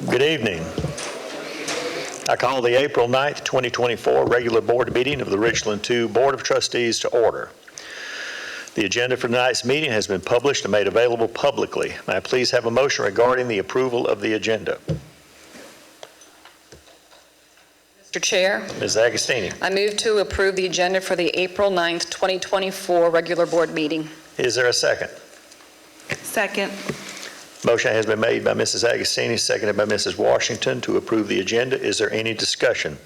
Good evening. I call the April 9th, 2024 regular board meeting of the Richland 2 Board of Trustees to order. The agenda for tonight's meeting has been published and made available publicly. May I please have a motion regarding the approval of the agenda? Mr. Chair, Ms. Agostini. I move to approve the agenda for the April 9th, 2024 regular board meeting. Is there a second? Second. Motion has been made by Mrs. Agostini, seconded by Mrs. Washington to approve the agenda. Is there any discussion?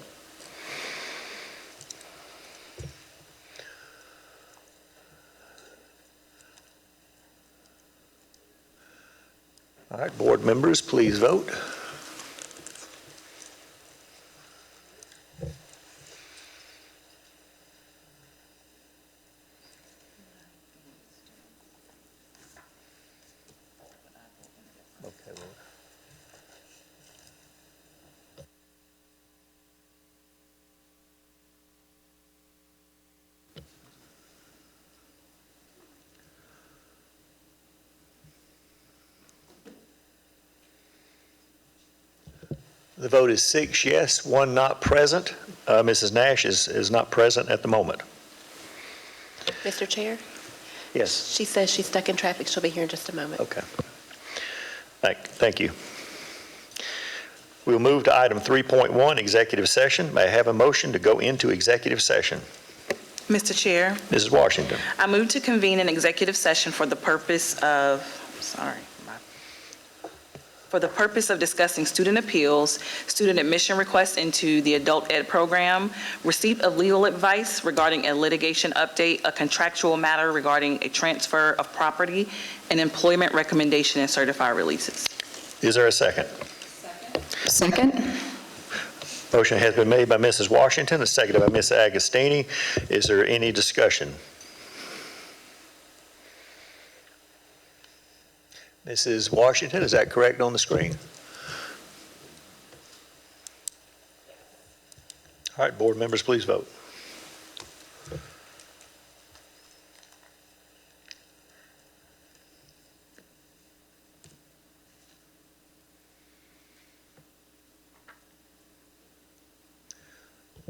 All right, board members, please vote. The vote is 6 yes, 1 not present. Mrs. Nash is not present at the moment. Mr. Chair, Yes. she says she's stuck in traffic. She'll be here in just a moment. Okay. Thank you. We'll move to item 3.1, executive session. May I have a motion to go into executive session? Mr. Chair, Mrs. Washington. I move to convene an executive session for the purpose of, discussing student appeals, student admission requests into the adult ed program, receipt of legal advice regarding a litigation update, a contractual matter regarding a transfer of property, and employment recommendation and certified releases. Is there a second? Second. Motion has been made by Mrs. Washington and seconded by Ms. Agostini. Is there any discussion? Mrs. Washington, is that correct on the screen? All right, board members, please vote.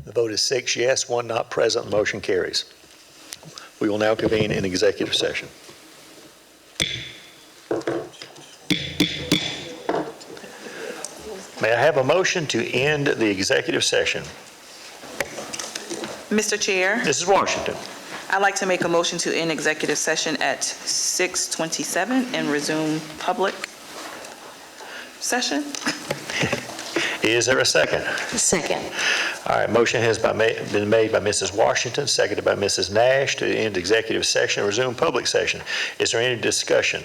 The vote is 6 yes, 1 not present. The motion carries. We will now convene in executive session. May I have a motion to end the executive session? Mr. Chair, Mrs. Washington. I'd like to make a motion to end executive session at 6:27 and resume public session. Is there a second? Second. All right, motion has been made by Mrs. Washington, seconded by Mrs. Nash to end executive session and resume public session. Is there any discussion?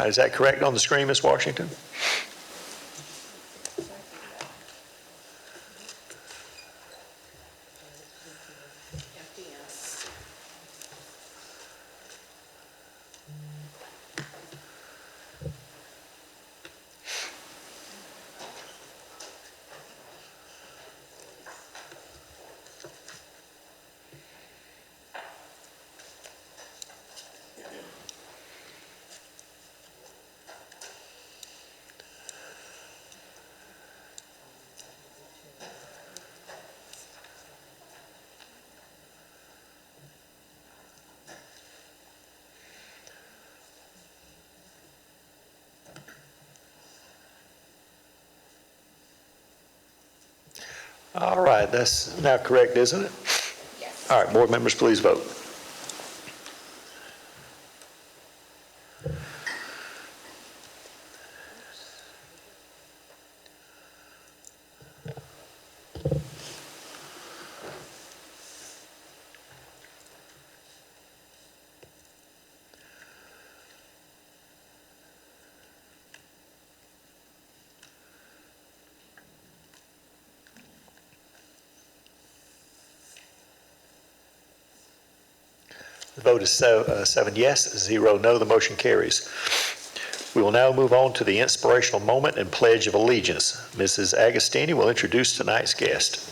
Is that correct on the screen, Ms. Washington? All right, that's now correct, isn't it? Yes. All right, board members, please vote. The vote is 7 yes, 0 no. The motion carries. We will now move on to the inspirational moment and Pledge of Allegiance. Mrs. Agostini will introduce tonight's guest.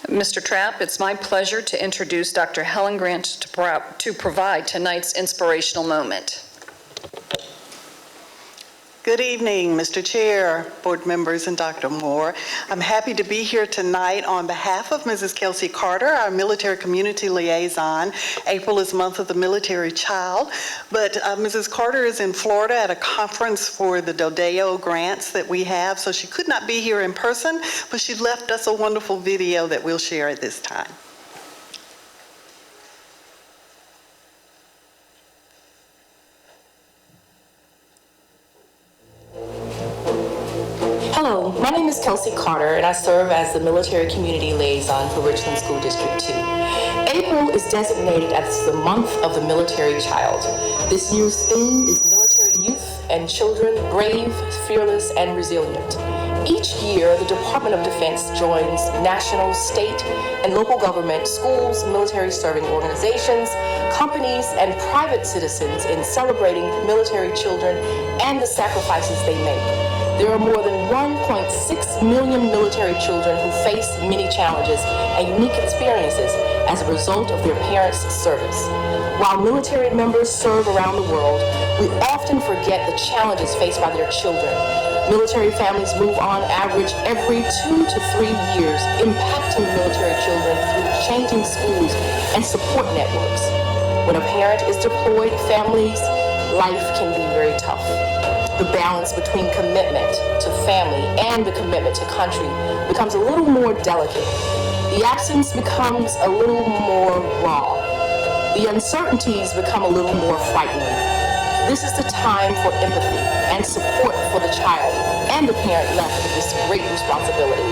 Mr. Trapp, it's my pleasure to introduce Dr. Helen Grant to provide tonight's inspirational moment. Good evening, Mr. Chair, board members, and Dr. Moore. I'm happy to be here tonight on behalf of Mrs. Kelsey Carter, our military community liaison. April is month of the military child, but Mrs. Carter is in Florida at a conference for the Dodeo grants that we have, so she could not be here in person, but she left us a wonderful video that we'll share at this time. Hello, my name is Kelsey Carter, and I serve as the Military Community Liaison for Richland School District 2. April is designated as the month of the military child. This year's theme is military youth and children, brave, fearless, and resilient. Each year, the Department of Defense joins national, state, and local government, schools, military serving organizations, companies, and private citizens in celebrating military children and the sacrifices they make. There are more than 1.6 million military children who face many challenges and unique experiences as a result of their parents' service. While military members serve around the world, we often forget the challenges faced by their children. Military families move on average every 2 to 3 years, impacting military children through changing schools and support networks. When a parent is deployed, families' life can be very tough. The balance between commitment to family and the commitment to country becomes a little more delicate. The absence becomes a little more raw. The uncertainties become a little more frightening. This is the time for empathy and support for the child and the parent left with this great responsibility.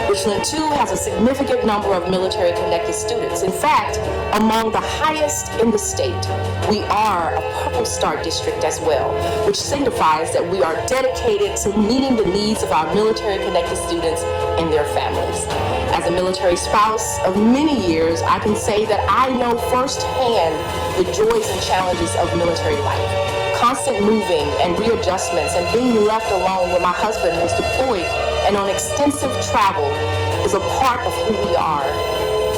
Richland 2 has a significant number of military-connected students. In fact, among the highest in the state. We are a Purple Star district as well, which signifies that we are dedicated to meeting the needs of our military-connected students and their families. As a military spouse of many years, I can say that I know firsthand the joys and challenges of military life. Constant moving and readjustments and being left alone when my husband is deployed and on extensive travel is a part of who we are.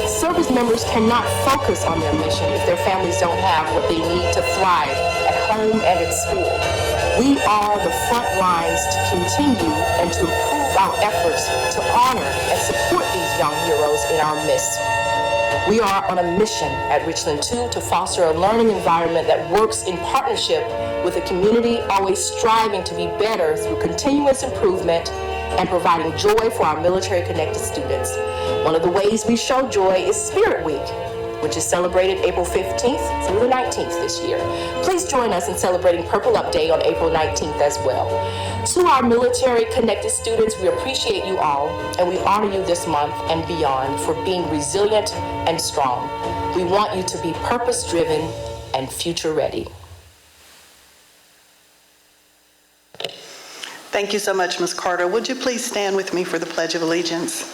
Service members cannot focus on their mission if their families don't have what they need to thrive at home and at school. We are the front lines to continue and to improve our efforts to honor and support these young heroes in our midst. We are on a mission at Richland 2 to foster a learning environment that works in partnership with the community, always striving to be better through continuous improvement and providing joy for our military-connected students. One of the ways we show joy is Spirit Week, which is celebrated April 15th through the 19th this year. Please join us in celebrating Purple Up Day on April 19th as well. To our military-connected students, we appreciate you all, and we honor you this month and beyond for being resilient and strong. We want you to be purpose-driven and future-ready. Thank you so much, Ms. Carter. Would you please stand with me for the Pledge of Allegiance?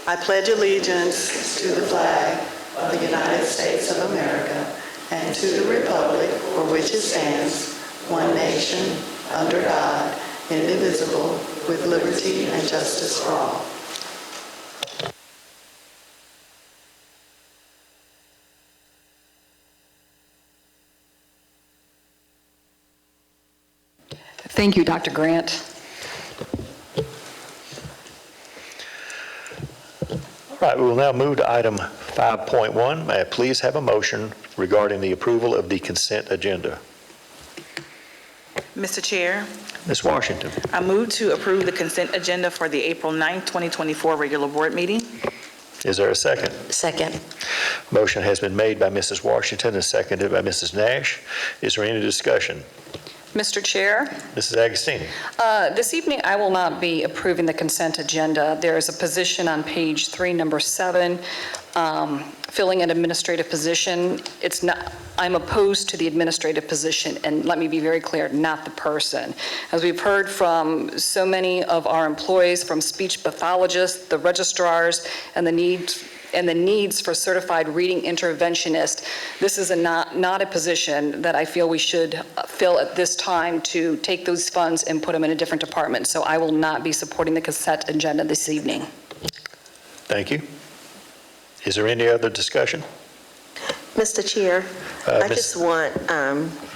I pledge allegiance to the flag of the United States of America and to the republic for which it stands, one nation, under God, indivisible, with liberty and justice for all. Thank you, Dr. Grant. All right, we will now move to item 5.1. May I please have a motion regarding the approval of the consent agenda? Mr. Chair, Ms. Washington. I move to approve the consent agenda for the April 9th, 2024 regular board meeting. Is there a second? Second. Motion has been made by Mrs. Washington and seconded by Mrs. Nash. Is there any discussion? Mr. Chair, Mrs. Agostini. this evening I will not be approving the consent agenda. There is a position on page 3, number 7, filling an administrative position. It's not, I'm opposed to the administrative position, and let me be very clear, not the person. As we've heard from so many of our employees, from speech pathologists, the registrars, and the need and the needs for certified reading interventionist, this is not a position that I feel we should fill at this time to take those funds and put them in a different department. So I will not be supporting the consent agenda this evening. Thank you. Is there any other discussion? Mr. Chair, I Ms. just want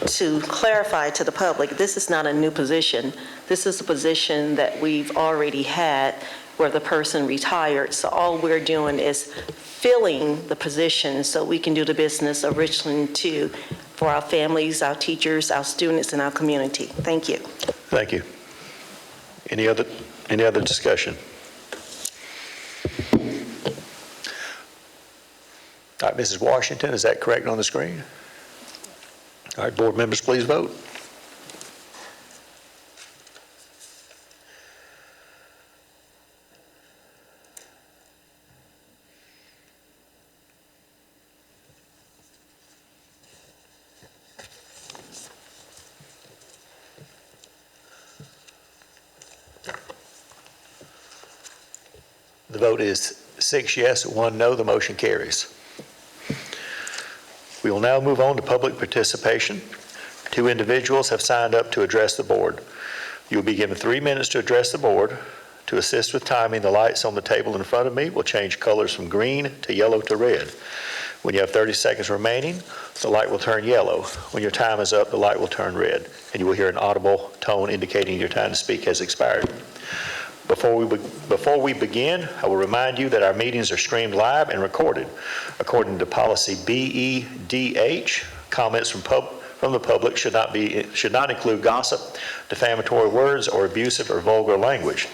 to clarify to the public, this is not a new position. This is a position that we've already had where the person retired. So all we're doing is filling the position so we can do the business of Richland 2 for our families, our teachers, our students, and our community. Thank you. Thank you. Any other discussion? All right, Mrs. Washington, is that correct on the screen? All right, board members, please vote. The vote is 6 yes, 1 no. The motion carries. We will now move on to public participation. 2 individuals have signed up to address the board. You will be given 3 minutes to address the board. To assist with timing, the lights on the table in front of me will change colors from green to yellow to red. When you have 30 seconds remaining, the light will turn yellow. When your time is up, the light will turn red, and you will hear an audible tone indicating your time to speak has expired. Before we begin, I will remind you that our meetings are streamed live and recorded. According to policy BEDH, comments from the public should not include gossip, defamatory words, or abusive or vulgar language.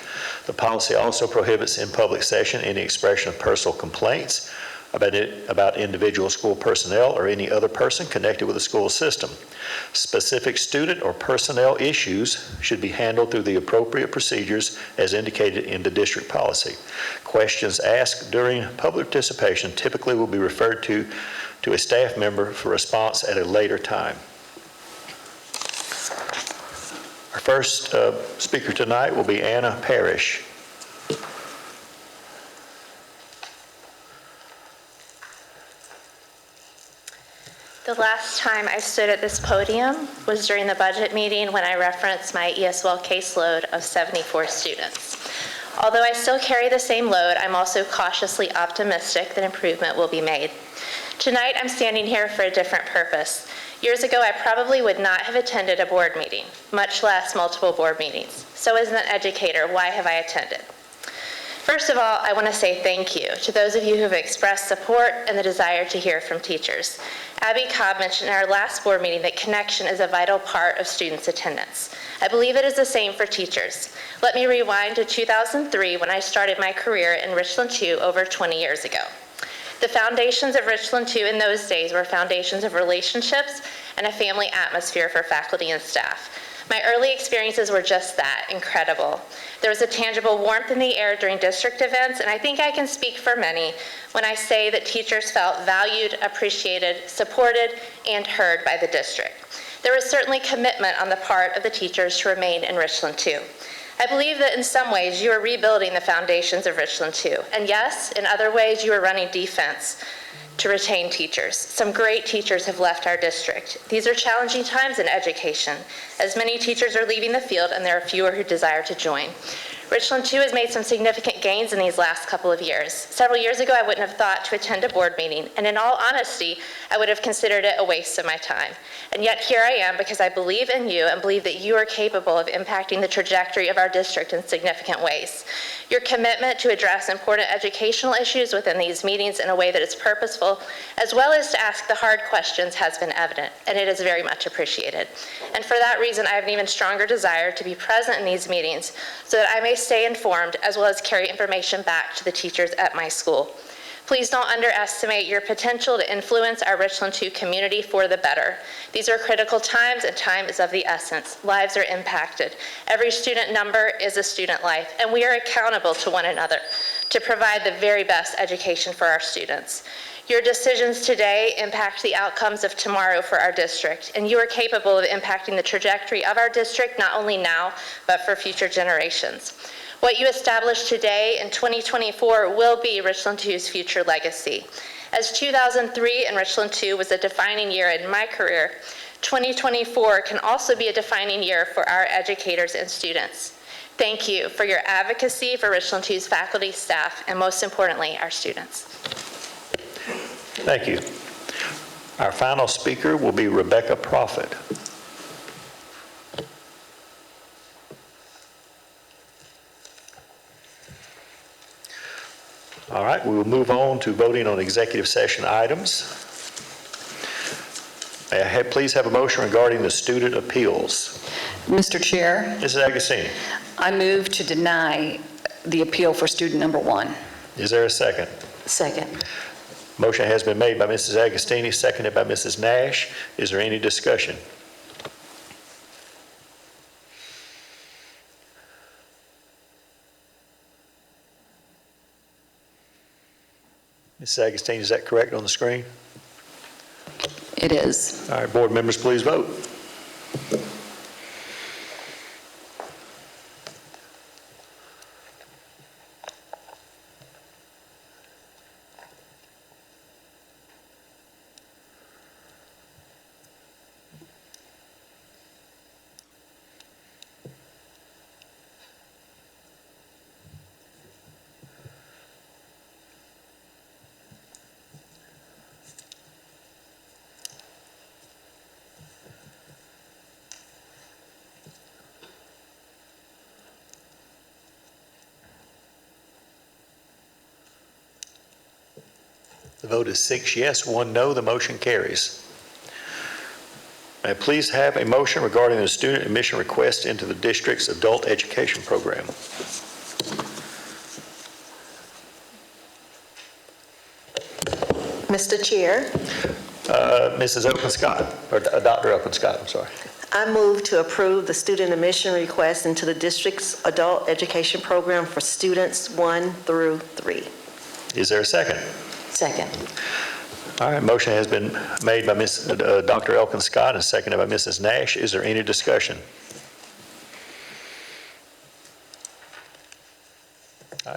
The policy also prohibits in public session any expression of personal complaints about individual school personnel or any other person connected with the school system. Specific student or personnel issues should be handled through the appropriate procedures as indicated in the district policy. Questions asked during public participation typically will be referred to a staff member for response at a later time. Our first speaker tonight will be Anna Parrish. The last time I stood at this podium was during the budget meeting when I referenced my ESL caseload of 74 students. Although I still carry the same load, I'm also cautiously optimistic that improvement will be made. Tonight, I'm standing here for a different purpose. Years ago, I probably would not have attended a board meeting, much less multiple board meetings. So as an educator, why have I attended? First of all, I want to say thank you to those of you who have expressed support and the desire to hear from teachers. Abby Cobb mentioned in our last board meeting that connection is a vital part of students' attendance. I believe it is the same for teachers. Let me rewind to 2003 when I started my career in Richland 2 over 20 years ago. The foundations of Richland 2 in those days were foundations of relationships and a family atmosphere for faculty and staff. My early experiences were just that, incredible. There was a tangible warmth in the air during district events, and I think I can speak for many when I say that teachers felt valued, appreciated, supported, and heard by the district. There was certainly commitment on the part of the teachers to remain in Richland 2. I believe that in some ways you are rebuilding the foundations of Richland 2, and yes, in other ways you are running defense to retain teachers. Some great teachers have left our district. These are challenging times in education, as many teachers are leaving the field and there are fewer who desire to join. Richland 2 has made some significant gains in these last couple of years. Several years ago, I wouldn't have thought to attend a board meeting, and in all honesty, I would have considered it a waste of my time. And yet here I am because I believe in you and believe that you are capable of impacting the trajectory of our district in significant ways. Your commitment to address important educational issues within these meetings in a way that is purposeful, as well as to ask the hard questions, has been evident, and it is very much appreciated. And for that reason, I have an even stronger desire to be present in these meetings so that I may stay informed as well as carry information back to the teachers at my school. Please don't underestimate your potential to influence our Richland 2 community for the better. These are critical times, and time is of the essence. Lives are impacted. Every student number is a student life, and we are accountable to one another to provide the very best education for our students. Your decisions today impact the outcomes of tomorrow for our district, and you are capable of impacting the trajectory of our district not only now, but for future generations. What you establish today in 2024 will be Richland 2's future legacy. As 2003 and Richland 2 was a defining year in my career, 2024 can also be a defining year for our educators and students. Thank you for your advocacy for Richland 2's faculty, staff, and most importantly, our students. Thank you. Our final speaker will be Rebecca Prophet. All right, we will move on to voting on executive session items. May I please have a motion regarding the student appeals? Mr. Chair, Mrs. Agostini, I move to deny the appeal for student number 1. is there a second? Second. Motion has been made by Mrs. Agostini, seconded by Mrs. Nash. Is there any discussion? Mrs. Agostini, is that correct on the screen? It is. All right, board members, please vote. The vote is 6 yes, 1 no. The motion carries. May I please have a motion regarding the student admission request into the district's adult education program? Mr. Chair, Mrs. Open-Scott, or Dr. Open-Scott, I'm sorry. I move to approve the student admission request into the district's adult education program for students 1 through 3. Is there a second? Second. All right, motion has been made by Dr. Elkin-Scott and seconded by Mrs. Nash. Is there any discussion?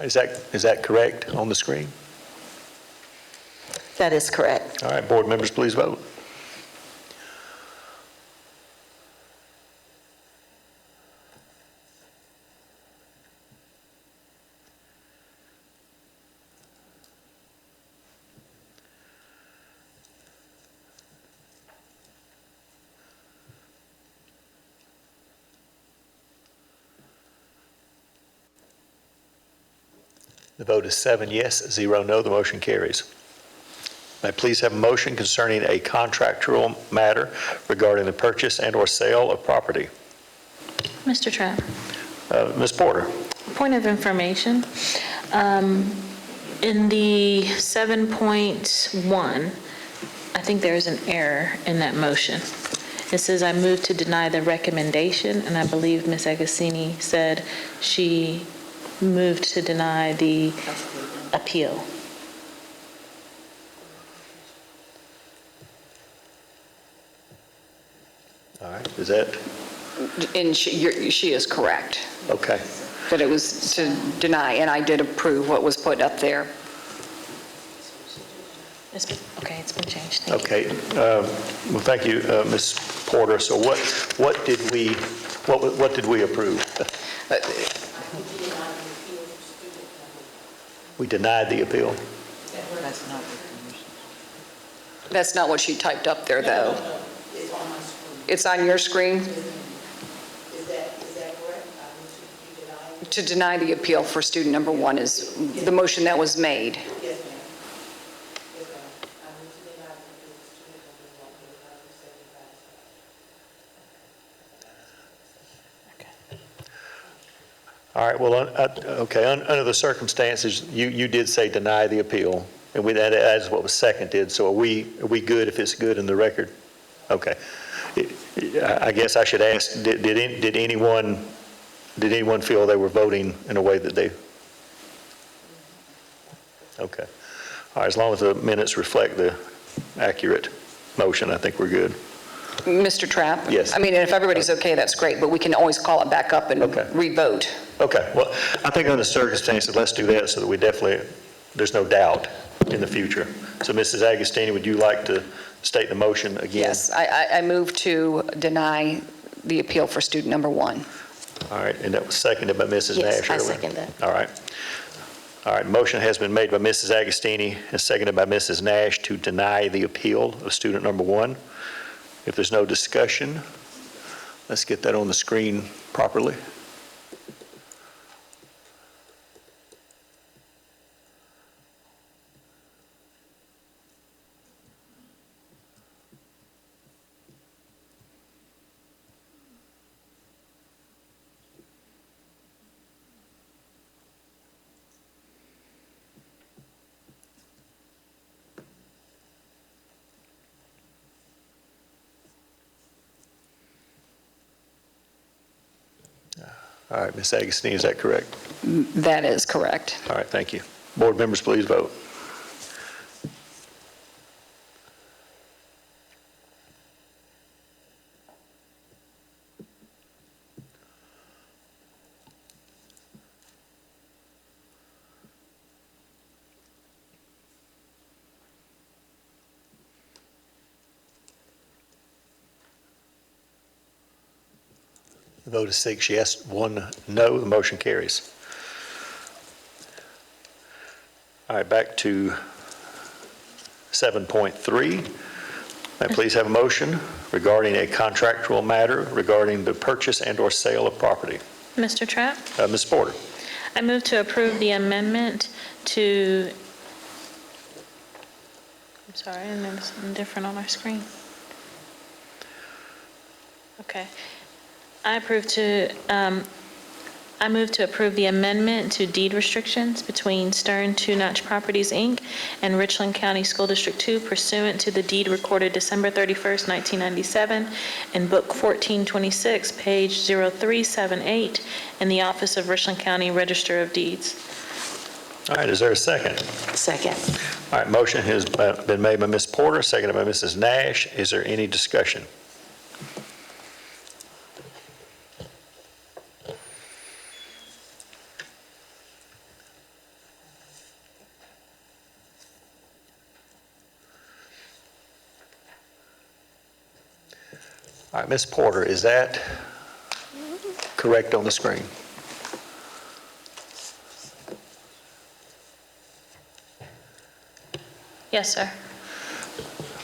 Is that correct on the screen? That is correct. All right, board members, please vote. The vote is 7 yes, 0 no. The motion carries. May I please have a motion concerning a contractual matter regarding the purchase and/or sale of property? Mr. Trapp, Ms. Porter. point of information. In the 7.1, I think there is an error in that motion. It says, I move to deny the recommendation, and I believe Ms. Agostini said she moved to deny the appeal. All right, is that, And she is correct, okay. that it was to deny, and I did approve what was put up there. Okay, it's been changed. Thank you. Okay, well, thank you, Ms. Porter. So what did we approve? We denied the appeal. That's not what she typed up there, though. It's on your screen? Is that correct? To deny the appeal for student number 1 is the motion that was made. Yes, ma'am. Yes, ma'am. I move to deny the appeal to student number 1 for the All right, well, okay, under the circumstances, you did say deny the appeal, and that is what was seconded, so are we good if it's good in the record? Okay. I guess I should ask, did anyone feel they were voting in a way that they? Okay. All right, as long as the minutes reflect the accurate motion, I think we're good. Mr. Trapp? Yes. I mean, if everybody's okay, that's great, but we can always call it back up and Okay. re-vote. Okay, well, I think under the circumstances, let's do that so that we definitely, there's no doubt in the future. So Mrs. Agostini, would you like to state the motion again? Yes, I move to deny the appeal for student number 1. All right, and that was seconded by Mrs. Yes, Nash I earlier? second that. All right. All right, motion has been made by Mrs. Agostini and seconded by Mrs. Nash to deny the appeal of student number 1. If there's no discussion, let's get that on the screen properly. All right, Ms. Agostini, is that correct? That is correct. All right, thank you. Board members, please vote. The vote is 6 yes, 1 no. The motion carries. All right, back to 7.3. May I please have a motion regarding a contractual matter regarding the purchase and/or sale of property? Mr. Trapp, Ms. Porter. I move to approve the amendment to, I'm sorry, I noticed something different on our screen. Okay. I move to approve the amendment to deed restrictions between Stern Two Notch Properties, Inc. and Richland County School District 2 pursuant to the deed recorded December 31st, 1997 in Book 1426, page 0378 in the Office of Richland County Register of Deeds. All right, is there a second? Second. All right, motion has been made by Ms. Porter, seconded by Mrs. Nash. Is there any discussion? All right, Ms. Porter, is that correct on the screen? Yes, sir.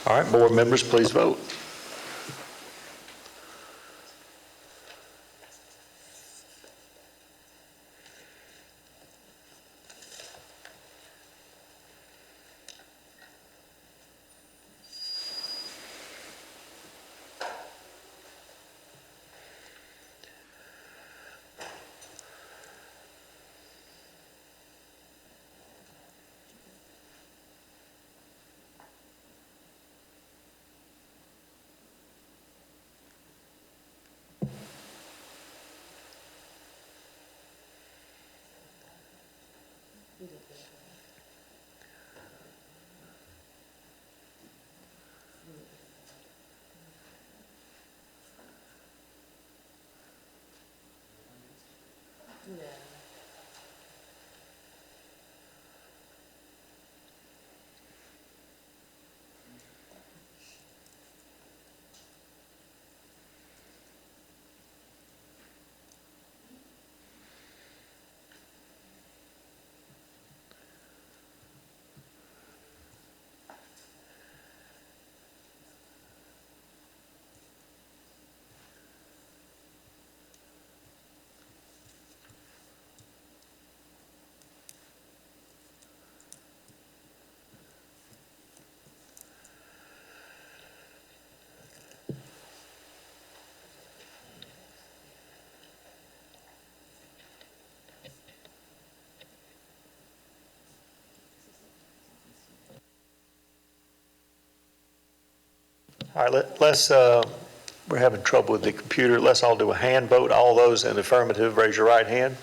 All right, board members, please vote. All right, we're having trouble with the computer. Let's all do a hand vote. All those in the affirmative, raise your right hand.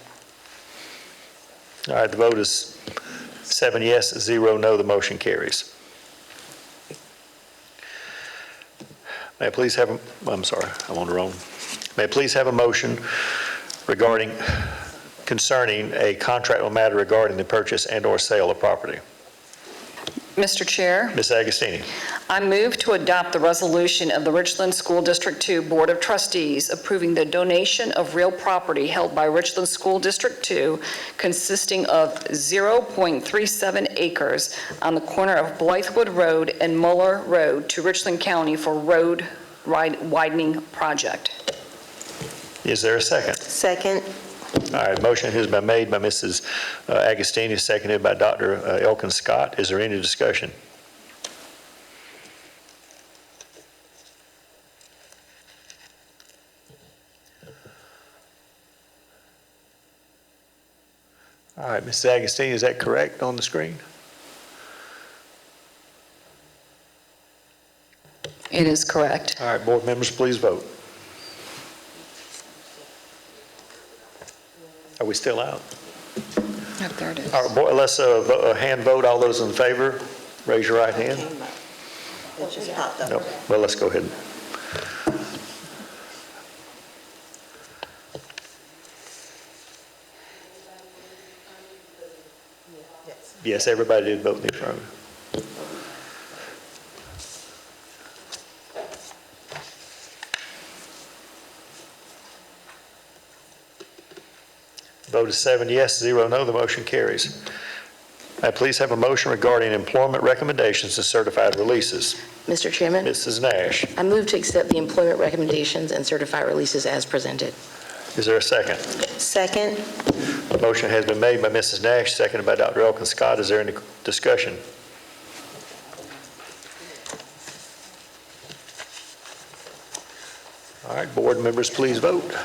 All right, the vote is 7 yes, 0 no. The motion carries. May I please have I'm sorry, I'm on the wrong. May I please have a motion regarding concerning a contractual matter regarding the purchase and/or sale of property. Mr. Chair, Ms. Agostini. I move to adopt the resolution of the Richland School District 2 Board of Trustees approving the donation of real property held by Richland School District 2 consisting of 0.37 acres on the corner of Blythewood Road and Muller Road to Richland County for road widening project. Is there a second? Second. All right, motion has been made by Mrs. Agostini, seconded by Dr. Elkins Scott. Is there any discussion? All right, Mrs. Agostini, is that correct on the screen? It is correct. All right, board members, please vote. Are we still out? Oh, there it is. All right, boy, let's hand vote. All those in favor, raise your right hand. It just popped up. No. Well, let's go ahead. Yes, everybody did vote in the affirmative. Vote is 7 yes, 0 no. The motion carries. May I please have a motion regarding employment recommendations and certified releases? Mr. Chairman, Mrs. Nash. I move to accept the employment recommendations and certified releases as presented. Is there a second? Second. A motion has been made by Mrs. Nash, seconded by Dr. Elkins Scott. Is there any discussion? All right, board members, please vote.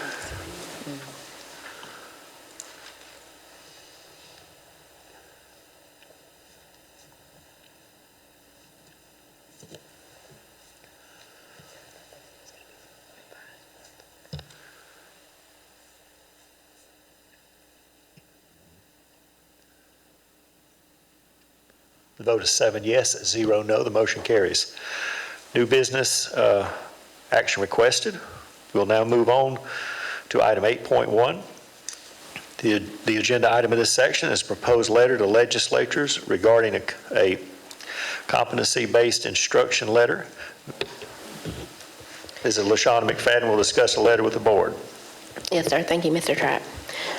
The vote is 7 yes, 0 no. The motion carries. New business action requested. We'll now move on to item 8.1. The agenda item in this section is a proposed letter to legislatures regarding a competency-based instruction letter. Mrs. LaShawna McFadden will discuss a letter with the board. Yes, sir. Thank you, Mr. Trapp.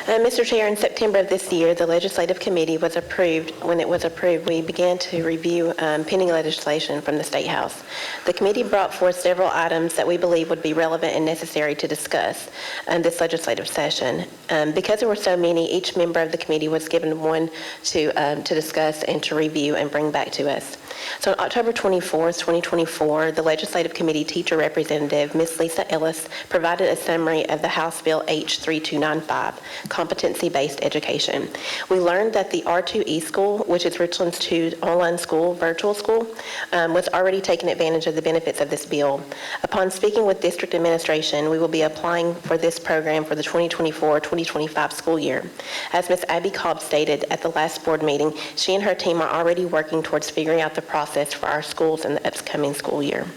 Mr. Chair, in September of this year, the Legislative Committee was approved. When it was approved, we began to review pending legislation from the State House. The committee brought forth several items that we believe would be relevant and necessary to discuss in this legislative session. Because there were so many, each member of the committee was given one to discuss and to review and bring back to us. So on October 24th, 2024, the Legislative Committee teacher representative, Ms. Lisa Ellis, provided a summary of the House Bill H3295, competency-based education. We learned that the R2i school, which is Richland's 2 online school, virtual school, was already taking advantage of the benefits of this bill. Upon speaking with district administration, we will be applying for this program for the 2024-2025 school year. As Ms. Abby Cobb stated at the last board meeting, she and her team are already working towards figuring out the process for our schools in the upcoming school year.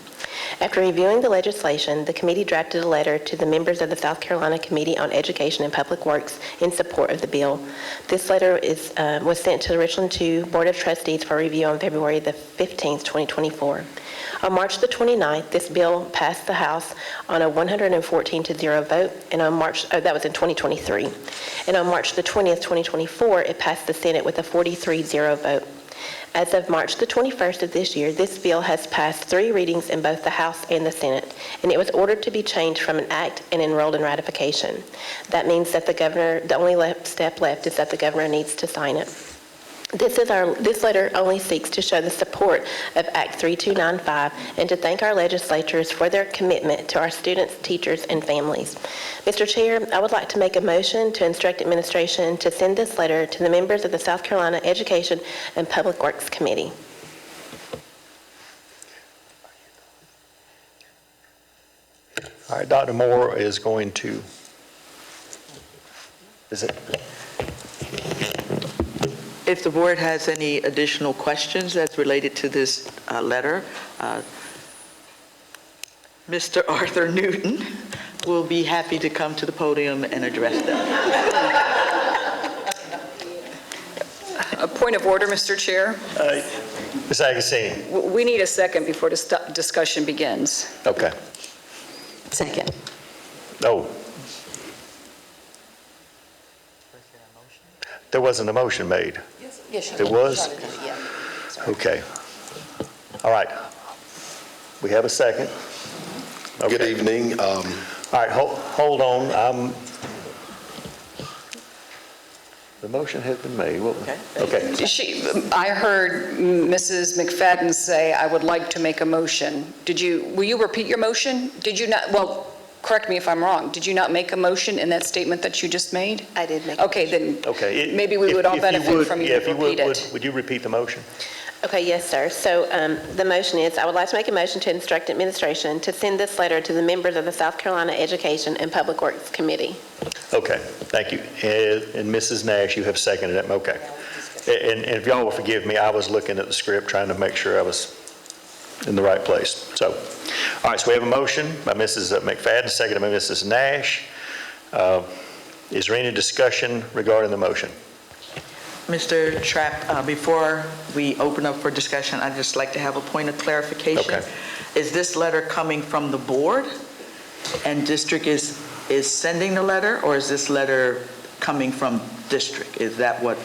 After reviewing the legislation, the committee drafted a letter to the members of the South Carolina Committee on Education and Public Works in support of the bill. This letter was sent to the Richland 2 Board of Trustees for review on February the 15th, 2024. On March the 29th, this bill passed the House on a 114-0 vote, and on that was in 2023. And on March the 20th, 2024, it passed the Senate with a 43-0 vote. As of March the 21st of this year, this bill has passed 3 readings in both the House and the Senate, and it was ordered to be changed from an act and enrolled in ratification. That means that the only step left is that the governor needs to sign it. This letter only seeks to show the support of Act 3295 and to thank our legislatures for their commitment to our students, teachers, and families. Mr. Chair, I would like to make a motion to instruct administration to send this letter to the members of the South Carolina Education and Public Works Committee. All right, Dr. Moore is going to, If the board has any additional questions that's related to this letter, Mr. Arthur Newton will be happy to come to the podium and address them. Point of order, Mr. Chair. Ms. Agostini? We need a second before discussion begins. Okay. Second. Oh. There wasn't a motion made. Yes, There was? Okay. All right. We have a second. Good Okay. evening. All right, hold on. The motion has been made. Okay. I heard Mrs. McFadden say, "I would like to make a motion." Will you repeat your motion? Did you not, well, correct me if I'm wrong, did you not make a motion in that statement that you just made? I did make a Okay, then Okay. maybe we would all benefit from you to repeat it. Would you repeat the motion? Okay, yes, sir. So the motion is, I would like to make a motion to instruct administration to send this letter to the members of the South Carolina Education and Public Works Committee. Okay, thank you. And Mrs. Nash, you have seconded it. Okay. And if y'all will forgive me, I was looking at the script trying to make sure I was in the right place. So, all right, so we have a motion by Mrs. McFadden, seconded by Mrs. Nash. Is there any discussion regarding the motion? Mr. Trapp, before we open up for discussion, I'd just like to have a point of clarification. Okay. Is this letter coming from the board and district is sending the letter, or is this letter coming from district? Is that what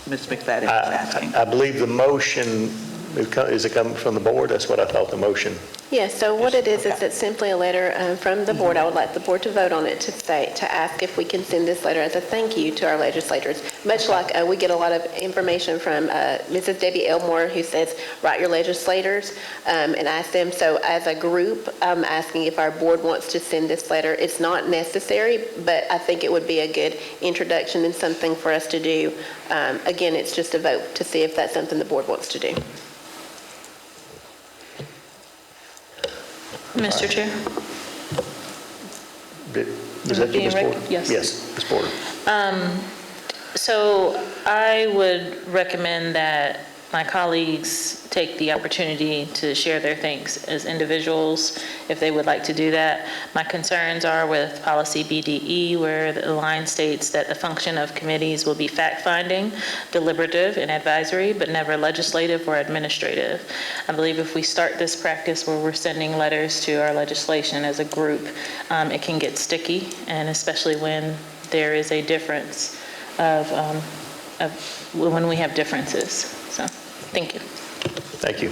Ms. McFadden is asking? I believe the motion, is it coming from the board? That's what I thought the motion. Yes, so what it is it's simply a letter from the board. I would like the board to vote on it to ask if we can send this letter as a thank you to our legislators. Much like we get a lot of information from Mrs. Debbie Elmore, who says, write your legislators and ask them. So as a group, I'm asking if our board wants to send this letter. It's not necessary, but I think it would be a good introduction and something for us to do. Again, it's just a vote to see if that's something the board wants to do. Mr. Chair? Was that you, Ms. Porter? Yes. Yes, Ms. Porter. So I would recommend that my colleagues take the opportunity to share their thanks as individuals if they would like to do that. My concerns are with policy BDE, where the line states that the function of committees will be fact-finding, deliberative, and advisory, but never legislative or administrative. I believe if we start this practice where we're sending letters to our legislation as a group, it can get sticky, and especially when there is a difference of when we have differences. So, thank you. Thank you.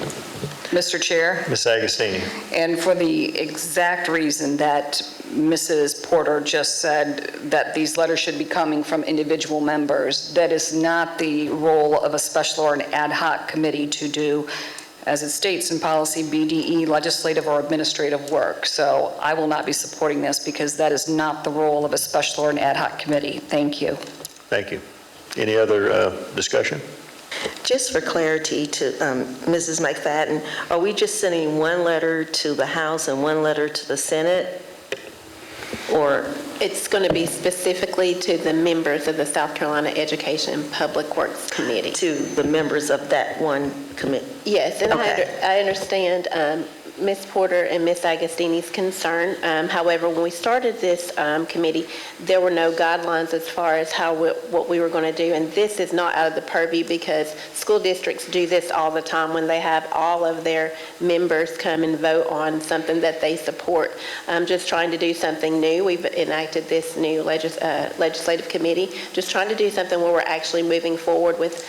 Mr. Chair? Ms. Agostini. And for the exact reason that Mrs. Porter just said, that these letters should be coming from individual members, that is not the role of a special or an ad hoc committee to do, as it states in policy BDE, legislative or administrative work. So I will not be supporting this because that is not the role of a special or an ad hoc committee. Thank you. Thank you. Any other discussion? Just for clarity to Mrs. McFadden, are we just sending one letter to the House and one letter to the Senate? Or It's going to be specifically to the members of the South Carolina Education and Public Works Committee. to the members of that one committee? Yes, and Okay. I understand Ms. Porter and Ms. Agostini's concern. However, when we started this committee, there were no guidelines as far as what we were going to do, and this is not out of the purview because school districts do this all the time when they have all of their members come and vote on something that they support. I'm just trying to do something new. We've enacted this new legislative committee, just trying to do something where we're actually moving forward with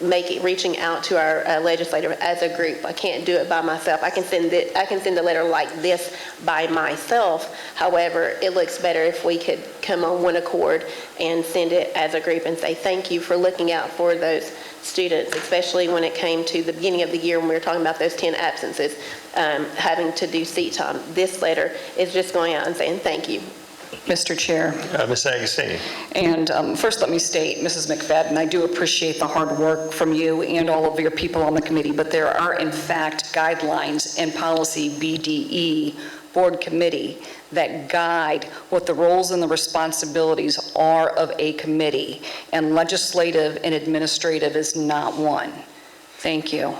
reaching out to our legislator as a group. I can't do it by myself. I can send a letter like this by myself. However, it looks better if we could come on one accord and send it as a group and say thank you for looking out for those students, especially when it came to the beginning of the year when we were talking about those 10 absences, having to do seat time. This letter is just going out and saying thank you. Mr. Chair. Ms. Agostini. And first, let me state, Mrs. McFadden, I do appreciate the hard work from you and all of your people on the committee, but there are, in fact, guidelines in policy BDE, board committee, that guide what the roles and the responsibilities are of a committee, and legislative and administrative is not one. Thank you.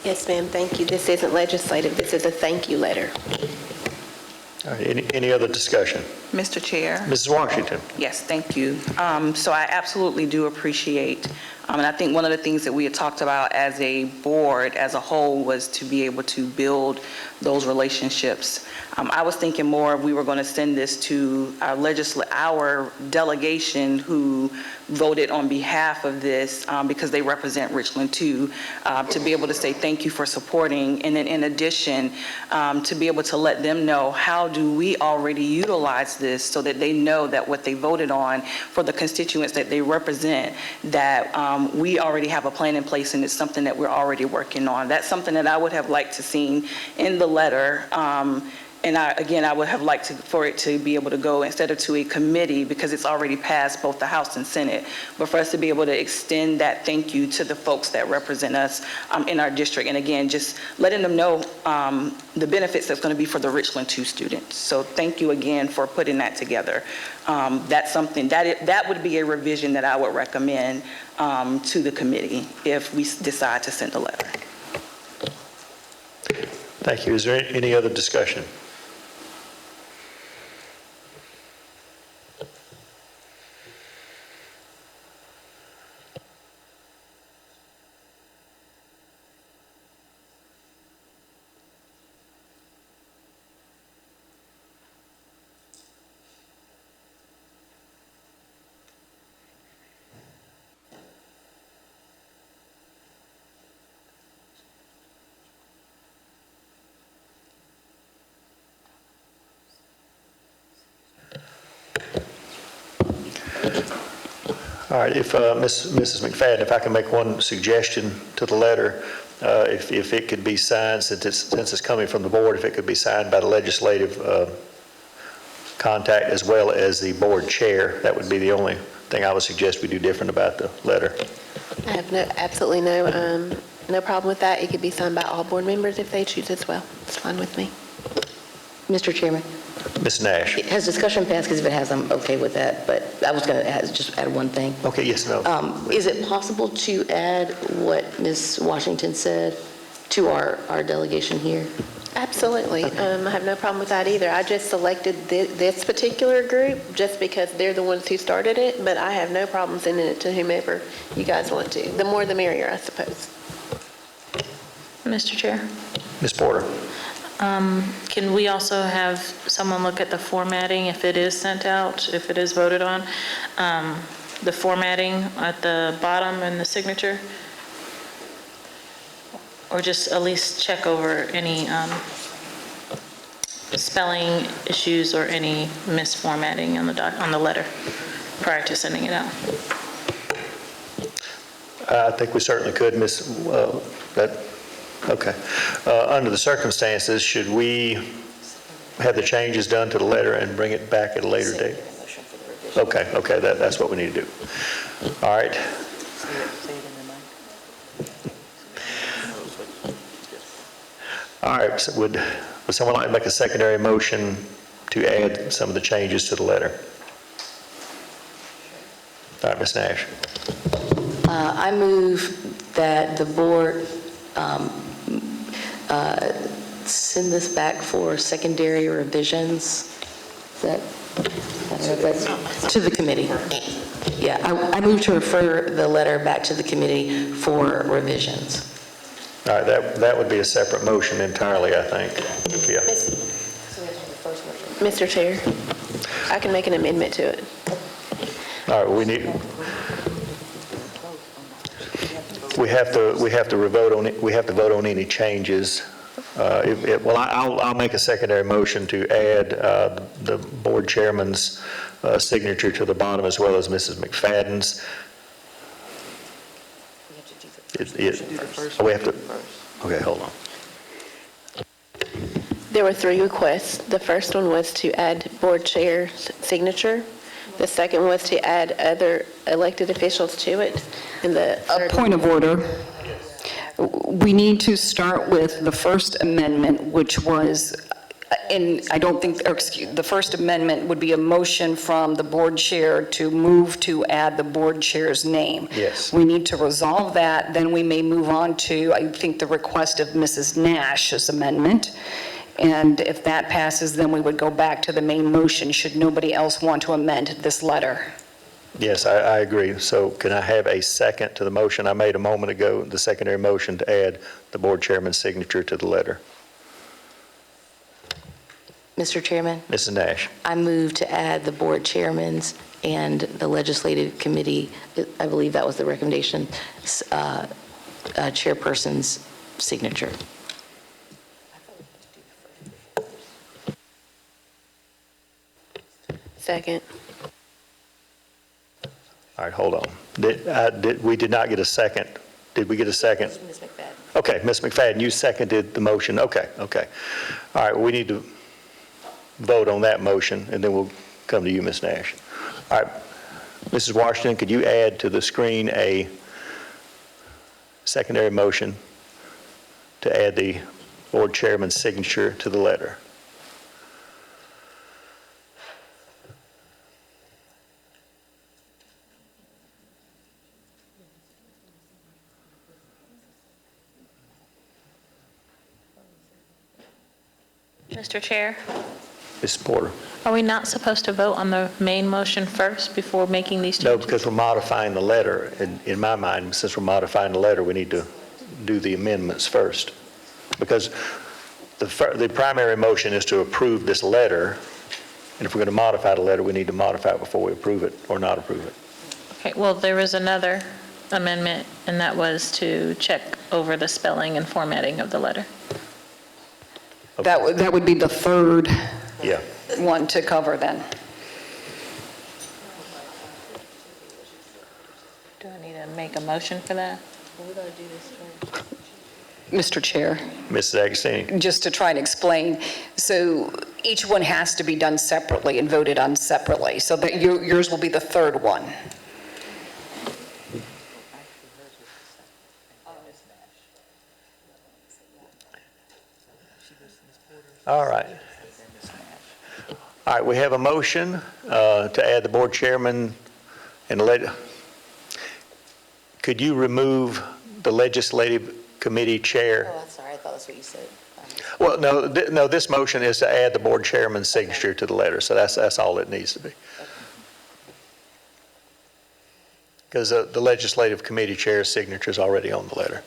Yes, ma'am, thank you. This isn't legislative. This is a thank you letter. All right, any other discussion? Mr. Chair? Mrs. Washington. Yes, thank you. So I absolutely do appreciate And I think one of the things that we had talked about as a board, as a whole, was to be able to build those relationships. I was thinking more we were going to send this to our delegation who voted on behalf of this because they represent Richland too, to be able to say thank you for supporting. And then in addition, to be able to let them know how do we already utilize this so that they know that what they voted on for the constituents that they represent, that we already have a plan in place and it's something that we're already working on. That's something that I would have liked to see in the letter. And I would have liked for it to be able to go instead of to a committee because it's already passed both the House and Senate, but for us to be able to extend that thank you to the folks that represent us in our district. And again, just letting them know the benefits that's going to be for the Richland 2 students. So thank you again for putting that together. That's something that would be a revision that I would recommend to the committee if we decide to send a letter. Thank you. Is there any other discussion? All right, if Mrs. McFadden, if I can make one suggestion to the letter, if it could be signed, since it's coming from the board, if it could be signed by the legislative contact as well as the board chair, that would be the only thing I would suggest we do different about the letter. I have absolutely no problem with that. It could be signed by all board members if they choose as well. It's fine with me. Mr. Chairman, Ms. Nash. has discussion passed? Because if it has, I'm okay with that, but I was going to just add one thing. Okay, yes, no. Is it possible to add what Ms. Washington said to our delegation here? Absolutely. I have no problem with that either. I just selected this particular group just because they're the ones who started it, but I have no problem sending it to whomever you guys want to. The more the merrier, I suppose. Mr. Chair, Ms. Porter. can we also have someone look at the formatting if it is sent out, if it is voted on? The formatting at the bottom and the signature? Or just at least check over any spelling issues or any misformatting on the letter prior to sending it out? I think we certainly could, okay. Under the circumstances, should we have the changes done to the letter and bring it back at a later date? Okay, that's what we need to do. All right. All right, so would someone like to make a secondary motion to add some of the changes to the letter? All right, Ms. Nash. I move that the board send this back for secondary revisions. To the committee. Yeah, I move to refer the letter back to the committee for revisions. All right, that would be a separate motion entirely, I think. Yeah. Mr. Chair, I can make an amendment to it. All right, we have to vote on any changes. I'll make a secondary motion to add the board chairman's signature to the bottom as well as Mrs. McFadden's. We have to, okay, hold on. There were 3 requests. The first one was to add board chair's signature. The second was to add other elected officials to it. And the A point of order. We need to start with the First Amendment, which was, and I don't think, the First Amendment would be a motion from the board chair to move to add the board chair's name. Yes. We need to resolve that, then we may move on to, I think, the request of Mrs. Nash's amendment. And if that passes, then we would go back to the main motion, should nobody else want to amend this letter. Yes, I agree. So can I have a second to the motion I made a moment ago, the secondary motion to add the board chairman's signature to the letter? Mr. Chairman, Mrs. Nash? I move to add the board chairman's and the legislative committee, I believe that was the recommendation, chairperson's signature. Second. All right, hold on. We did not get a second. Did we get a second? Ms. McFadden. Okay, Ms. McFadden, you seconded the motion. Okay. All right, we need to vote on that motion, and then we'll come to you, Ms. Nash. All right, Mrs. Washington, could you add to the screen a secondary motion to add the board chairman's signature to the letter? Mr. Chair, Mrs. Porter? are we not supposed to vote on the main motion first before making these No, changes? because we're modifying the letter. In my mind, since we're modifying the letter, we need to do the amendments first. Because the primary motion is to approve this letter, and if we're going to modify the letter, we need to modify it before we approve it or not approve it. Okay, well, there was another amendment, and that was to check over the spelling and formatting of the letter. That would be the third Yeah. one to cover then. Do I need to make a motion for that? Mr. Chair, Mrs. Agostini? just to try and explain, so each one has to be done separately and voted on separately, so that yours will be the third one. All right. All right, we have a motion to add the board chairman and could you remove the legislative committee chair? Oh, I'm sorry, I thought that's what you said. Well, no, this motion is to add the board chairman's signature to the letter, so that's all it needs to be. Because the legislative committee chair's signature is already on the letter.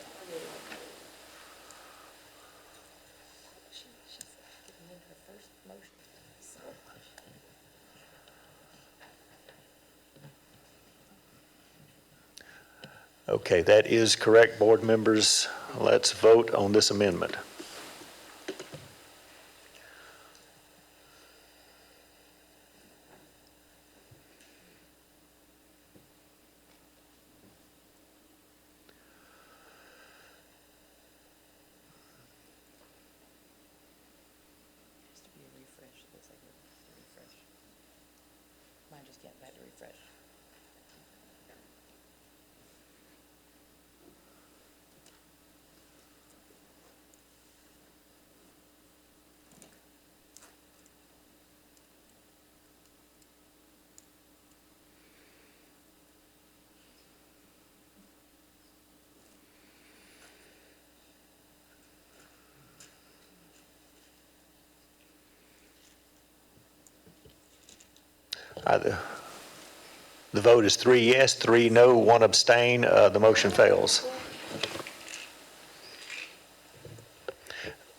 Okay, that is correct, board members. Let's vote on this amendment. Mine just can't back to refresh. The vote is 3 yes, 3 no, 1 abstain. The motion fails.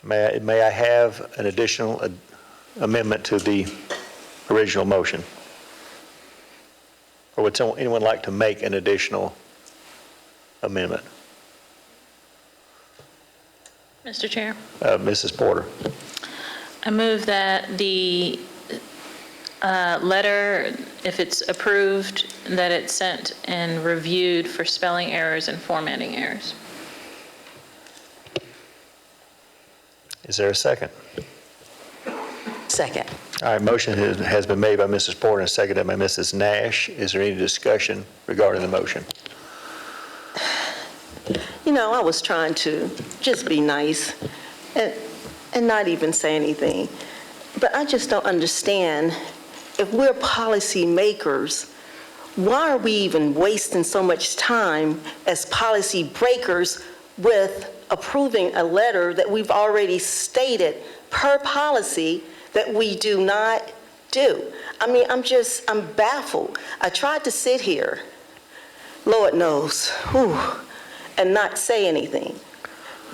May I have an additional amendment to the original motion? Or would anyone like to make an additional amendment? Mr. Chair, Mrs. Porter? I move that the letter, if it's approved, that it's sent and reviewed for spelling errors and formatting errors. Is there a second? Second. All right, motion has been made by Mrs. Porter and seconded by Mrs. Nash. Is there any discussion regarding the motion? You know, I was trying to just be nice and not even say anything. But I just don't understand, if we're policy makers, why are we even wasting so much time as policy breakers with approving a letter that we've already stated per policy that we do not do? I mean, I'm baffled. I tried to sit here, Lord knows, and not say anything.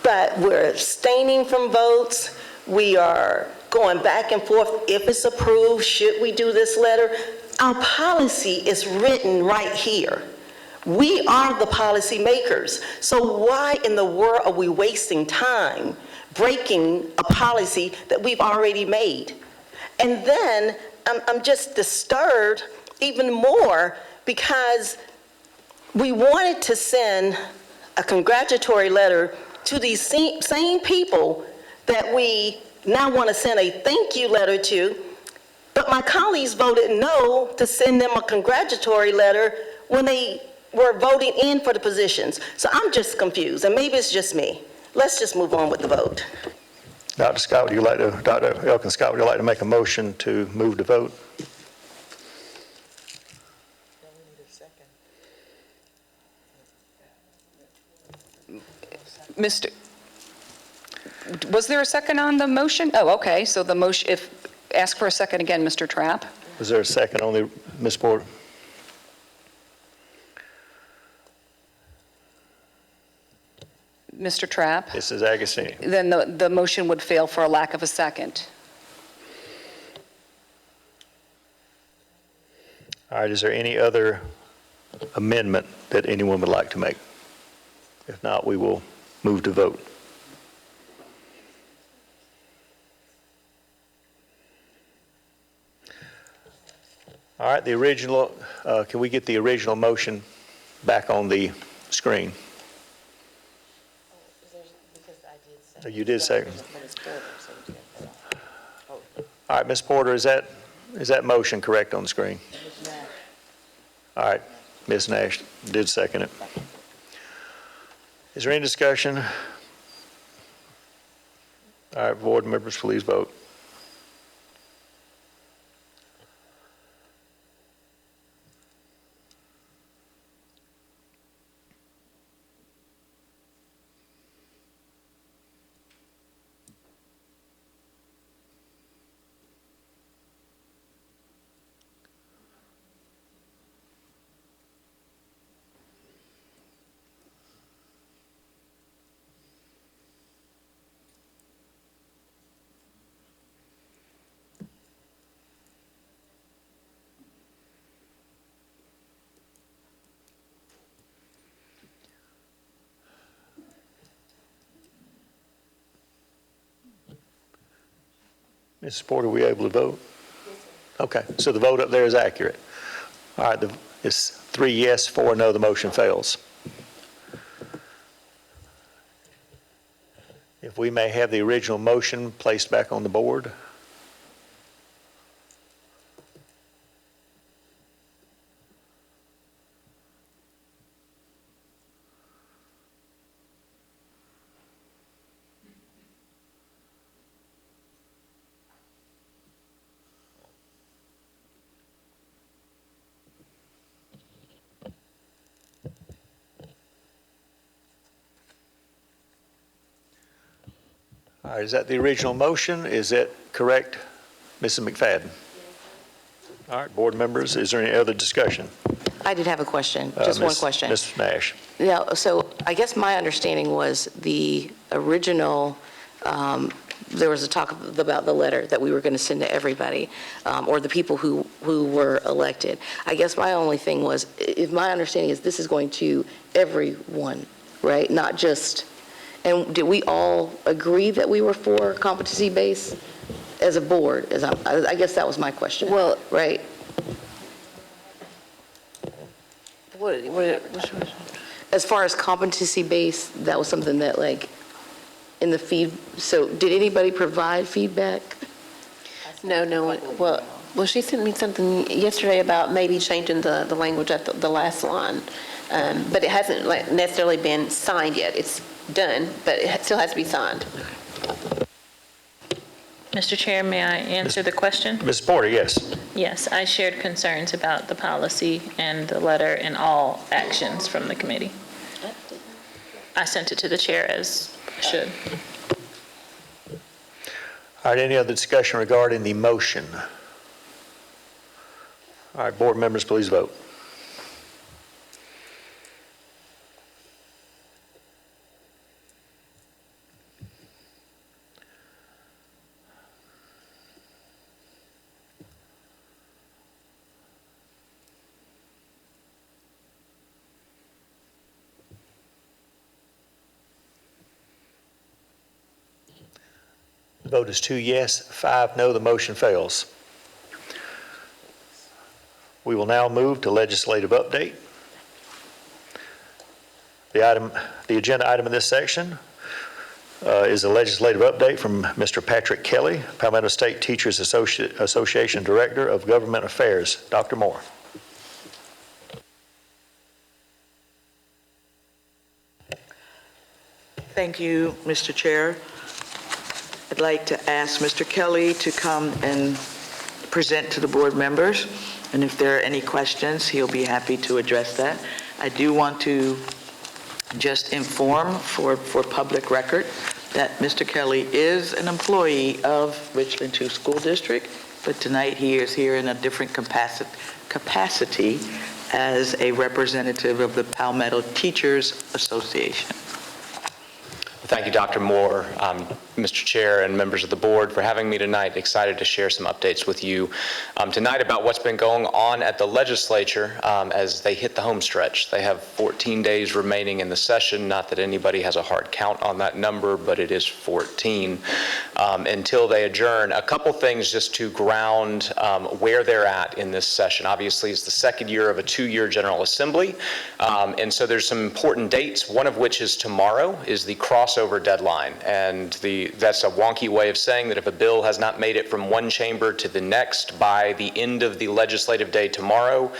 But we're abstaining from votes. We are going back and forth. If it's approved, should we do this letter? Our policy is written right here. We are the policy makers. So why in the world are we wasting time breaking a policy that we've already made? And then I'm just disturbed even more because we wanted to send a congratulatory letter to these same people that we now want to send a thank you letter to, but my colleagues voted no to send them a congratulatory letter when they were voting in for the positions. So I'm just confused, and maybe it's just me. Let's just move on with the vote. Dr. Elkin Scott, would you like to make a motion to move to vote? Was there a second on the motion? Oh, okay, so the motion, ask for a second again, Mr. Trapp. Was there a second on the, Ms. Porter? Mr. Trapp? This is Agostini. Then the motion would fail for a lack of a second. All right, is there any other amendment that anyone would like to make? If not, we will move to vote. All right, the original, can we get the original motion back on the screen? You did say. All right, Ms. Porter, is that motion correct on the screen? All right, Ms. Nash did second it. Is there any discussion? All right, board members, please vote. Mrs. Porter, are we able to vote? Yes, sir. Okay, so the vote up there is accurate. All right, it's 3 yes, 4 no, the motion fails. If we may have the original motion placed back on the board. All right, is that the original motion? Is that correct, Mrs. McFadden? All right, board members, is there any other discussion? I did have a question, just one question. Ms. Nash. Yeah, so I guess my understanding was the original, there was a talk about the letter that we were going to send to everybody, or the people who were elected. I guess my only thing was, if my understanding is this is going to everyone, right? Not just, and did we all agree that we were for competency-based as a board? I guess that was my question. Well, right? As far as competency-based, that was something that, like, in the feed, so did anybody provide feedback? No one. Well, she sent me something yesterday about maybe changing the language at the last line, but it hasn't necessarily been signed yet. It's done, but it still has to be signed. Mr. Chair, may I answer the question? Ms. Porter, yes. Yes, I shared concerns about the policy and the letter and all actions from the committee. I sent it to the chair as I should. All right, any other discussion regarding the motion? All right, board members, please vote. Vote is 2 yes, 5 no. The motion fails. We will now move to legislative update. The agenda item in this section is a legislative update from Mr. Patrick Kelly, Palmetto State Teachers Association Director of Government Affairs. Dr. Moore. Thank you, Mr. Chair. I'd like to ask Mr. Kelly to come and present to the board members, and if there are any questions, he'll be happy to address that. I do want to just inform for public record that Mr. Kelly is an employee of Richland 2 School District, but tonight he is here in a different capacity as a representative of the Palmetto Teachers Association. Thank you, Dr. Moore, Mr. Chair, and members of the board for having me tonight. Excited to share some updates with you tonight about what's been going on at the legislature as they hit the home stretch. They have 14 days remaining in the session. Not that anybody has a hard count on that number, but it is 14 until they adjourn. A couple things just to ground where they're at in this session. Obviously, it's the second year of a 2-year General Assembly, and so there's some important dates, one of which is tomorrow, is the crossover deadline, and that's a wonky way of saying that if a bill has not made it from one chamber to the next by the end of the legislative day tomorrow,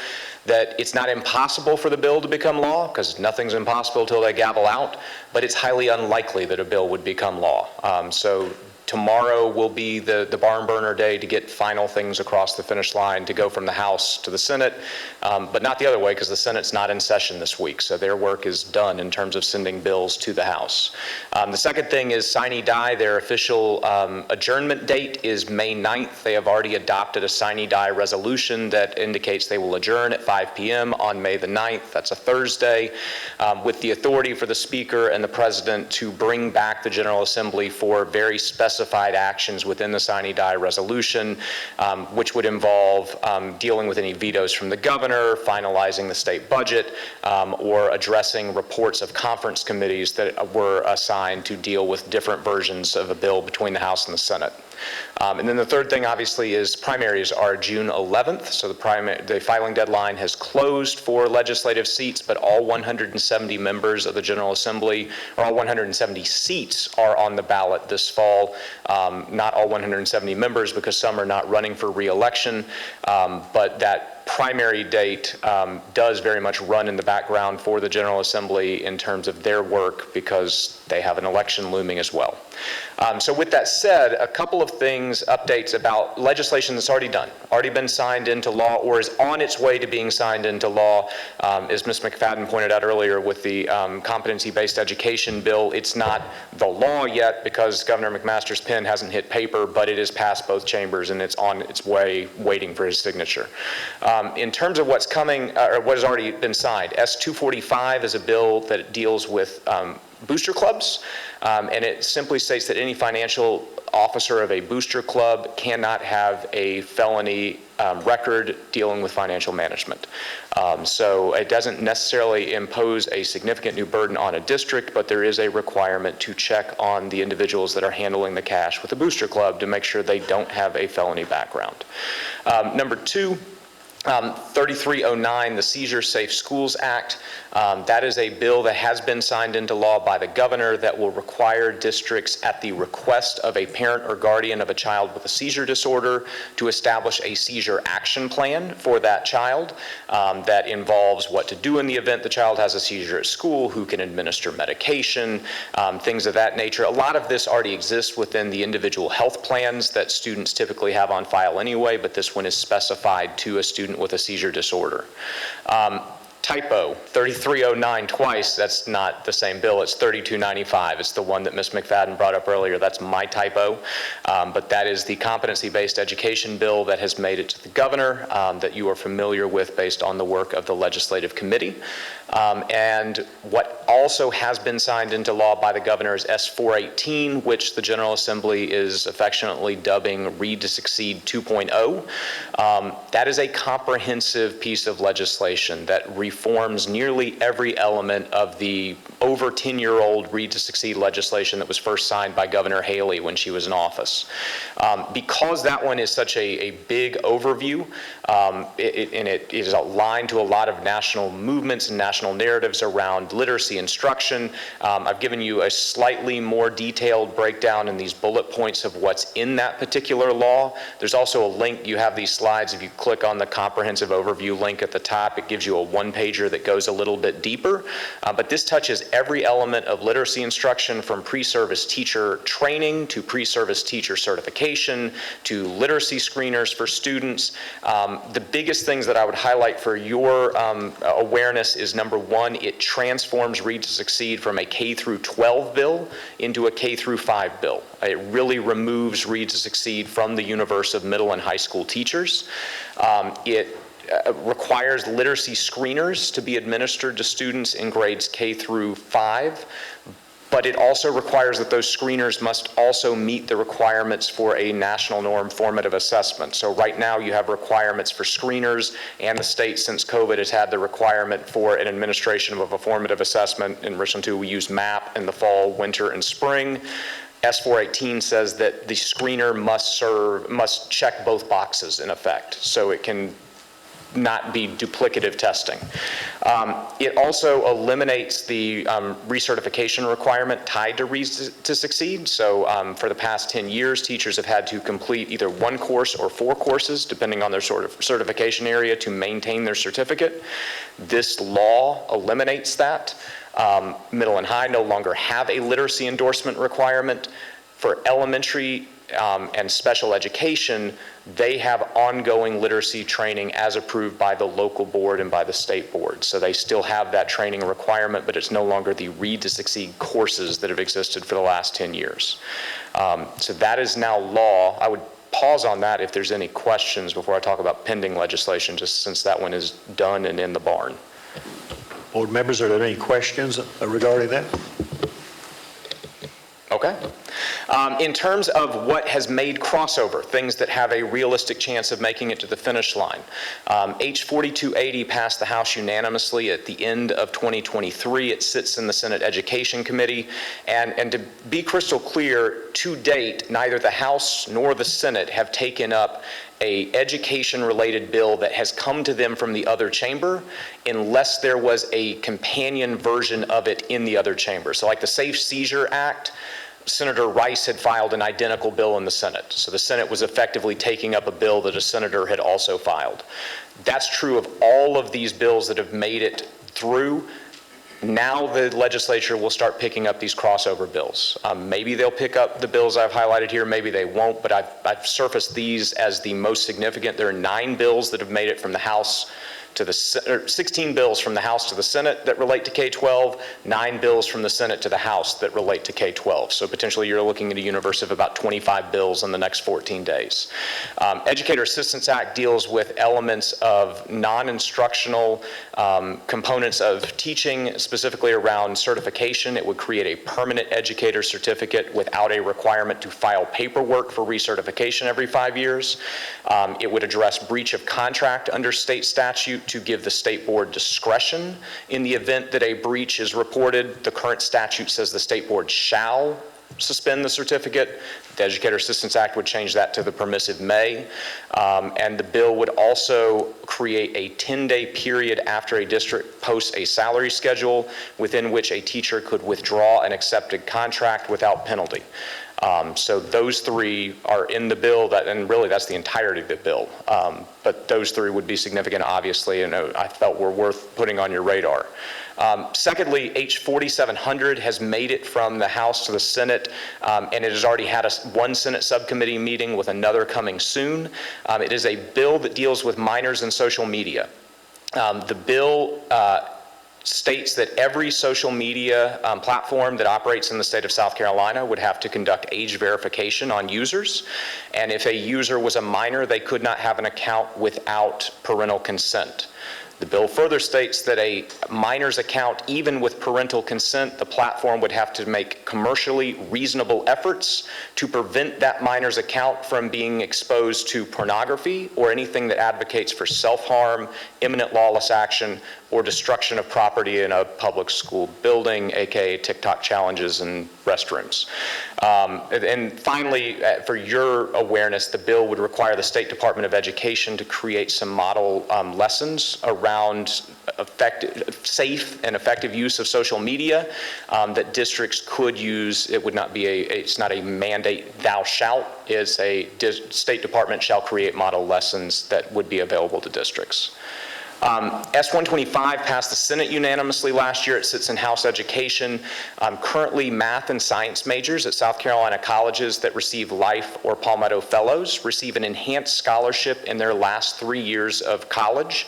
that it's not impossible for the bill to become law, because nothing's impossible until they gavel out, but it's highly unlikely that a bill would become law. So tomorrow will be the barn burner day to get final things across the finish line to go from the House to the Senate, but not the other way, because the Senate's not in session this week, so their work is done in terms of sending bills to the House. The second thing is sine die. Their official adjournment date is May 9th. They have already adopted a sine die resolution that indicates they will adjourn at 5 p.m. on May the 9th. That's a Thursday, with the authority for the Speaker and the President to bring back the General Assembly for very specified actions within the sine die resolution, which would involve dealing with any vetoes from the governor, finalizing the state budget, or addressing reports of conference committees that were assigned to deal with different versions of a bill between the House and the Senate. And then the third thing, obviously, is primaries are June 11th. So the filing deadline has closed for legislative seats, but all 170 members of the General Assembly, or all 170 seats, are on the ballot this fall. Not all 170 members, because some are not running for re-election, but that primary date does very much run in the background for the General Assembly in terms of their work, because they have an election looming as well. So with that said, a couple of things, updates about legislation that's already done, already been signed into law, or is on its way to being signed into law. As Ms. McFadden pointed out earlier with the competency-based education bill, it's not the law yet because Governor McMaster's pen hasn't hit paper, but it is past both chambers and it's on its way waiting for his signature. In terms of what's coming, or what has already been signed, S-245 is a bill that deals with booster clubs, and it simply states that any financial officer of a booster club cannot have a felony record dealing with financial management. So it doesn't necessarily impose a significant new burden on a district, but there is a requirement to check on the individuals that are handling the cash with a booster club to make sure they don't have a felony background. Number two, 3309, the Seizure Safe Schools Act. That is a bill that has been signed into law by the governor that will require districts, at the request of a parent or guardian of a child with a seizure disorder, to establish a seizure action plan for that child that involves what to do in the event the child has a seizure at school, who can administer medication, things of that nature. A lot of this already exists within the individual health plans that students typically have on file anyway, but this one is specified to a student with a seizure disorder. Typo, 3309 twice, that's not the same bill, it's 3295. It's the one that Ms. McFadden brought up earlier, that's my typo. But that is the competency-based education bill that has made it to the governor, that you are familiar with based on the work of the legislative committee. And what also has been signed into law by the governor is S418, which the General Assembly is affectionately dubbing Read to Succeed 2.0. That is a comprehensive piece of legislation that reforms nearly every element of the over 10-year-old Read to Succeed legislation that was first signed by Governor Haley when she was in office. Because that one is such a big overview, and it is aligned to a lot of national movements and national narratives around literacy instruction, I've given you a slightly more detailed breakdown in these bullet points of what's in that particular law. There's also a link, you have these slides, if you click on the comprehensive overview link at the top, it gives you a one-pager that goes a little bit deeper. But this touches every element of literacy instruction, from pre-service teacher training to pre-service teacher certification to literacy screeners for students. The biggest things that I would highlight for your awareness is, number one, it transforms Read to Succeed from a K through 12 bill into a K through 5 bill. It really removes Read to Succeed from the universe of middle and high school teachers. It requires literacy screeners to be administered to students in grades K through 5, but it also requires that those screeners must also meet the requirements for a national norm formative assessment. So right now you have requirements for screeners, and the state since COVID has had the requirement for an administration of a formative assessment. In Richland 2 we use MAP in the fall, winter, and spring. S418 says that the screener must check both boxes in effect, so it can not be duplicative testing. It also eliminates the recertification requirement tied to Read to Succeed. So for the past 10 years, teachers have had to complete either one course or 4 courses, depending on their sort of certification area, to maintain their certificate. This law eliminates that. Middle and high no longer have a literacy endorsement requirement. For elementary and special education, they have ongoing literacy training as approved by the local board and by the state board. So they still have that training requirement, but it's no longer the Read to Succeed courses that have existed for the last 10 years. So that is now law. I would pause on that if there's any questions before I talk about pending legislation, just since that one is done and in the barn. Board members, are there any questions regarding that? Okay. In terms of what has made crossover, things that have a realistic chance of making it to the finish line, H 4280 passed the House unanimously at the end of 2023. It sits in the Senate Education Committee. And to be crystal clear, to date, neither the House nor the Senate have taken up an education-related bill that has come to them from the other chamber unless there was a companion version of it in the other chamber. So like the Safe Seizure Act, Senator Rice had filed an identical bill in the Senate. So the Senate was effectively taking up a bill that a senator had also filed. That's true of all of these bills that have made it through. Now the legislature will start picking up these crossover bills. Maybe they'll pick up the bills I've highlighted here, maybe they won't, but I've surfaced these as the most significant. There are 9 bills that have made it from the House to the, 16 bills from the House to the Senate that relate to K-12, 9 bills from the Senate to the House that relate to K-12. So potentially you're looking at a universe of about 25 bills in the next 14 days. Educator Assistance Act deals with elements of non-instructional components of teaching, specifically around certification. It would create a permanent educator certificate without a requirement to file paperwork for recertification every 5 years. It would address breach of contract under state statute to give the state board discretion in the event that a breach is reported. The current statute says the state board shall suspend the certificate. The Educator Assistance Act would change that to the permissive may. And the bill would also create a 10-day period after a district posts a salary schedule within which a teacher could withdraw an accepted contract without penalty. So those 3 are in the bill, and really that's the entirety of the bill. But those 3 would be significant, obviously, and I felt were worth putting on your radar. Secondly, H 4700 has made it from the House to the Senate, and it has already had one Senate subcommittee meeting with another coming soon. It is a bill that deals with minors in social media. The bill states that every social media platform that operates in the state of South Carolina would have to conduct age verification on users. And if a user was a minor, they could not have an account without parental consent. The bill further states that a minor's account, even with parental consent, the platform would have to make commercially reasonable efforts to prevent that minor's account from being exposed to pornography or anything that advocates for self-harm, imminent lawless action, or destruction of property in a public school building, aka TikTok challenges and restrooms. And finally, for your awareness, the bill would require the State Department of Education to create some model lessons around safe and effective use of social media that districts could use. It would not be it's not a mandate, thou shalt, it's a State Department shall create model lessons that would be available to districts. S-125 passed the Senate unanimously last year. It sits in House Education. Currently, math and science majors at South Carolina colleges that receive Life or Palmetto Fellows receive an enhanced scholarship in their last 3 years of college.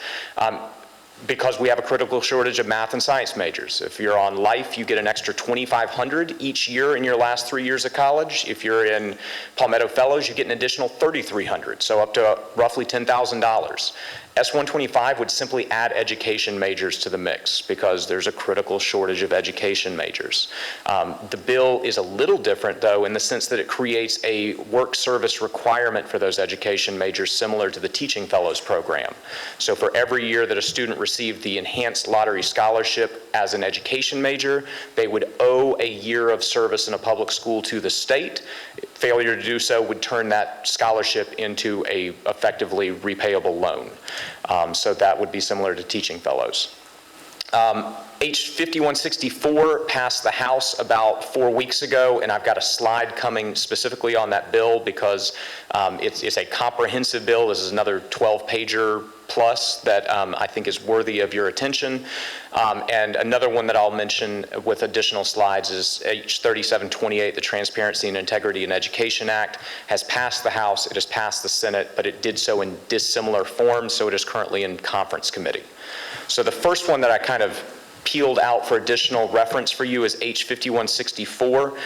Because we have a critical shortage of math and science majors. If you're on Life, you get an extra $2,500 each year in your last 3 years of college. If you're in Palmetto Fellows, you get an additional $3,300, so up to roughly $10,000. S-125 would simply add education majors to the mix because there's a critical shortage of education majors. The bill is a little different, though, in the sense that it creates a work service requirement for those education majors similar to the Teaching Fellows program. So for every year that a student received the enhanced lottery scholarship as an education major, they would owe a year of service in a public school to the state. Failure to do so would turn that scholarship into a effectively repayable loan. So that would be similar to Teaching Fellows. H5164 passed the House about 4 weeks ago, and I've got a slide coming specifically on that bill because it's a comprehensive bill. This is another 12-pager plus that I think is worthy of your attention. And another one that I'll mention with additional slides is H3728, the Transparency and Integrity in Education Act, has passed the House, it has passed the Senate, but it did so in dissimilar forms, so it is currently in conference committee. So the first one that I kind of peeled out for additional reference for you is H5164.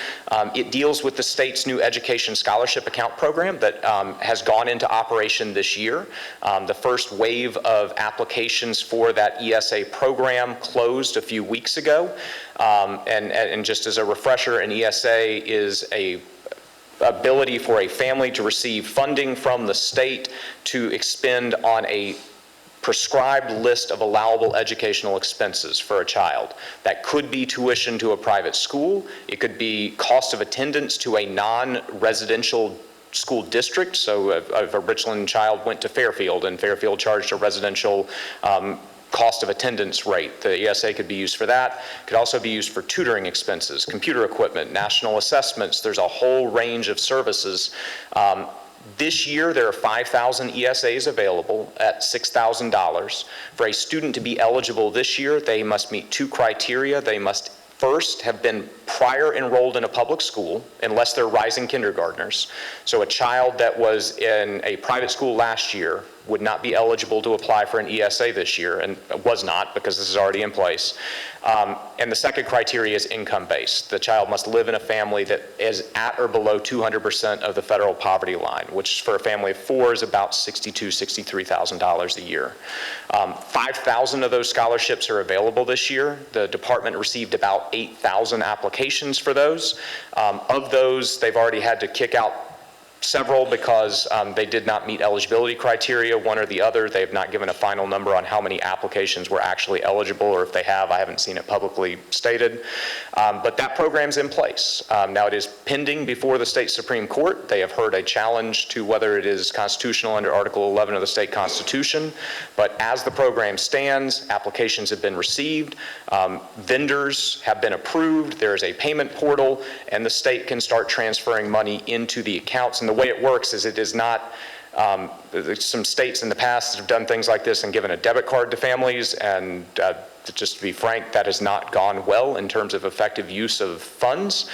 It deals with the state's new education scholarship account program that has gone into operation this year. The first wave of applications for that ESA program closed a few weeks ago. And just as a refresher, an ESA is a ability for a family to receive funding from the state to expend on a prescribed list of allowable educational expenses for a child. That could be tuition to a private school. It could be cost of attendance to a non-residential school district. So if a Richland child went to Fairfield and Fairfield charged a residential cost of attendance rate, the ESA could be used for that. It could also be used for tutoring expenses, computer equipment, national assessments. There's a whole range of services. This year, there are 5,000 ESAs available at $6,000. For a student to be eligible this year, they must meet 2 criteria. They must first have been prior enrolled in a public school, unless they're rising kindergartners. So a child that was in a private school last year would not be eligible to apply for an ESA this year, and was not because this is already in place. And the second criteria is income-based. The child must live in a family that is at or below 200% of the federal poverty line, which for a family of 4 is about $62,000, $63,000 a year. 5,000 of those scholarships are available this year. The department received about 8,000 applications for those. Of those, they've already had to kick out several because they did not meet eligibility criteria, one or the other. They have not given a final number on how many applications were actually eligible, or if they have, I haven't seen it publicly stated. But that program's in place. Now it is pending before the state Supreme Court. They have heard a challenge to whether it is constitutional under Article 11 of the state constitution. But as the program stands, applications have been received, vendors have been approved, there is a payment portal, and the state can start transferring money into the accounts. And the way it works is it is not There's some states in the past that have done things like this and given a debit card to families, and just to be frank, that has not gone well in terms of effective use of funds.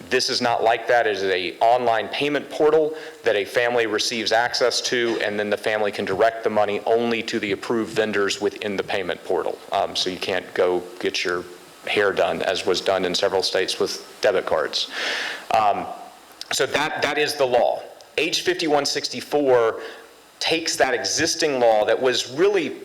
This is not like that. It is an online payment portal that a family receives access to, and then the family can direct the money only to the approved vendors within the payment portal. So you can't go get your hair done, as was done in several states with debit cards. So that is the law. H 5164 takes that existing law that was really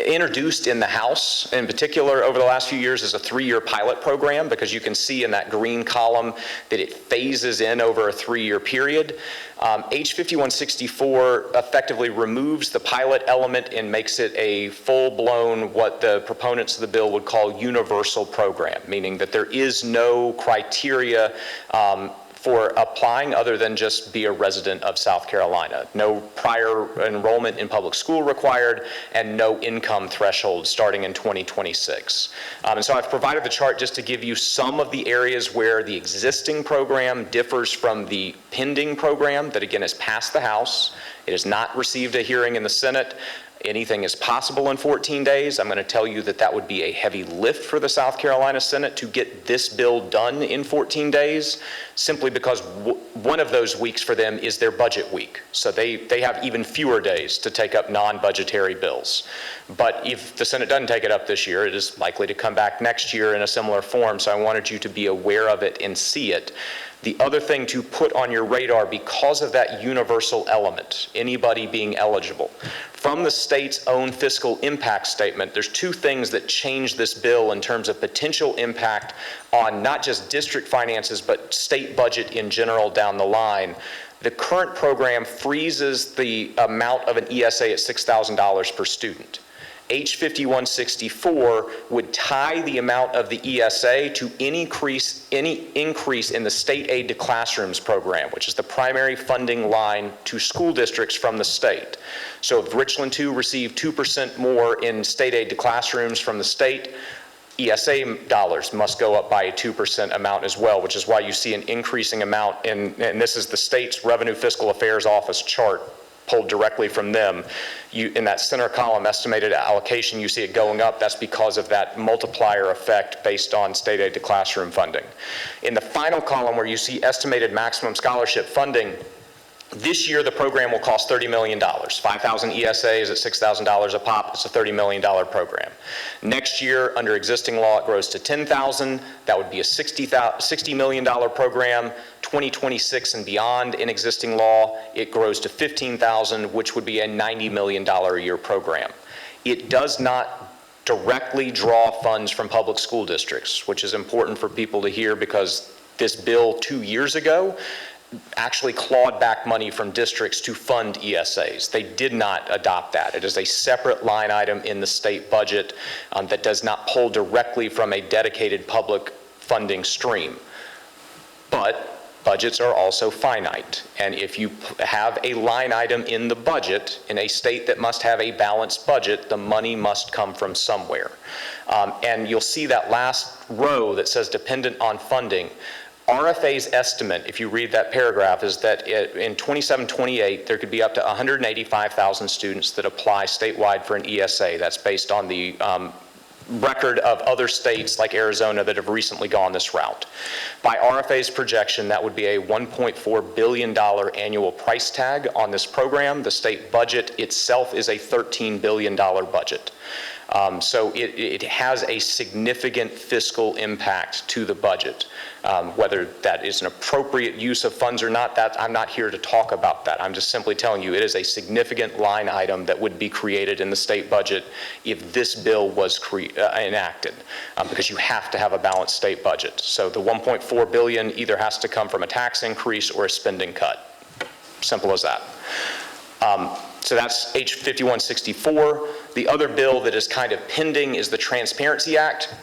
introduced in the House, in particular over the last few years, as a 3-year pilot program, because you can see in that green column that it phases in over a 3-year period. H 5164 effectively removes the pilot element and makes it a full-blown, what the proponents of the bill would call universal program, meaning that there is no criteria for applying other than just be a resident of South Carolina. No prior enrollment in public school required, and no income threshold starting in 2026. And so I've provided the chart just to give you some of the areas where the existing program differs from the pending program that, again, has passed the House. It has not received a hearing in the Senate. Anything is possible in 14 days. I'm going to tell you that that would be a heavy lift for the South Carolina Senate to get this bill done in 14 days, simply because one of those weeks for them is their budget week. So they have even fewer days to take up non-budgetary bills. But if the Senate doesn't take it up this year, it is likely to come back next year in a similar form. So I wanted you to be aware of it and see it. The other thing to put on your radar, because of that universal element, anybody being eligible, from the state's own fiscal impact statement, there's 2 things that change this bill in terms of potential impact on not just district finances, but state budget in general down the line. The current program freezes the amount of an ESA at $6,000 per student. H 5164 would tie the amount of the ESA to any increase in the state aid to classrooms program, which is the primary funding line to school districts from the state. So if Richland 2 received 2% more in state aid to classrooms from the state, ESA dollars must go up by a 2% amount as well, which is why you see an increasing amount and this is the state's Revenue Fiscal Affairs Office chart pulled directly from them. In that center column, estimated allocation, you see it going up. That's because of that multiplier effect based on state aid to classroom funding. In the final column, where you see estimated maximum scholarship funding, this year the program will cost $30 million. 5,000 ESAs at $6,000 a pop. It's a $30 million program. Next year, under existing law, it grows to 10,000. That would be a $60 million program. 2026 and beyond, in existing law, it grows to 15,000, which would be a $90 million a year program. It does not directly draw funds from public school districts, which is important for people to hear, because this bill 2 years ago actually clawed back money from districts to fund ESAs. They did not adopt that. It is a separate line item in the state budget that does not pull directly from a dedicated public funding stream. But budgets are also finite, and if you have a line item in the budget in a state that must have a balanced budget, the money must come from somewhere. And you'll see that last row that says dependent on funding. RFA's estimate, if you read that paragraph, is that in 27-28, there could be up to 185,000 students that apply statewide for an ESA. That's based on the record of other states like Arizona that have recently gone this route. By RFA's projection, that would be a $1.4 billion annual price tag on this program. The state budget itself is a $13 billion budget. So it has a significant fiscal impact to the budget. Whether that is an appropriate use of funds or not, I'm not here to talk about that. I'm just simply telling you it is a significant line item that would be created in the state budget if this bill was enacted, because you have to have a balanced state budget. So the $1.4 billion either has to come from a tax increase or a spending cut. Simple as that. So that's H 5164. The other bill that is kind of pending is the Transparency Act.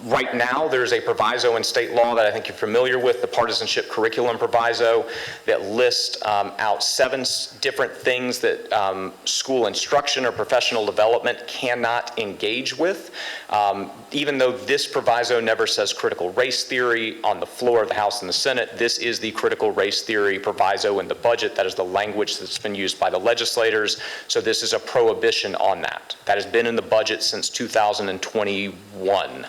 Right now, there's a proviso in state law that I think you're familiar with, the partisanship curriculum proviso, that lists out 7 different things that school instruction or professional development cannot engage with. Even though this proviso never says critical race theory on the floor of the House and the Senate, this is the critical race theory proviso in the budget. That is the language that's been used by the legislators. So this is a prohibition on that. That has been in the budget since 2021.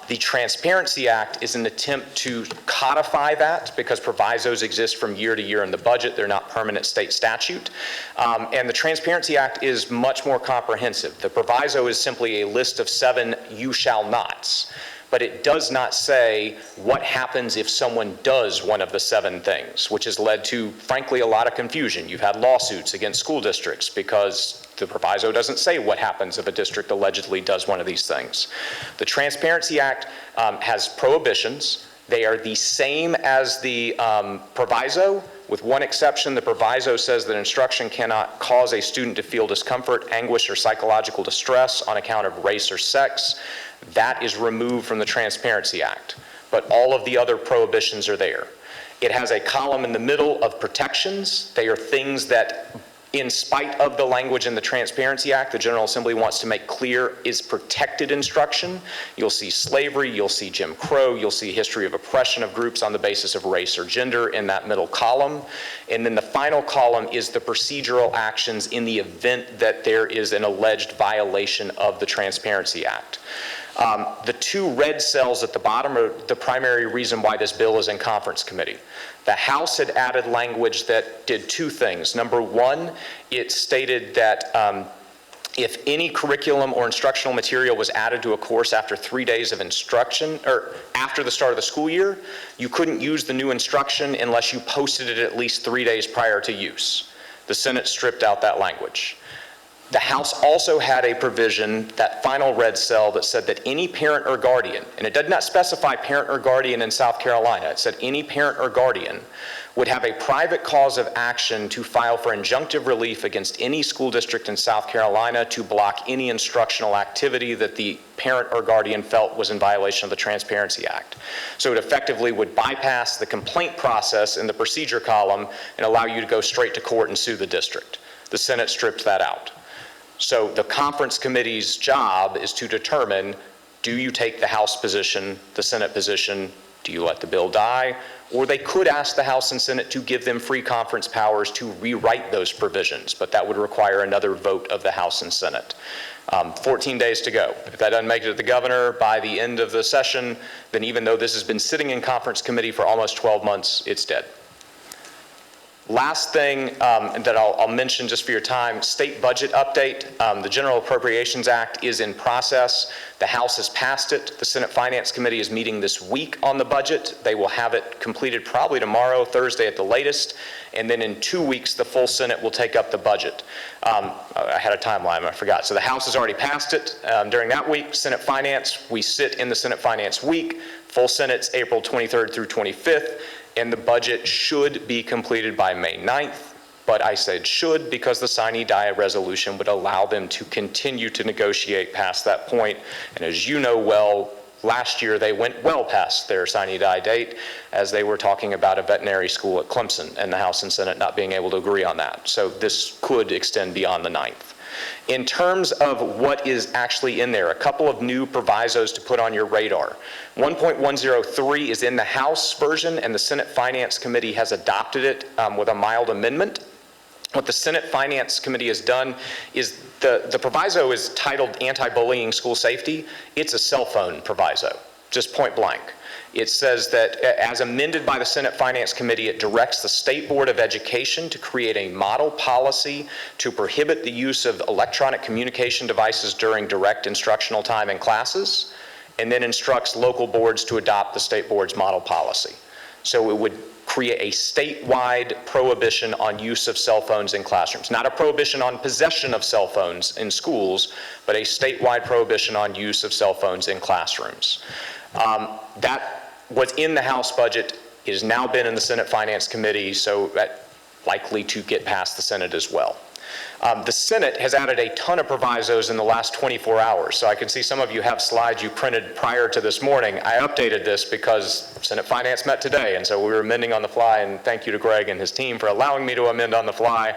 The Transparency Act is an attempt to codify that because provisos exist from year to year in the budget. They're not permanent state statute. And the Transparency Act is much more comprehensive. The proviso is simply a list of 7 you shall nots, but it does not say what happens if someone does one of the 7 things, which has led to, frankly, a lot of confusion. You've had lawsuits against school districts because the proviso doesn't say what happens if a district allegedly does one of these things. The Transparency Act has prohibitions. They are the same as the proviso, with one exception. The proviso says that instruction cannot cause a student to feel discomfort, anguish, or psychological distress on account of race or sex. That is removed from the Transparency Act, but all of the other prohibitions are there. It has a column in the middle of protections. They are things that, in spite of the language in the Transparency Act, the General Assembly wants to make clear is protected instruction. You'll see slavery, you'll see Jim Crow, you'll see history of oppression of groups on the basis of race or gender in that middle column. And then the final column is the procedural actions in the event that there is an alleged violation of the Transparency Act. The 2 red cells at the bottom are the primary reason why this bill is in conference committee. The House had added language that did 2 things. Number 1, it stated that if any curriculum or instructional material was added to a course after 3 days of instruction, or after the start of the school year, you couldn't use the new instruction unless you posted it at least 3 days prior to use. The Senate stripped out that language. The House also had a provision, that final red cell, that said that any parent or guardian, and it did not specify parent or guardian in South Carolina, it said any parent or guardian would have a private cause of action to file for injunctive relief against any school district in South Carolina to block any instructional activity that the parent or guardian felt was in violation of the Transparency Act. So it effectively would bypass the complaint process in the procedure column and allow you to go straight to court and sue the district. The Senate stripped that out. So the conference committee's job is to determine, do you take the House position, the Senate position, do you let the bill die? Or they could ask the House and Senate to give them free conference powers to rewrite those provisions, but that would require another vote of the House and Senate. 14 days to go. If that doesn't make it to the governor by the end of the session, then even though this has been sitting in conference committee for almost 12 months, it's dead. Last thing that I'll mention just for your time, state budget update. The General Appropriations Act is in process. The House has passed it. The Senate Finance Committee is meeting this week on the budget. They will have it completed probably tomorrow, Thursday at the latest. And then in 2 weeks, the full Senate will take up the budget. I had a timeline, I forgot. So the House has already passed it. During that week, Senate Finance, we sit in the Senate Finance week. Full Senate's April 23rd through 25th. And the budget should be completed by May 9th, but I said should because the sine die resolution would allow them to continue to negotiate past that point. And as you know well, last year they went well past their sine die date as they were talking about a veterinary school at Clemson and the House and Senate not being able to agree on that. So this could extend beyond the 9th. In terms of what is actually in there, a couple of new provisos to put on your radar. 1.103 is in the House version, and the Senate Finance Committee has adopted it with a mild amendment. What the Senate Finance Committee has done is the proviso is titled Anti-Bullying School Safety. It's a cell phone proviso, just point blank. It says that as amended by the Senate Finance Committee, it directs the State Board of Education to create a model policy to prohibit the use of electronic communication devices during direct instructional time in classes, and then instructs local boards to adopt the state board's model policy. So it would create a statewide prohibition on use of cell phones in classrooms. Not a prohibition on possession of cell phones in schools, but a statewide prohibition on use of cell phones in classrooms. That was in the House budget. It has now been in the Senate Finance Committee, so that's likely to get past the Senate as well. The Senate has added a ton of provisos in the last 24 hours. So I can see some of you have slides you printed prior to this morning. I updated this because Senate Finance met today, and so we were amending on the fly, and thank you to Greg and his team for allowing me to amend on the fly.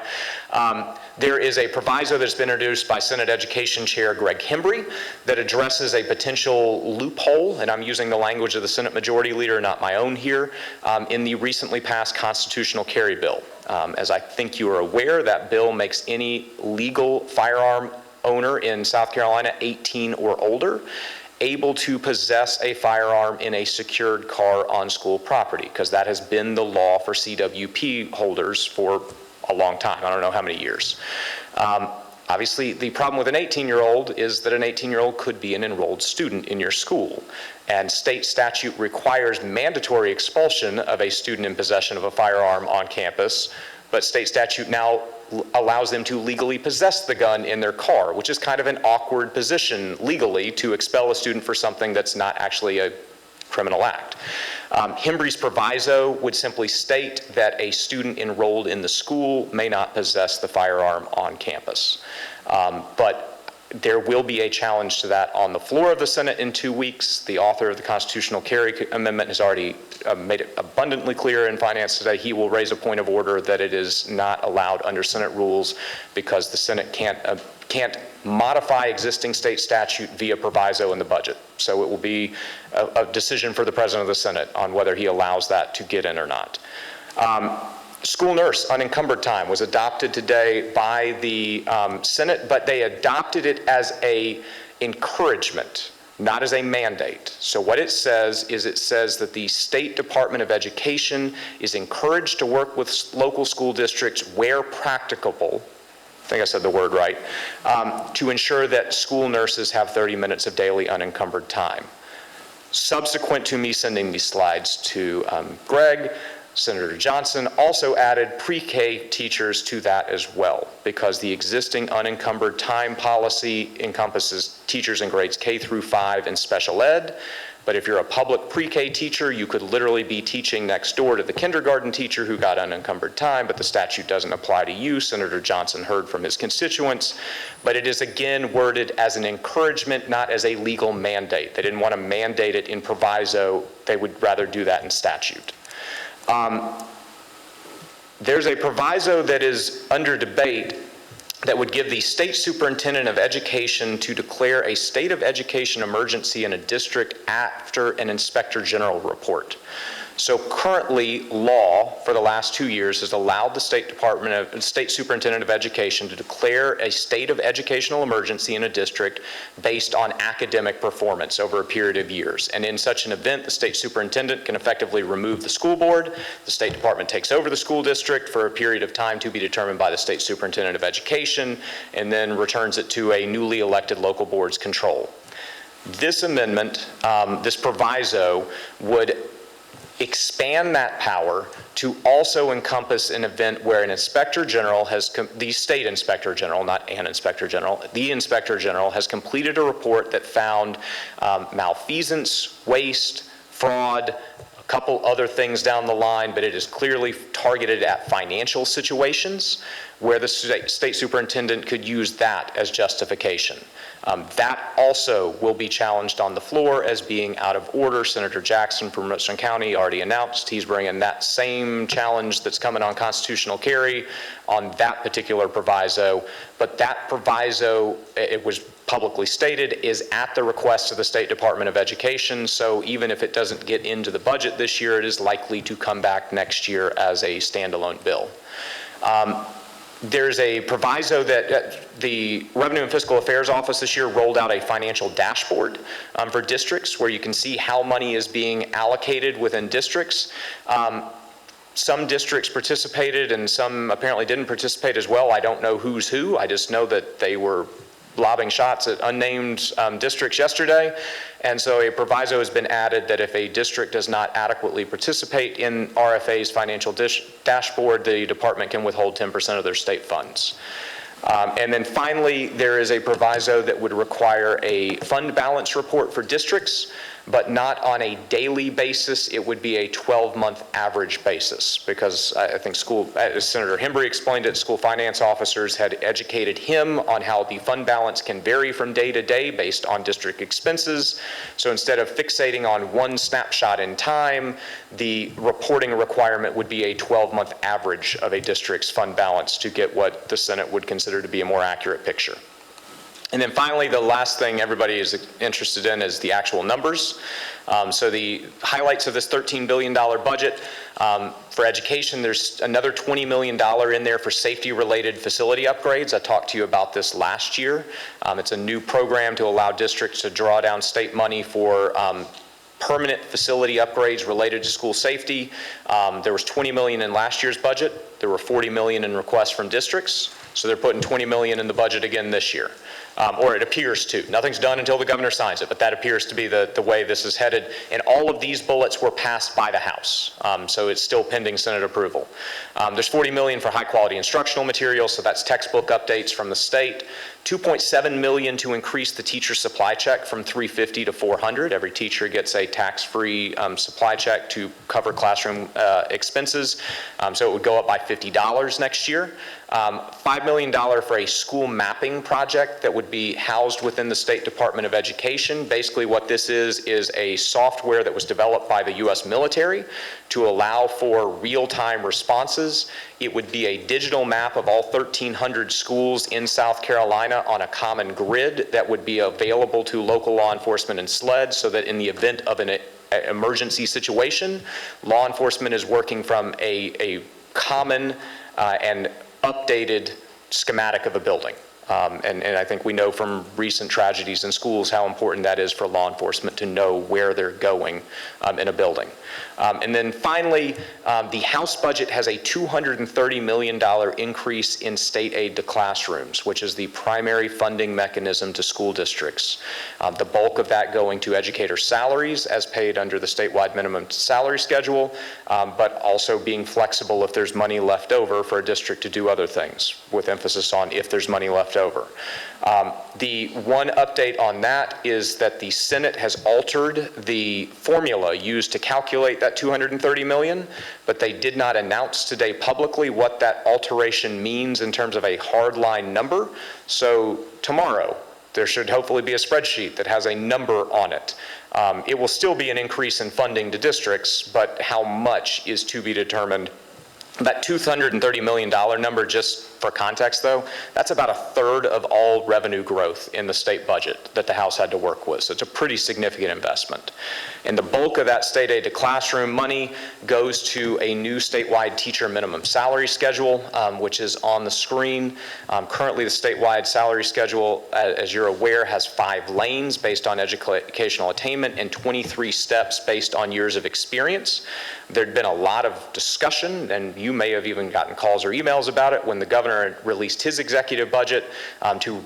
There is a proviso that's been introduced by Senate Education Chair Greg Hembry that addresses a potential loophole, and I'm using the language of the Senate Majority Leader, not my own here, in the recently passed constitutional carry bill. As I think you are aware, that bill makes any legal firearm owner in South Carolina 18 or older able to possess a firearm in a secured car on school property, because that has been the law for CWP holders for a long time. I don't know how many years. Obviously, the problem with an 18-year-old is that an 18-year-old could be an enrolled student in your school. And state statute requires mandatory expulsion of a student in possession of a firearm on campus, but state statute now allows them to legally possess the gun in their car, which is kind of an awkward position legally to expel a student for something that's not actually a criminal act. Hembry's proviso would simply state that a student enrolled in the school may not possess the firearm on campus. But there will be a challenge to that on the floor of the Senate in 2 weeks. The author of the constitutional carry amendment has already made it abundantly clear in finance today he will raise a point of order that it is not allowed under Senate rules because the Senate can't modify existing state statute via proviso in the budget. So it will be a decision for the President of the Senate on whether he allows that to get in or not. School nurse unencumbered time was adopted today by the Senate, but they adopted it as a encouragement, not as a mandate. So what it says is it says that the State Department of Education is encouraged to work with local school districts where practicable, I think I said the word right, to ensure that school nurses have 30 minutes of daily unencumbered time. Subsequent to me sending these slides to Greg, Senator Johnson also added pre-K teachers to that as well, because the existing unencumbered time policy encompasses teachers in grades K through 5 in special ed. But if you're a public pre-K teacher, you could literally be teaching next door to the kindergarten teacher who got unencumbered time, but the statute doesn't apply to you. Senator Johnson heard from his constituents, but it is again worded as an encouragement, not as a legal mandate. They didn't want to mandate it in proviso. They would rather do that in statute. There's a proviso that is under debate that would give the state superintendent of education to declare a state of education emergency in a district after an inspector general report. So currently, law for the last 2 years has allowed the state superintendent of education to declare a state of educational emergency in a district based on academic performance over a period of years. And in such an event, the state superintendent can effectively remove the school board. The State Department takes over the school district for a period of time to be determined by the state superintendent of education, and then returns it to a newly elected local board's control. This amendment, this proviso, would expand that power to also encompass an event where an inspector general the state inspector general, not an inspector general, the inspector general has completed a report that found malfeasance, waste, fraud, a couple other things down the line, but it is clearly targeted at financial situations where the state superintendent could use that as justification. That also will be challenged on the floor as being out of order. Senator Jackson from Richland County already announced he's bringing that same challenge that's coming on constitutional carry on that particular proviso. But that proviso, it was publicly stated, is at the request of the State Department of Education. So even if it doesn't get into the budget this year, it is likely to come back next year as a standalone bill. There's a proviso that the Revenue and Fiscal Affairs Office this year rolled out a financial dashboard for districts where you can see how money is being allocated within districts. Some districts participated and some apparently didn't participate as well. I don't know who's who. I just know that they were lobbing shots at unnamed districts yesterday. And so a proviso has been added that if a district does not adequately participate in RFA's financial dashboard, the department can withhold 10% of their state funds. And then finally, there is a proviso that would require a fund balance report for districts. but not on a daily basis. It would be a 12-month average basis, because I think as Senator Hembry explained it, school finance officers had educated him on how the fund balance can vary from day to day based on district expenses. So instead of fixating on one snapshot in time, the reporting requirement would be a 12-month average of a district's fund balance to get what the Senate would consider to be a more accurate picture. And then finally, the last thing everybody is interested in is the actual numbers. So the highlights of this $13 billion budget. For education, there's another $20 million in there for safety-related facility upgrades. I talked to you about this last year. It's a new program to allow districts to draw down state money for permanent facility upgrades related to school safety. There was $20 million in last year's budget. There were $40 million in requests from districts. So they're putting $20 million in the budget again this year. Or it appears to. Nothing's done until the governor signs it, but that appears to be the way this is headed. And all of these bullets were passed by the House, so it's still pending Senate approval. There's $40 million for high-quality instructional materials, so that's textbook updates from the state. $2.7 million to increase the teacher supply check from $350 to $400. Every teacher gets a tax-free supply check to cover classroom expenses, so it would go up by $50 next year. $5 million for a school mapping project that would be housed within the State Department of Education. Basically what this is a software that was developed by the U.S. military to allow for real-time responses. It would be a digital map of all 1,300 schools in South Carolina on a common grid that would be available to local law enforcement and SLED, so that in the event of an emergency situation, law enforcement is working from a common and updated schematic of a building. And I think we know from recent tragedies in schools how important that is for law enforcement to know where they're going in a building. And then finally, the House budget has a $230 million increase in state aid to classrooms, which is the primary funding mechanism to school districts. The bulk of that going to educator salaries as paid under the statewide minimum salary schedule, but also being flexible if there's money left over for a district to do other things, with emphasis on if there's money left over. The one update on that is that the Senate has altered the formula used to calculate that $230 million, but they did not announce today publicly what that alteration means in terms of a hardline number. So tomorrow, there should hopefully be a spreadsheet that has a number on it. It will still be an increase in funding to districts, but how much is to be determined. That $230 million number, just for context though, that's about a third of all revenue growth in the state budget that the House had to work with. So it's a pretty significant investment. And the bulk of that state aid to classroom money goes to a new statewide teacher minimum salary schedule, which is on the screen. Currently the statewide salary schedule, as you're aware, has 5 lanes based on educational attainment and 23 steps based on years of experience. There'd been a lot of discussion, and you may have even gotten calls or emails about it when the governor released his executive budget to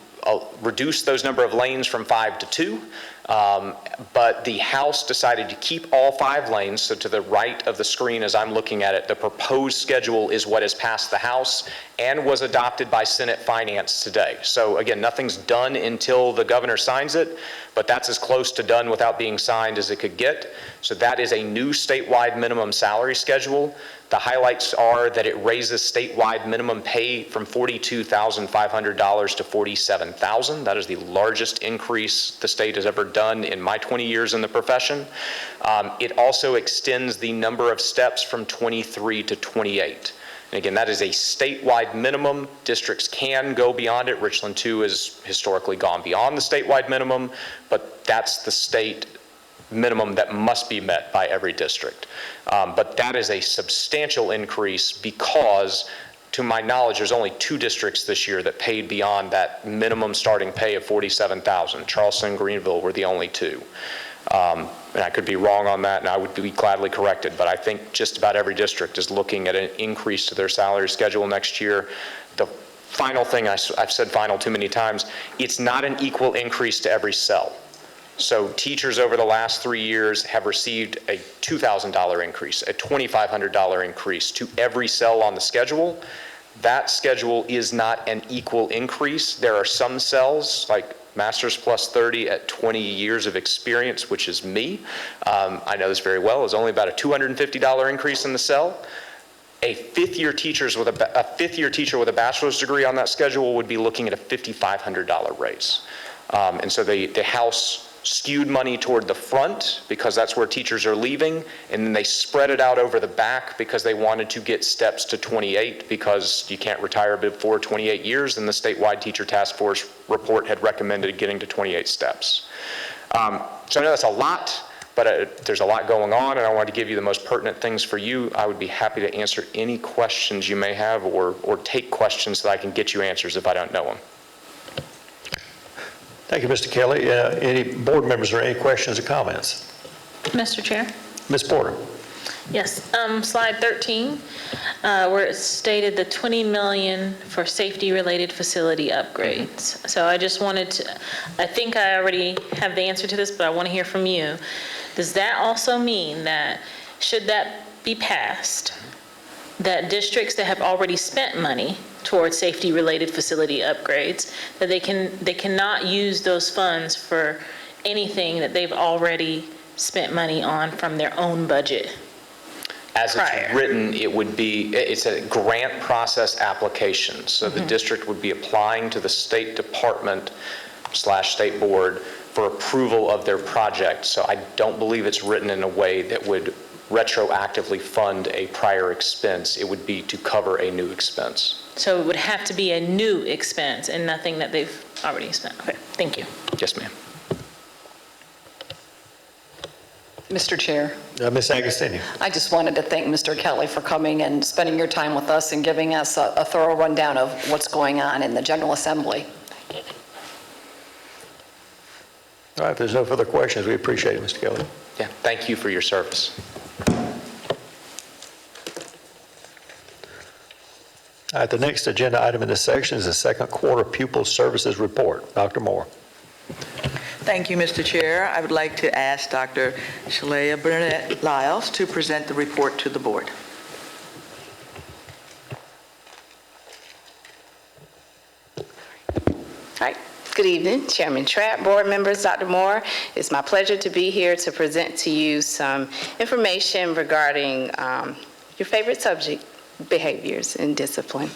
reduce those number of lanes from 5 to 2. But the House decided to keep all 5 lanes. So to the right of the screen as I'm looking at it, the proposed schedule is what has passed the House and was adopted by Senate Finance today. So again, nothing's done until the governor signs it, but that's as close to done without being signed as it could get. So that is a new statewide minimum salary schedule. The highlights are that it raises statewide minimum pay from $42,500 to $47,000. That is the largest increase the state has ever done in my 20 years in the profession. It also extends the number of steps from 23 to 28. And again, that is a statewide minimum. Districts can go beyond it. Richland 2 has historically gone beyond the statewide minimum, but that's the state minimum that must be met by every district. But that is a substantial increase because, to my knowledge, there's only 2 districts this year that paid beyond that minimum starting pay of $47,000. Charleston and Greenville were the only 2. And I could be wrong on that, and I would be gladly corrected, but I think just about every district is looking at an increase to their salary schedule next year. The final thing, I've said final too many times, it's not an equal increase to every cell. So teachers over the last 3 years have received a $2,000 increase, a $2,500 increase to every cell on the schedule. That schedule is not an equal increase. There are some cells, like Master's plus 30 at 20 years of experience, which is me. I know this very well. It was only about a $250 increase in the cell. A fifth-year teacher with a bachelor's degree on that schedule would be looking at a $5,500 raise. And so the House skewed money toward the front because that's where teachers are leaving, and then they spread it out over the back because they wanted to get steps to 28 because you can't retire before 28 years, and the statewide teacher task force report had recommended getting to 28 steps. So I know that's a lot, but there's a lot going on, and I wanted to give you the most pertinent things for you. I would be happy to answer any questions you may have or take questions so that I can get you answers if I don't know them. Thank you, Mr. Kelly. Any board members or any questions or comments? Mr. Chair? Ms. Porter? Yes, slide 13, where it's stated the $20 million for safety-related facility upgrades. So I just wanted to, I think I already have the answer to this, but I want to hear from you. Does that also mean that, should that be passed, that districts that have already spent money towards safety-related facility upgrades, that they cannot use those funds for anything that they've already spent money on from their own budget? As it's written, it's a grant process application. So the district would be applying to the State Department / State Board for approval of their project. So I don't believe it's written in a way that would retroactively fund a prior expense. It would be to cover a new expense. So it would have to be a new expense and nothing that they've already spent. Okay, thank you. Yes, ma'am. Mr. Chair, Ms. Agostini? I just wanted to thank Mr. Kelly for coming and spending your time with us and giving us a thorough rundown of what's going on in the General Assembly. All right, if there's no further questions, we appreciate it, Mr. Kelly. Yeah, thank you for your service. All right, the next agenda item in this section is the second quarter pupil services report. Dr. Moore. Thank you, Mr. Chair. I would like to ask Dr. Shalaya Burnett-Lyles to present the report to the board. All right. Good evening, Chairman Trapp, board members, Dr. Moore. It's my pleasure to be here to present to you some information regarding your favorite subject, behaviors and discipline.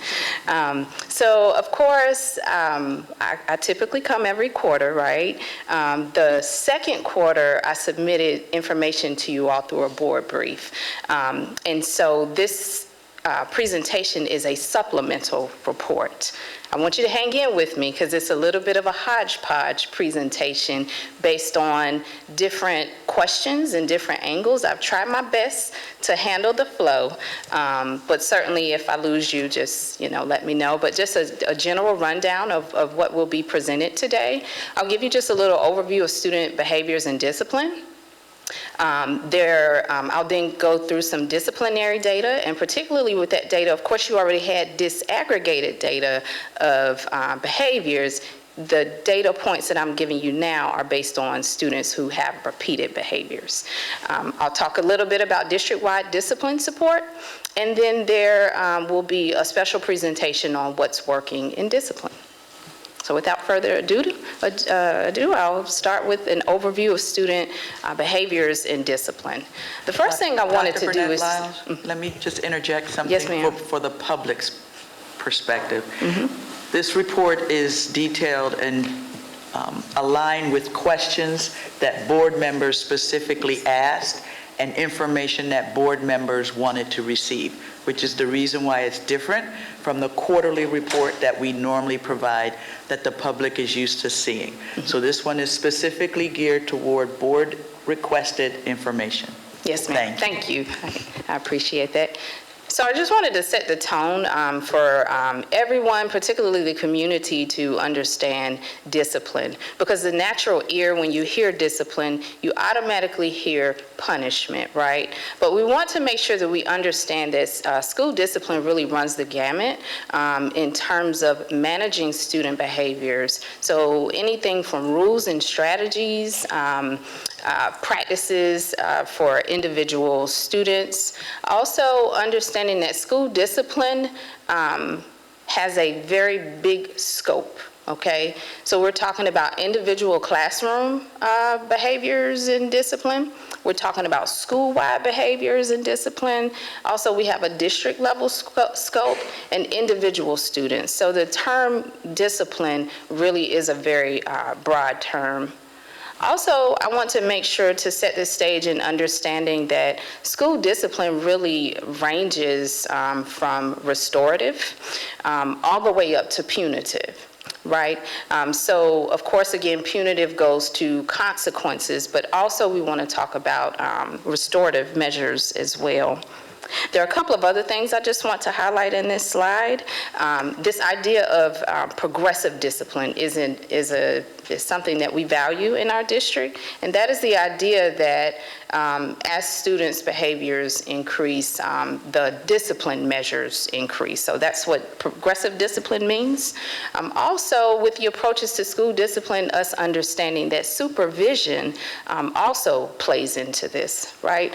So, of course, I typically come every quarter, right? The second quarter, I submitted information to you all through a board brief. And so this presentation is a supplemental report. I want you to hang in with me because it's a little bit of a hodgepodge presentation based on different questions and different angles. I've tried my best to handle the flow, but certainly if I lose you, just let me know. But just a general rundown of what will be presented today. I'll give you just a little overview of student behaviors and discipline. I'll then go through some disciplinary data, and particularly with that data, of course, you already had disaggregated data of behaviors. The data points that I'm giving you now are based on students who have repeated behaviors. I'll talk a little bit about district-wide discipline support, and then there will be a special presentation on what's working in discipline. So without further ado, I'll start with an overview of student behaviors and discipline. The first thing I wanted to do is... Let me just interject something Yes, ma'am. for the public's perspective. This report is detailed and aligned with questions that board members specifically asked and information that board members wanted to receive, which is the reason why it's different from the quarterly report that we normally provide that the public is used to seeing. So this one is specifically geared toward board requested information. Yes, ma'am. Thank you. I appreciate that. So I just wanted to set the tone for everyone, particularly the community, to understand discipline. Because the natural ear, when you hear discipline, you automatically hear punishment, right? But we want to make sure that we understand that school discipline really runs the gamut in terms of managing student behaviors. So anything from rules and strategies, practices for individual students. Also understanding that school discipline has a very big scope, okay? So we're talking about individual classroom behaviors and discipline. We're talking about school-wide behaviors and discipline. Also, we have a district-level scope and individual students. So the term discipline really is a very broad term. Also, I want to make sure to set the stage in understanding that school discipline really ranges from restorative all the way up to punitive. Right? So, of course, again, punitive goes to consequences, but also we want to talk about restorative measures as well. There are a couple of other things I just want to highlight in this slide. This idea of progressive discipline is something that we value in our district, and that is the idea that as students' behaviors increase, the discipline measures increase. So that's what progressive discipline means. Also, with the approaches to school discipline, us understanding that supervision also plays into this, right?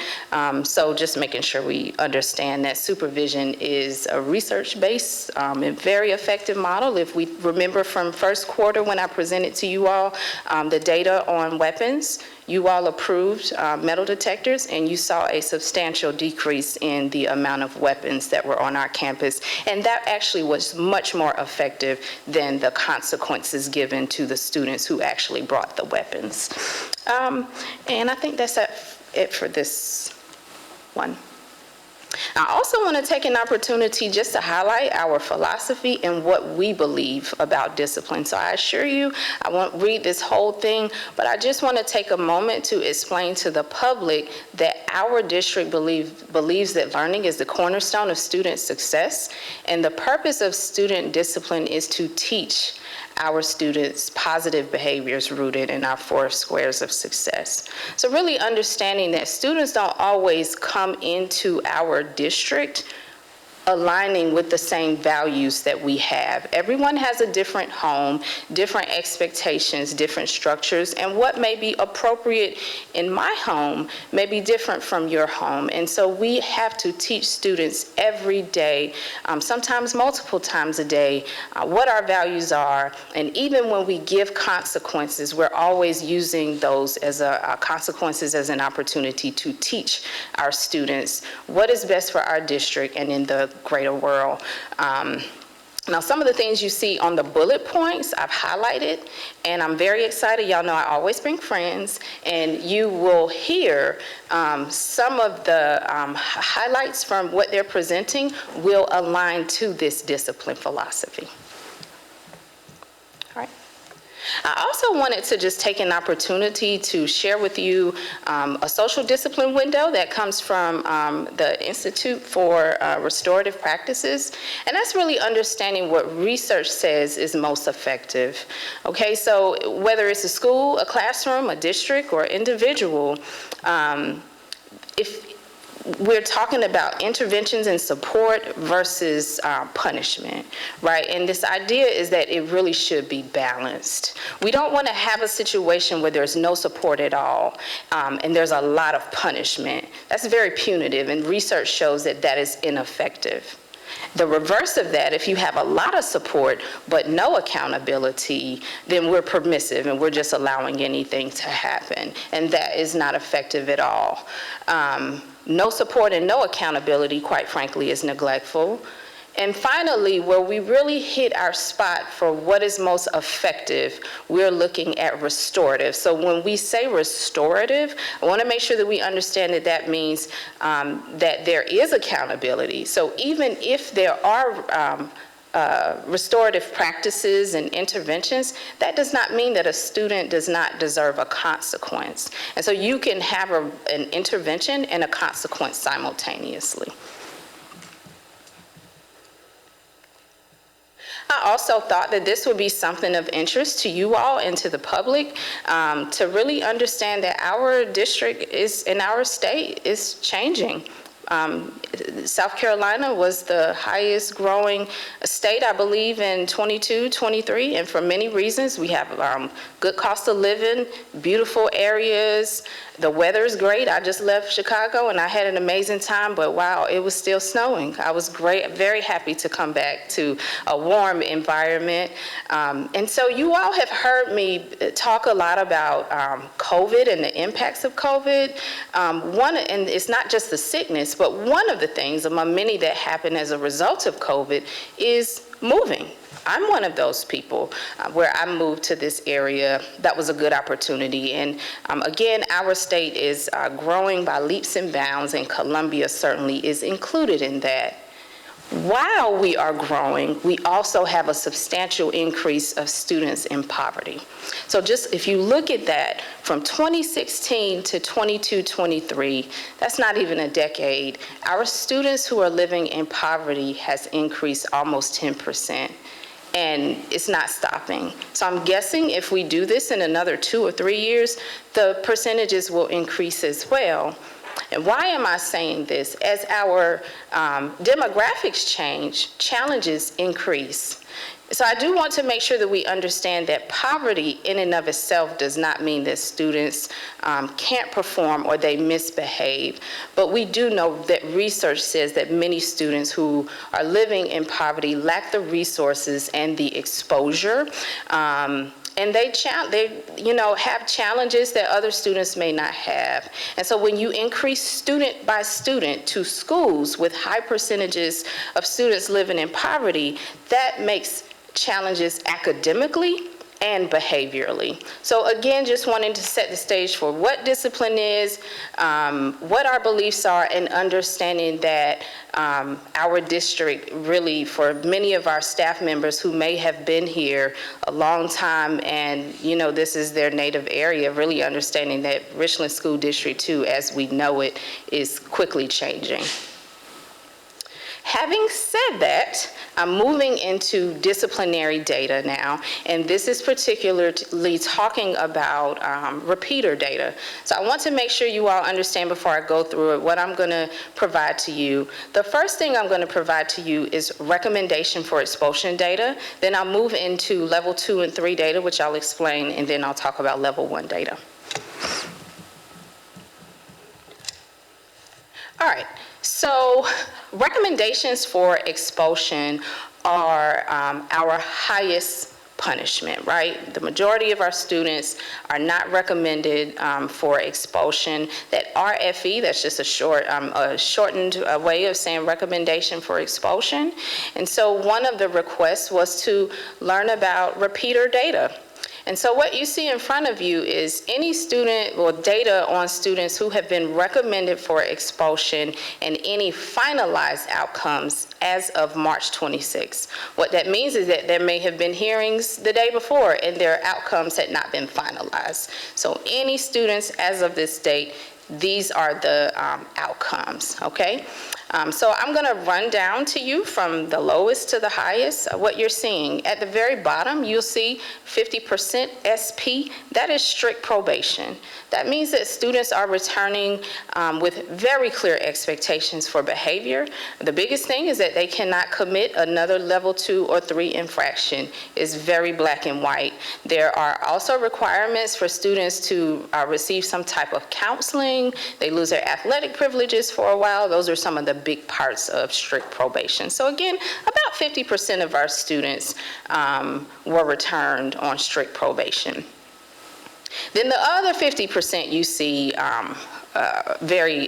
So just making sure we understand that supervision is a research-based and very effective model. If we remember from first quarter when I presented to you all the data on weapons, you all approved metal detectors, and you saw a substantial decrease in the amount of weapons that were on our campus. And that actually was much more effective than the consequences given to the students who actually brought the weapons. And I think that's it for this one. I also want to take an opportunity just to highlight our philosophy and what we believe about discipline. So I assure you, I won't read this whole thing, but I just want to take a moment to explain to the public that our district believes that learning is the cornerstone of student success, and the purpose of student discipline is to teach our students positive behaviors rooted in our 4 squares of success. So really understanding that students don't always come into our district aligning with the same values that we have. Everyone has a different home, different expectations, different structures, and what may be appropriate in my home may be different from your home. And so we have to teach students every day, sometimes multiple times a day, what our values are. And even when we give consequences, we're always using those as consequences as an opportunity to teach our students what is best for our district and in the greater world. Now, some of the things you see on the bullet points, I've highlighted, and I'm very excited. Y'all know I always bring friends, and you will hear some of the highlights from what they're presenting will align to this discipline philosophy. All right. I also wanted to just take an opportunity to share with you a social discipline window that comes from the Institute for Restorative Practices, and that's really understanding what research says is most effective. Okay, so whether it's a school, a classroom, a district, or individual, if we're talking about interventions and support versus punishment, right? And this idea is that it really should be balanced. We don't want to have a situation where there's no support at all and there's a lot of punishment. That's very punitive, and research shows that that is ineffective. The reverse of that, if you have a lot of support but no accountability, then we're permissive and we're just allowing anything to happen, and that is not effective at all. No support and no accountability, quite frankly, is neglectful. And finally, where we really hit our spot for what is most effective, we're looking at restorative. So when we say restorative, I want to make sure that we understand that that means that there is accountability. So even if there are restorative practices and interventions, that does not mean that a student does not deserve a consequence. And so you can have an intervention and a consequence simultaneously. I also thought that this would be something of interest to you all and to the public to really understand that our district is, in our state, is changing. South Carolina was the highest growing state, I believe, in 22, 23, and for many reasons. We have good cost of living, beautiful areas, the weather is great. I just left Chicago and I had an amazing time, but wow, it was still snowing. I was very happy to come back to a warm environment. And so you all have heard me talk a lot about COVID and the impacts of COVID. And it's not just the sickness, but one of the things among many that happened as a result of COVID is moving. I'm one of those people where I moved to this area. That was a good opportunity. And again, our state is growing by leaps and bounds, and Columbia certainly is included in that. While we are growing, we also have a substantial increase of students in poverty. So just if you look at that from 2016 to 22-23, that's not even a decade, our students who are living in poverty has increased almost 10%. And it's not stopping. So I'm guessing if we do this in another 2 or 3 years, the percentages will increase as well. And why am I saying this? As our demographics change, challenges increase. So I do want to make sure that we understand that poverty in and of itself does not mean that students can't perform or they misbehave. But we do know that research says that many students who are living in poverty lack the resources and the exposure. And they have challenges that other students may not have. And so when you increase student by student to schools with high percentages of students living in poverty, that makes challenges academically and behaviorally. So again, just wanting to set the stage for what discipline is, what our beliefs are, and understanding that our district really, for many of our staff members who may have been here a long time and this is their native area, really understanding that Richland School District 2, as we know it, is quickly changing. Having said that, I'm moving into disciplinary data now, and this is particularly talking about repeater data. So I want to make sure you all understand before I go through it what I'm going to provide to you. The first thing I'm going to provide to you is recommendation for expulsion data. Then I'll move into level 2 and 3 data, which I'll explain, and then I'll talk about level 1 data. All right. So recommendations for expulsion are our highest punishment, right? The majority of our students are not recommended for expulsion. That RFE, that's just a shortened way of saying recommendation for expulsion. And so one of the requests was to learn about repeater data. And so what you see in front of you is any student or data on students who have been recommended for expulsion and any finalized outcomes as of March 26. What that means is that there may have been hearings the day before and their outcomes had not been finalized. So any students as of this date, these are the outcomes, okay? So I'm going to run down to you from the lowest to the highest what you're seeing. At the very bottom, you'll see 50% SP. That is strict probation. That means that students are returning with very clear expectations for behavior. The biggest thing is that they cannot commit another level 2 or 3 infraction. It's very black and white. There are also requirements for students to receive some type of counseling. They lose their athletic privileges for a while. Those are some of the big parts of strict probation. So again, about 50% of our students were returned on strict probation. Then the other 50% you see they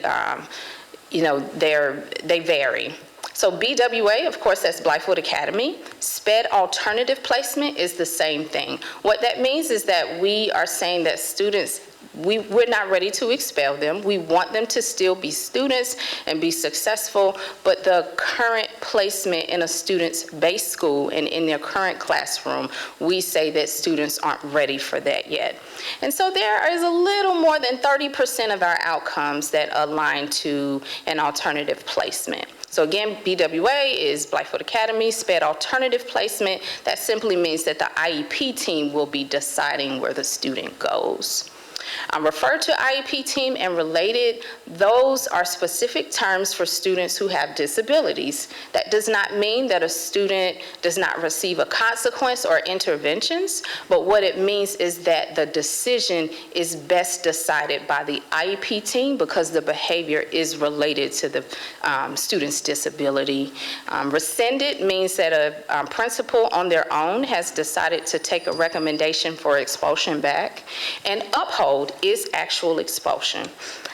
vary. So BWA, of course, that's Blythewood Academy. SPED alternative placement is the same thing. What that means is that we are saying that students, we're not ready to expel them. We want them to still be students and be successful, but the current placement in a student's base school and in their current classroom, we say that students aren't ready for that yet. And so there is a little more than 30% of our outcomes that align to an alternative placement. So again, BWA is Blythewood Academy. SPED alternative placement, that simply means that the IEP team will be deciding where the student goes. Refer to IEP team and related, those are specific terms for students who have disabilities. That does not mean that a student does not receive a consequence or interventions, but what it means is that the decision is best decided by the IEP team because the behavior is related to the student's disability. Rescinded means that a principal on their own has decided to take a recommendation for expulsion back, and uphold is actual expulsion.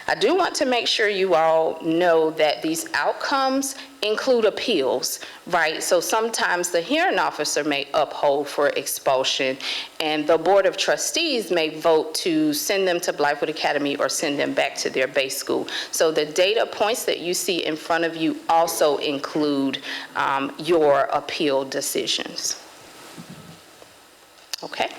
I do want to make sure you all know that these outcomes include appeals, right? So sometimes the hearing officer may uphold for expulsion, and the Board of Trustees may vote to send them to Blythewood Academy or send them back to their base school. So the data points that you see in front of you also include your appeal decisions. Okay?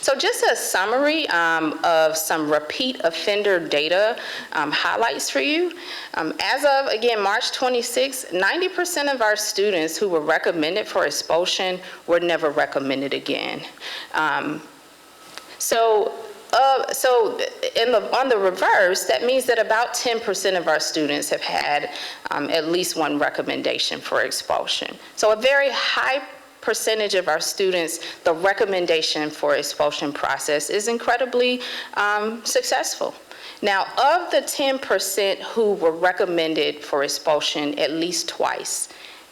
So just a summary of some repeat offender data highlights for you. As of, again, March 26, 90% of our students who were recommended for expulsion were never recommended again. On the reverse, that means that about 10% of our students have had at least one recommendation for expulsion. So a very high percentage of our students, the recommendation for expulsion process is incredibly successful. Now, of the 10% who were recommended for expulsion at least twice,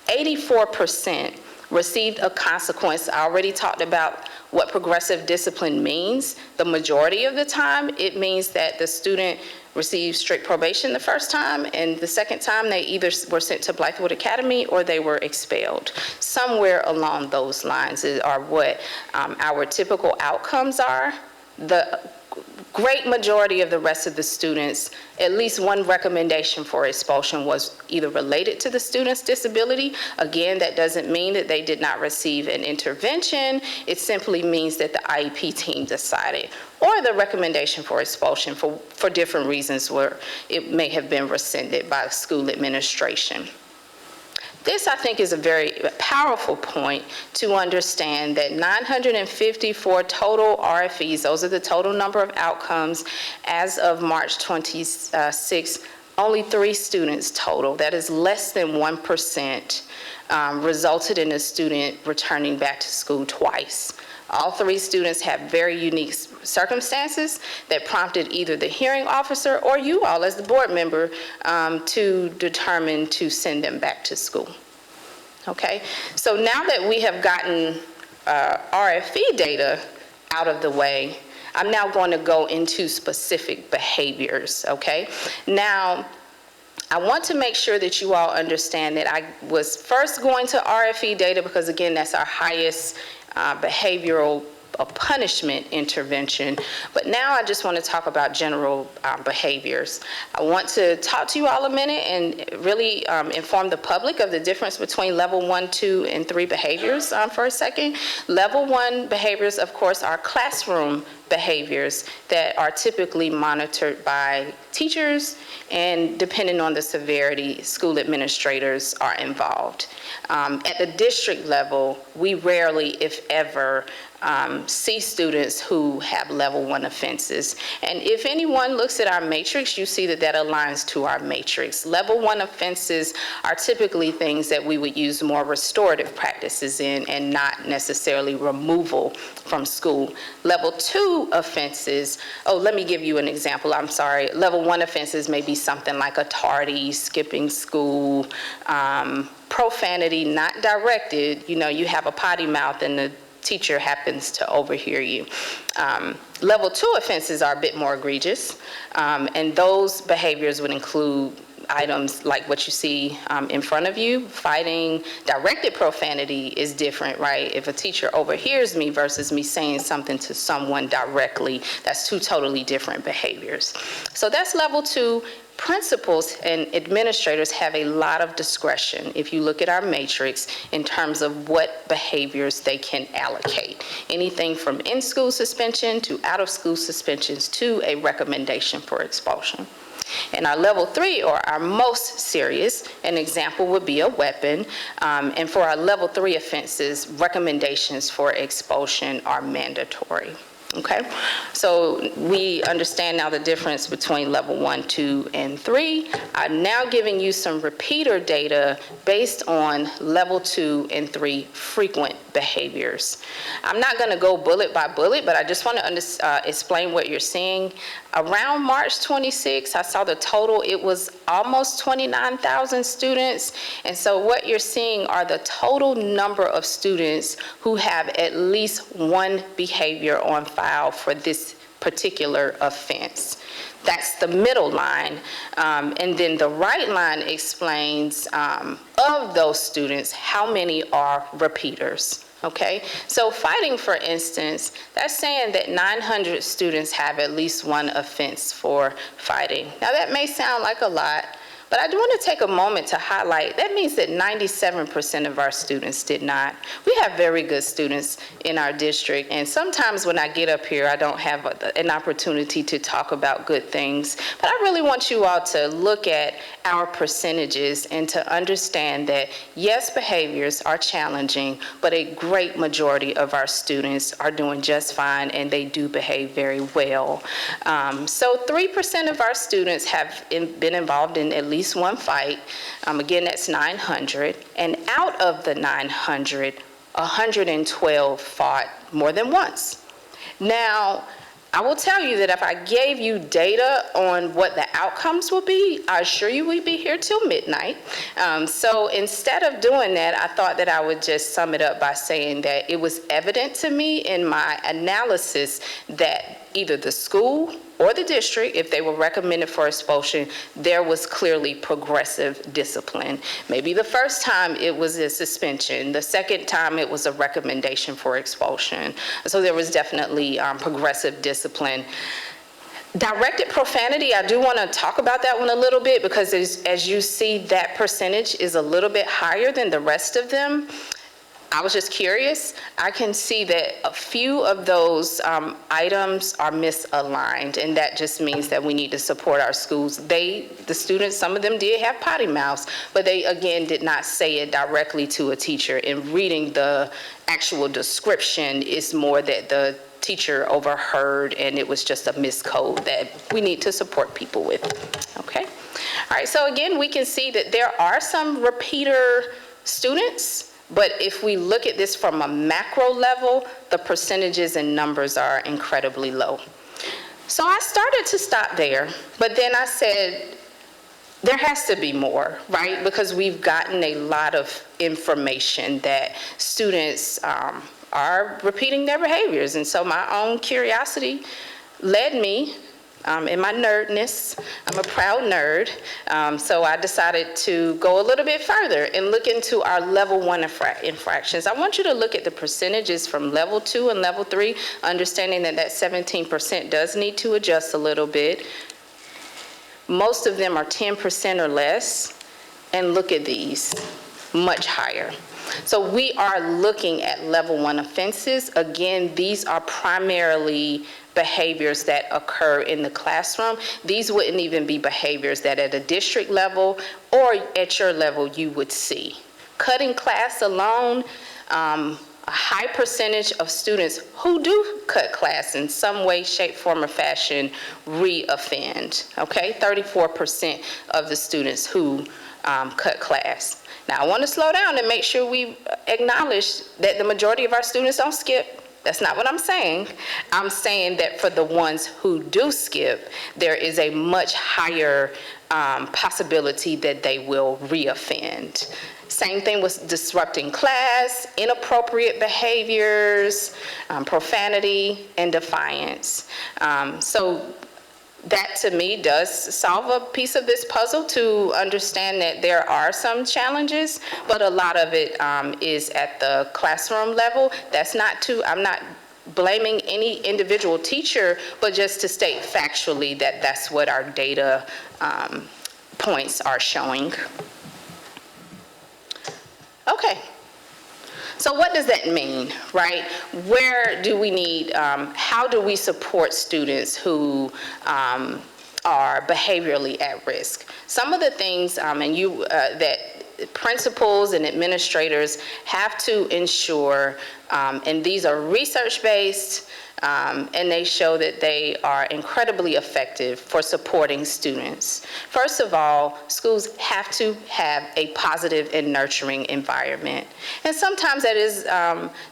84% received a consequence. I already talked about what progressive discipline means. The majority of the time, it means that the student received strict probation the first time, and the second time they either were sent to Blythewood Academy or they were expelled. Somewhere along those lines are what our typical outcomes are. The great majority of the rest of the students, at least one recommendation for expulsion was either related to the student's disability. Again, that doesn't mean that they did not receive an intervention. It simply means that the IEP team decided, or the recommendation for expulsion for different reasons where it may have been rescinded by the school administration. This, I think, is a very powerful point to understand that 954 total RFEs, those are the total number of outcomes as of March 26, only 3 students total, that is less than 1%, resulted in a student returning back to school twice. All 3 students have very unique circumstances that prompted either the hearing officer or you all as the board member to determine to send them back to school. Okay, so now that we have gotten RFE data out of the way, I'm now going to go into specific behaviors, okay? Now, I want to make sure that you all understand that I was first going to RFE data because, again, that's our highest behavioral punishment intervention. But now I just want to talk about general behaviors. I want to talk to you all a minute and really inform the public of the difference between level 1, 2, and 3 behaviors for a second. Level 1 behaviors, of course, are classroom behaviors that are typically monitored by teachers, and depending on the severity, school administrators are involved. At the district level, we rarely, if ever, see students who have level 1 offenses. And if anyone looks at our matrix, you see that that aligns to our matrix. Level 1 offenses are typically things that we would use more restorative practices in and not necessarily removal from school. Level 2 offenses, let me give you an example, I'm sorry. Level 1 offenses may be something like a tardy, skipping school, profanity not directed, you have a potty mouth and the teacher happens to overhear you. Level 2 offenses are a bit more egregious, and those behaviors would include items like what you see in front of you. Fighting, directed profanity is different, right? If a teacher overhears me versus me saying something to someone directly, that's 2 totally different behaviors. So that's level 2. Principals and administrators have a lot of discretion, if you look at our matrix, in terms of what behaviors they can allocate. Anything from in-school suspension to out-of-school suspensions to a recommendation for expulsion. And our level 3, or our most serious, an example would be a weapon. And for our level 3 offenses, recommendations for expulsion are mandatory. Okay, so we understand now the difference between level 1, 2, and 3. I'm now giving you some repeater data based on level 2 and 3 frequent behaviors. I'm not going to go bullet by bullet, but I just want to explain what you're seeing. Around March 26, I saw the total, it was almost 29,000 students. And so what you're seeing are the total number of students who have at least one behavior on file for this particular offense. That's the middle line. And then the right line explains of those students, how many are repeaters. Okay, so fighting, for instance, that's saying that 900 students have at least one offense for fighting. Now that may sound like a lot, but I do want to take a moment to highlight, that means that 97% of our students did not. We have very good students in our district, and sometimes when I get up here, I don't have an opportunity to talk about good things. But I really want you all to look at our percentages and to understand that, yes, behaviors are challenging, but a great majority of our students are doing just fine, and they do behave very well. So 3% of our students have been involved in at least one fight. Again, that's 900. And out of the 900, 112 fought more than once. Now, I will tell you that if I gave you data on what the outcomes will be, I assure you we'd be here till midnight. So instead of doing that, I thought that I would just sum it up by saying that it was evident to me in my analysis that either the school or the district, if they were recommended for expulsion, there was clearly progressive discipline. Maybe the first time it was a suspension, the second time it was a recommendation for expulsion. So there was definitely progressive discipline. Directed profanity, I do want to talk about that one a little bit, because as you see, that percentage is a little bit higher than the rest of them. I was just curious. I can see that a few of those items are misaligned, and that just means that we need to support our schools. The students, some of them did have potty mouths, but they, again, did not say it directly to a teacher. In reading the actual description, it's more that the teacher overheard, and it was just a miscode that we need to support people with. Okay? All right, so again, we can see that there are some repeater students. But if we look at this from a macro level, the percentages and numbers are incredibly low. So I started to stop there, but then I said, there has to be more, right? Because we've gotten a lot of information that students are repeating their behaviors. And so my own curiosity led me, in my nerdness, I'm a proud nerd, so I decided to go a little bit further and look into our level 1 infractions. I want you to look at the percentages from level 2 and level 3, understanding that that 17% does need to adjust a little bit. Most of them are 10% or less, and look at these, much higher. So we are looking at level 1 offenses. Again, these are primarily behaviors that occur in the classroom. These wouldn't even be behaviors that at a district level or at your level you would see. Cutting class alone, a high percentage of students who do cut class in some way, shape, form, or fashion re-offend, okay? 34% of the students who cut class. Now, I want to slow down and make sure we acknowledge that the majority of our students don't skip. That's not what I'm saying. I'm saying that for the ones who do skip, there is a much higher possibility that they will re-offend. Same thing with disrupting class, inappropriate behaviors, profanity, and defiance. So that to me does solve a piece of this puzzle to understand that there are some challenges, but a lot of it is at the classroom level. I'm not blaming any individual teacher, but just to state factually that that's what our data points are showing. Okay. So what does that mean, right? Where do we need, how do we support students who are behaviorally at risk? Some of the things that principals and administrators have to ensure, and these are research-based, and they show that they are incredibly effective for supporting students. First of all, schools have to have a positive and nurturing environment. And sometimes that is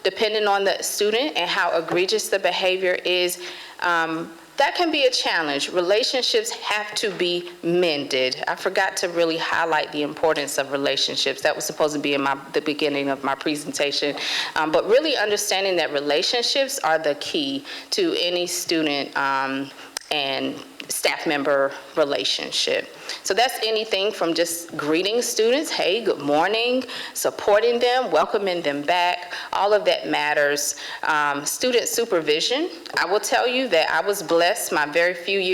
dependent on the student and how egregious the behavior is. That can be a challenge. Relationships have to be mended. I forgot to really highlight the importance of relationships. That was supposed to be in the beginning of my presentation. But really understanding that relationships are the key to any student and staff member relationship. So that's anything from just greeting students, hey, good morning, supporting them, welcoming them back, all of that matters. Student supervision, I will tell you that I was blessed my very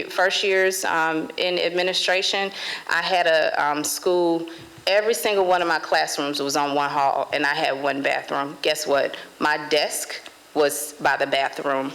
first years in administration. I had a school, every single one of my classrooms was on one hall and I had one bathroom. Guess what? My desk was by the bathroom.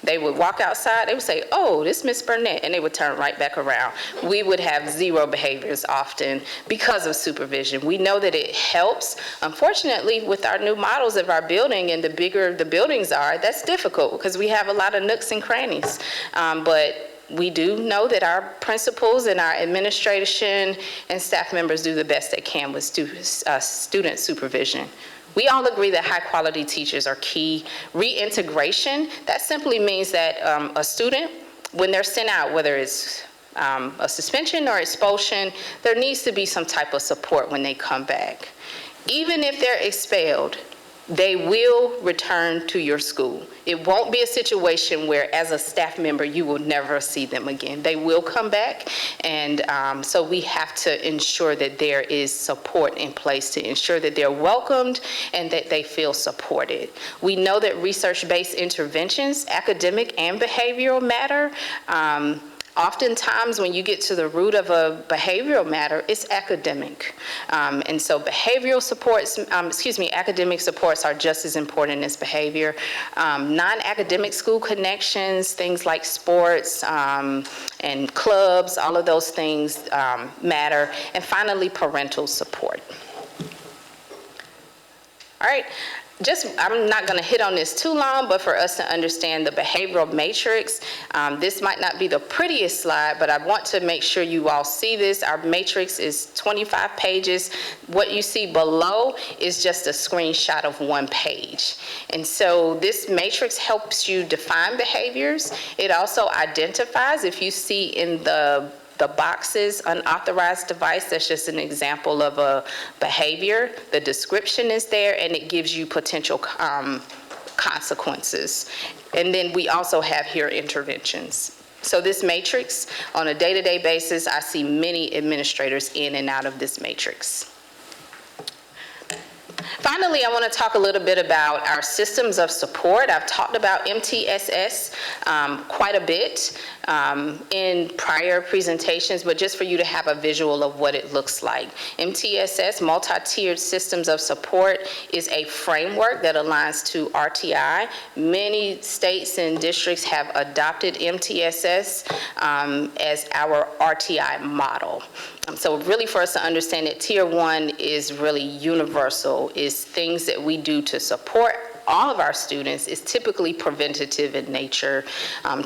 They would walk outside, they would say, oh, this Miss Burnett, and they would turn right back around. We would have zero behaviors often because of supervision. We know that it helps. Unfortunately, with our new models of our building and the bigger the buildings are, that's difficult because we have a lot of nooks and crannies. But we do know that our principals and our administration and staff members do the best they can with student supervision. We all agree that high-quality teachers are key. Reintegration, that simply means that a student, when they're sent out, whether it's a suspension or expulsion, there needs to be some type of support when they come back. Even if they're expelled, they will return to your school. It won't be a situation where, as a staff member, you will never see them again. They will come back, and so we have to ensure that there is support in place to ensure that they're welcomed and that they feel supported. We know that research-based interventions, academic and behavioral, matter. Oftentimes, when you get to the root of a behavioral matter, it's academic. And so behavioral supports, academic supports are just as important as behavior. Non-academic school connections, things like sports and clubs, all of those things matter. And finally, parental support. All right. I'm not going to hit on this too long, but for us to understand the behavioral matrix, this might not be the prettiest slide, but I want to make sure you all see this. Our matrix is 25 pages. What you see below is just a screenshot of one page. And so this matrix helps you define behaviors. It also identifies, if you see in the boxes, unauthorized device, that's just an example of a behavior. The description is there and it gives you potential consequences. And then we also have here interventions. So this matrix, on a day-to-day basis, I see many administrators in and out of this matrix. Finally, I want to talk a little bit about our systems of support. I've talked about MTSS quite a bit in prior presentations, but just for you to have a visual of what it looks like. MTSS, multi-tiered systems of support, is a framework that aligns to R2i. Many states and districts have adopted MTSS as our R2i model. So really for us to understand that Tier 1 is really universal, is things that we do to support all of our students, is typically preventative in nature.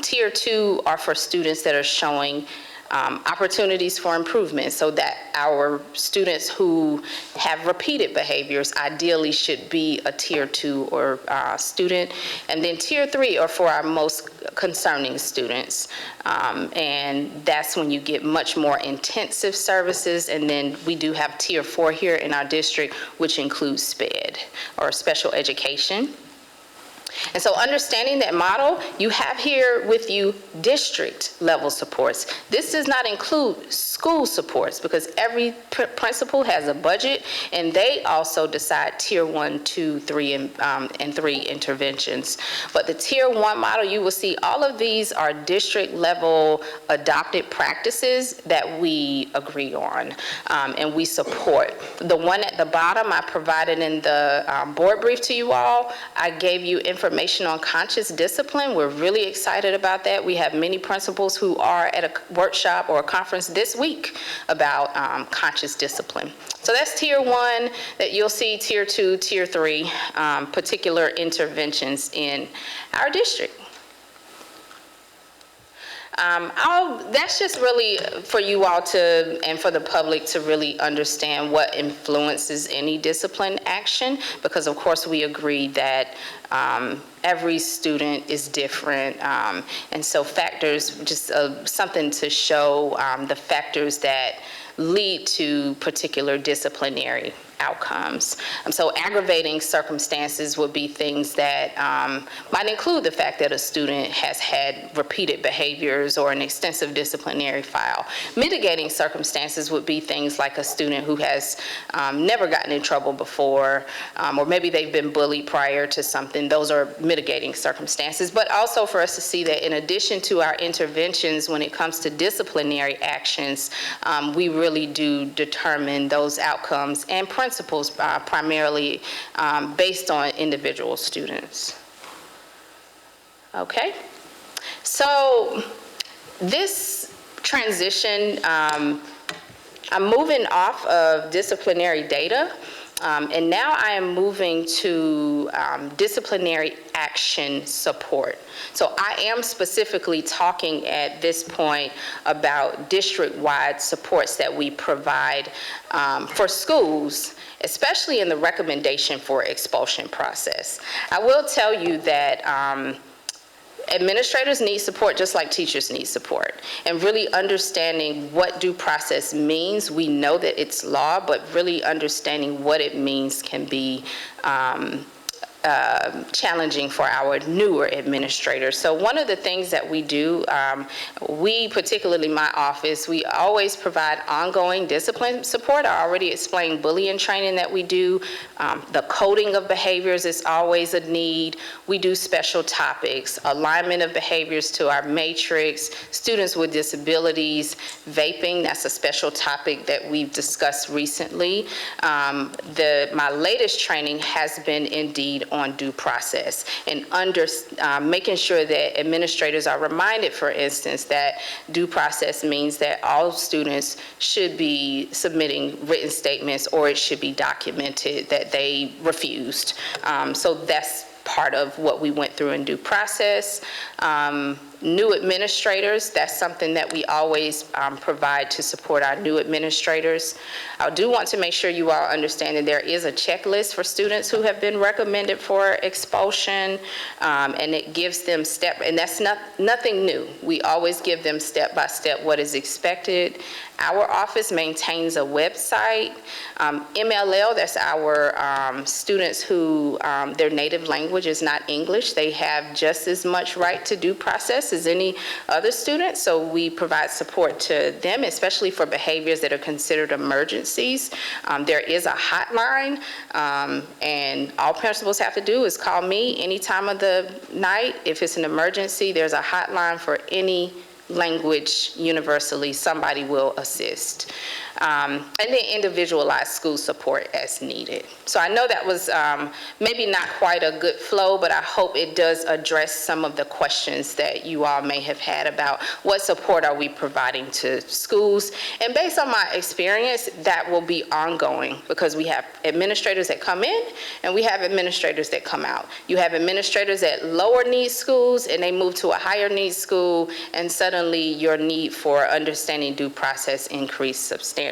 Tier 2 are for students that are showing opportunities for improvement, so that our students who have repeated behaviors ideally should be a Tier 2 or student. And then Tier 3 are for our most concerning students. And that's when you get much more intensive services. And then we do have Tier 4 here in our district, which includes SPED, or special education. And so understanding that model, you have here with you district level supports. This does not include school supports because every principal has a budget and they also decide Tier 1, 2, 3, and 3 interventions. But the Tier 1 model, you will see all of these are district level adopted practices that we agree on and we support. The one at the bottom I provided in the board brief to you all, I gave you information on conscious discipline. We're really excited about that. We have many principals who are at a workshop or a conference this week about conscious discipline. So that's Tier 1 that you'll see, Tier 2, Tier 3, particular interventions in our district. That's just really for you all to, and for the public to really understand what influences any discipline action, because of course we agree that every student is different, and so factors, just something to show the factors that lead to particular disciplinary outcomes. So aggravating circumstances would be things that might include the fact that a student has had repeated behaviors or an extensive disciplinary file. Mitigating circumstances would be things like a student who has never gotten in trouble before, or maybe they've been bullied prior to something. Those are mitigating circumstances. But also for us to see that in addition to our interventions when it comes to disciplinary actions, we really do determine those outcomes and principles primarily based on individual students. Okay, so this transition, I'm moving off of disciplinary data, and now I am moving to disciplinary action support. So I am specifically talking at this point about district-wide supports that we provide for schools, especially in the recommendation for expulsion process. I will tell you that administrators need support just like teachers need support. And really understanding what due process means, we know that it's law, but really understanding what it means can be challenging for our newer administrators. So one of the things that we do, we, particularly my office, we always provide ongoing discipline support. I already explained bullying training that we do. The coding of behaviors is always a need. We do special topics, alignment of behaviors to our matrix, students with disabilities, vaping, that's a special topic that we've discussed recently. My latest training has been indeed on due process and making sure that administrators are reminded, for instance, that due process means that all students should be submitting written statements, or it should be documented that they refused. So that's part of what we went through in due process. New administrators, that's something that we always provide to support our new administrators. I do want to make sure you all understand that there is a checklist for students who have been recommended for expulsion, and it gives them and that's nothing new. We always give them step by step what is expected. Our office maintains a website. MLL, that's our students who their native language is not English. They have just as much right to due process as any other student, so we provide support to them, especially for behaviors that are considered emergencies. There is a hotline, and all principals have to do is call me any time of the night. If it's an emergency, there's a hotline for any language universally, somebody will assist. And then individualized school support as needed. So I know that was maybe not quite a good flow, but I hope it does address some of the questions that you all may have had about what support are we providing to schools. And based on my experience, that will be ongoing, because we have administrators that come in and we have administrators that come out. You have administrators at lower need schools and they move to a higher need school, and suddenly your need for understanding due process increased substantially.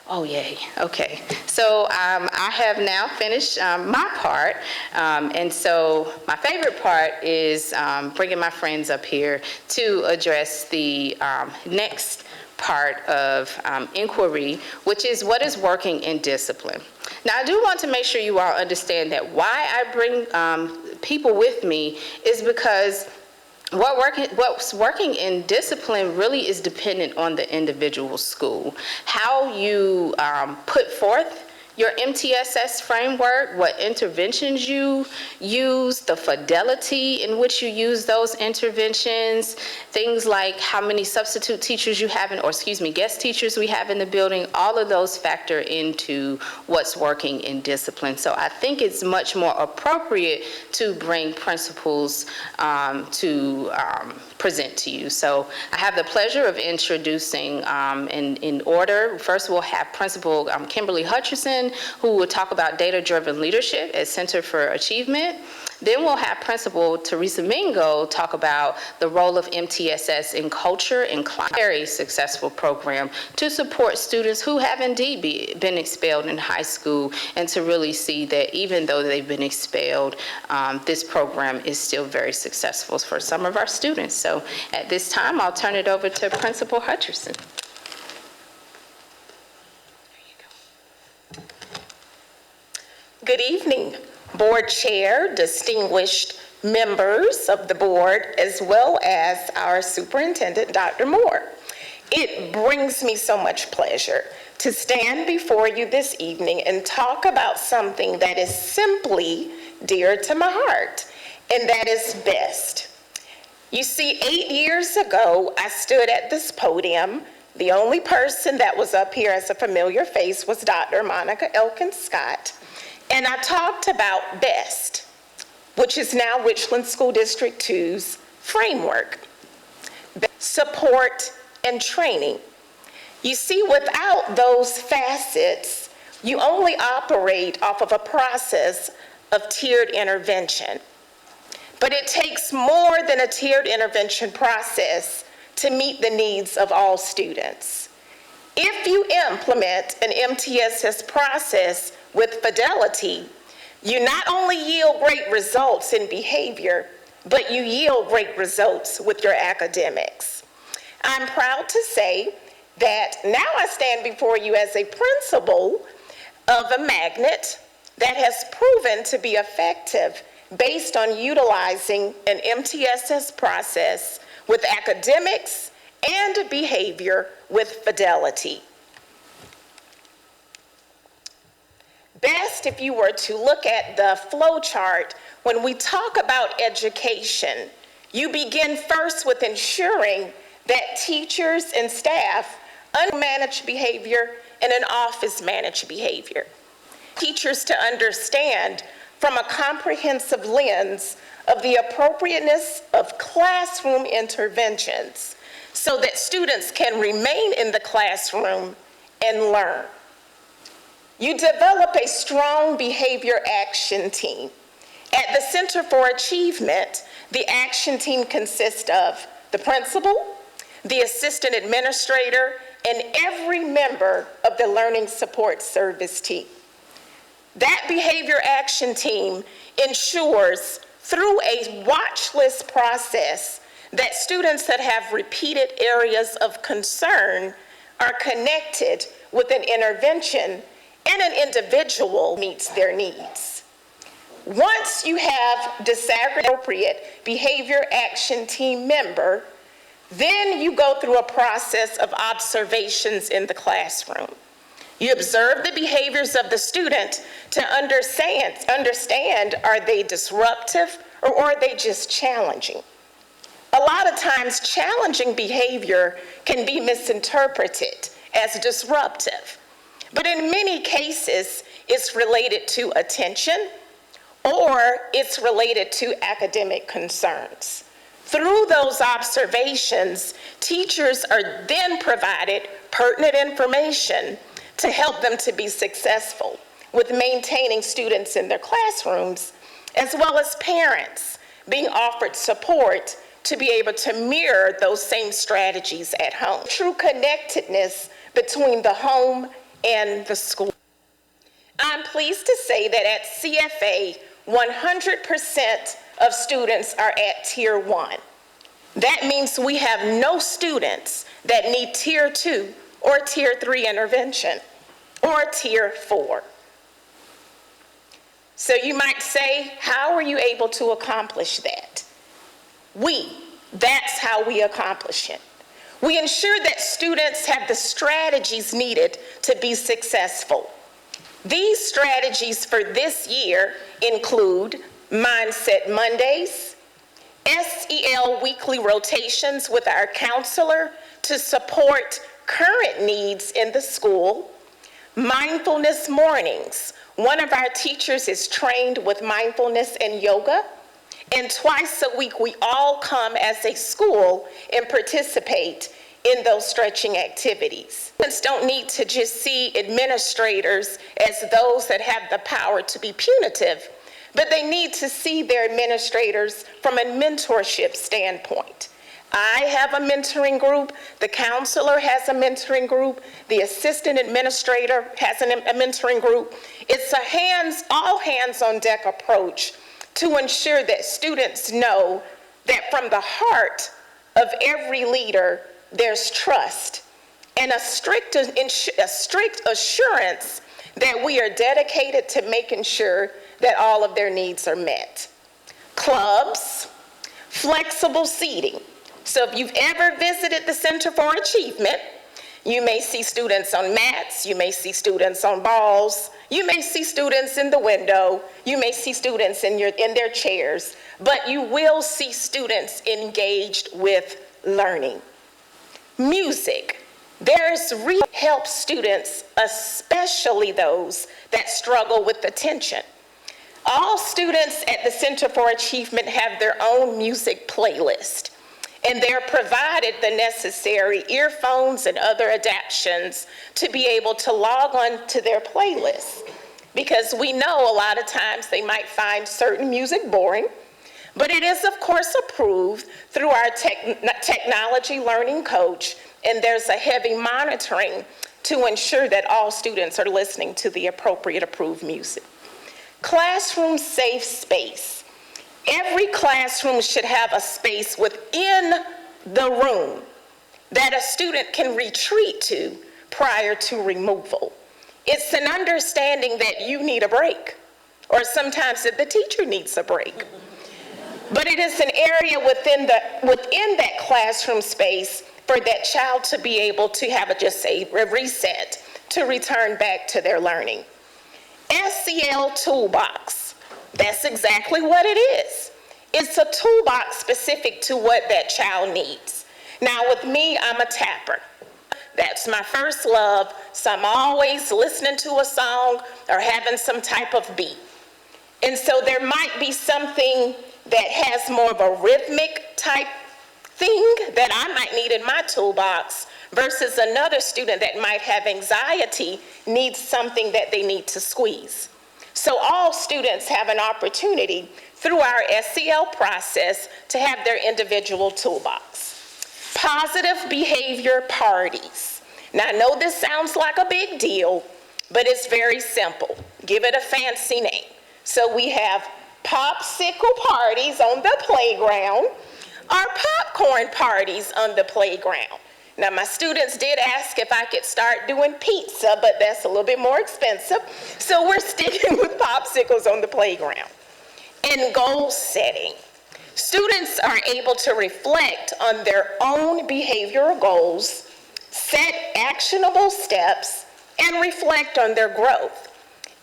Oh, yay. Okay. So I have now finished my part. And so my favorite part is bringing my friends up here to address the next part of inquiry, which is what is working in discipline. Now, I do want to make sure you all understand that why I bring people with me is because what's working in discipline really is dependent on the individual school. How you put forth your MTSS framework, what interventions you use, the fidelity in which you use those interventions, things like how many substitute teachers you have, guest teachers we have in the building, all of those factor into what's working in discipline. So I think it's much more appropriate to bring principals to present to you. So I have the pleasure of introducing in order. First, we'll have Principal Kimberly Hutcherson, who will talk about data-driven leadership at Center for Achievement. Then we'll have Principal Teresa Mingo talk about the role of MTSS in culture and climate. Very successful program to support students who have indeed been expelled in high school, and to really see that even though they've been expelled, this program is still very successful for some of our students. So at this time, I'll turn it over to Principal Hutcherson. Good evening, Board Chair, distinguished members of the board, as well as our Superintendent, Dr. Moore. It brings me so much pleasure to stand before you this evening and talk about something that is simply dear to my heart, and that is BEST. You see, 8 years ago, I stood at this podium. The only person that was up here as a familiar face was Dr. Monica Elkins Scott. And I talked about BEST, which is now Richland School District 2's framework, support and training. You see, without those facets, you only operate off of a process of tiered intervention. But it takes more than a tiered intervention process to meet the needs of all students. If you implement an MTSS process with fidelity, you not only yield great results in behavior, but you yield great results with your academics. I'm proud to say that now I stand before you as a principal of a magnet that has proven to be effective based on utilizing an MTSS process with academics and behavior with fidelity. BEST, if you were to look at the flow chart, when we talk about education, you begin first with ensuring that teachers and staff unmanaged behavior and an office managed behavior. Teachers to understand from a comprehensive lens of the appropriateness of classroom interventions so that students can remain in the classroom and learn. You develop a strong behavior action team. At the Center for Achievement, the action team consists of the principal, the assistant administrator, and every member of the Learning Support Service team. That behavior action team ensures through a watch list process that students that have repeated areas of concern are connected with an intervention and an individual meets their needs. Once you have disaggregated appropriate behavior action team member, then you go through a process of observations in the classroom. You observe the behaviors of the student to understand are they disruptive or are they just challenging? A lot of times challenging behavior can be misinterpreted as disruptive. But in many cases, it's related to attention or it's related to academic concerns. Through those observations, teachers are then provided pertinent information to help them to be successful with maintaining students in their classrooms, as well as parents being offered support to be able to mirror those same strategies at home. True connectedness between the home and the school. I'm pleased to say that at CFA, 100% of students are at Tier 1. That means we have no students that need Tier 2 or Tier 3 intervention or Tier 4. So you might say, how are you able to accomplish that? That's how we accomplish it. We ensure that students have the strategies needed to be successful. These strategies for this year include Mindset Mondays, SEL weekly rotations with our counselor to support current needs in the school, mindfulness mornings. One of our teachers is trained with mindfulness and yoga, and twice a week we all come as a school and participate in those stretching activities. Students don't need to just see administrators as those that have the power to be punitive, but they need to see their administrators from a mentorship standpoint. I have a mentoring group, the counselor has a mentoring group, the assistant administrator has a mentoring group. It's a all hands on deck approach to ensure that students know that from the heart of every leader, there's trust and a strict assurance that we are dedicated to making sure that all of their needs are met. Clubs, flexible seating. So if you've ever visited the Center for Achievement, you may see students on mats, you may see students on balls, you may see students in the window, you may see students in their chairs, but you will see students engaged with learning. Music. There's help students, especially those that struggle with attention. All students at the Center for Achievement have their own music playlist, and they're provided the necessary earphones and other adaptations to be able to log on to their playlists. Because we know a lot of times they might find certain music boring, but it is of course approved through our technology learning coach, and there's a heavy monitoring to ensure that all students are listening to the appropriate approved music. Classroom safe space. Every classroom should have a space within the room that a student can retreat to prior to removal. It's an understanding that you need a break, or sometimes that the teacher needs a break. But it is an area within that classroom space for that child to be able to have a reset, to return back to their learning. SEL toolbox, that's exactly what it is. It's a toolbox specific to what that child needs. Now with me, I'm a tapper. That's my first love, so I'm always listening to a song or having some type of beat. And so there might be something that has more of a rhythmic type thing that I might need in my toolbox versus another student that might have anxiety needs something that they need to squeeze. So all students have an opportunity through our SEL process to have their individual toolbox. Positive behavior parties. Now I know this sounds like a big deal, but it's very simple. Give it a fancy name. So we have popsicle parties on the playground, or popcorn parties on the playground. Now my students did ask if I could start doing pizza, but that's a little bit more expensive. So we're sticking with popsicles on the playground. And goal setting. Students are able to reflect on their own behavioral goals, set actionable steps, and reflect on their growth.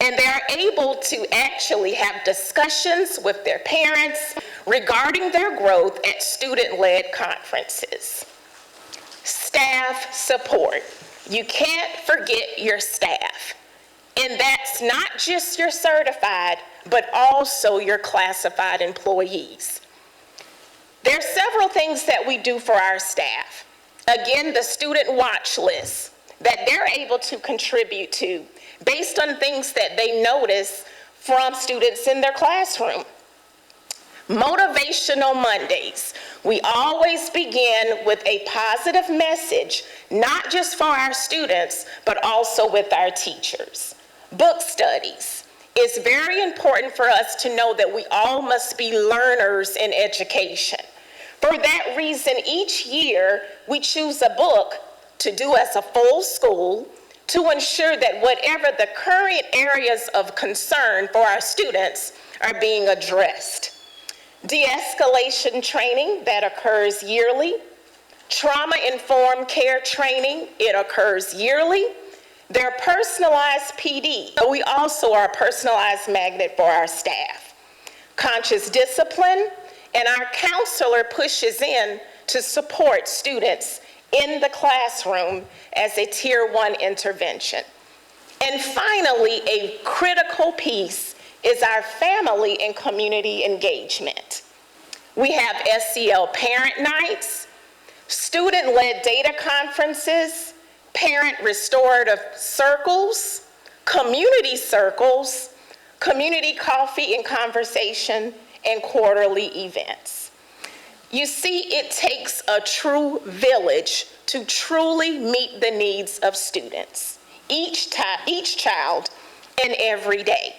And they're able to actually have discussions with their parents regarding their growth at student-led conferences. Staff support. You can't forget your staff. And that's not just your certified, but also your classified employees. There are several things that we do for our staff. Again, the student watch list that they're able to contribute to based on things that they notice from students in their classroom. Motivational Mondays. We always begin with a positive message, not just for our students, but also with our teachers. Book studies. It's very important for us to know that we all must be learners in education. For that reason, each year, we choose a book to do as a full school to ensure that whatever the current areas of concern for our students are being addressed. De-escalation training that occurs yearly. Trauma-informed care training, it occurs yearly. Their personalized PD, we also are a personalized magnet for our staff. Conscious discipline, and our counselor pushes in to support students in the classroom as a Tier 1 intervention. And finally, a critical piece is our family and community engagement. We have SEL parent nights, student-led data conferences, parent restorative circles, community circles, community coffee and conversation, and quarterly events. You see, it takes a true village to truly meet the needs of students, each child, and every day.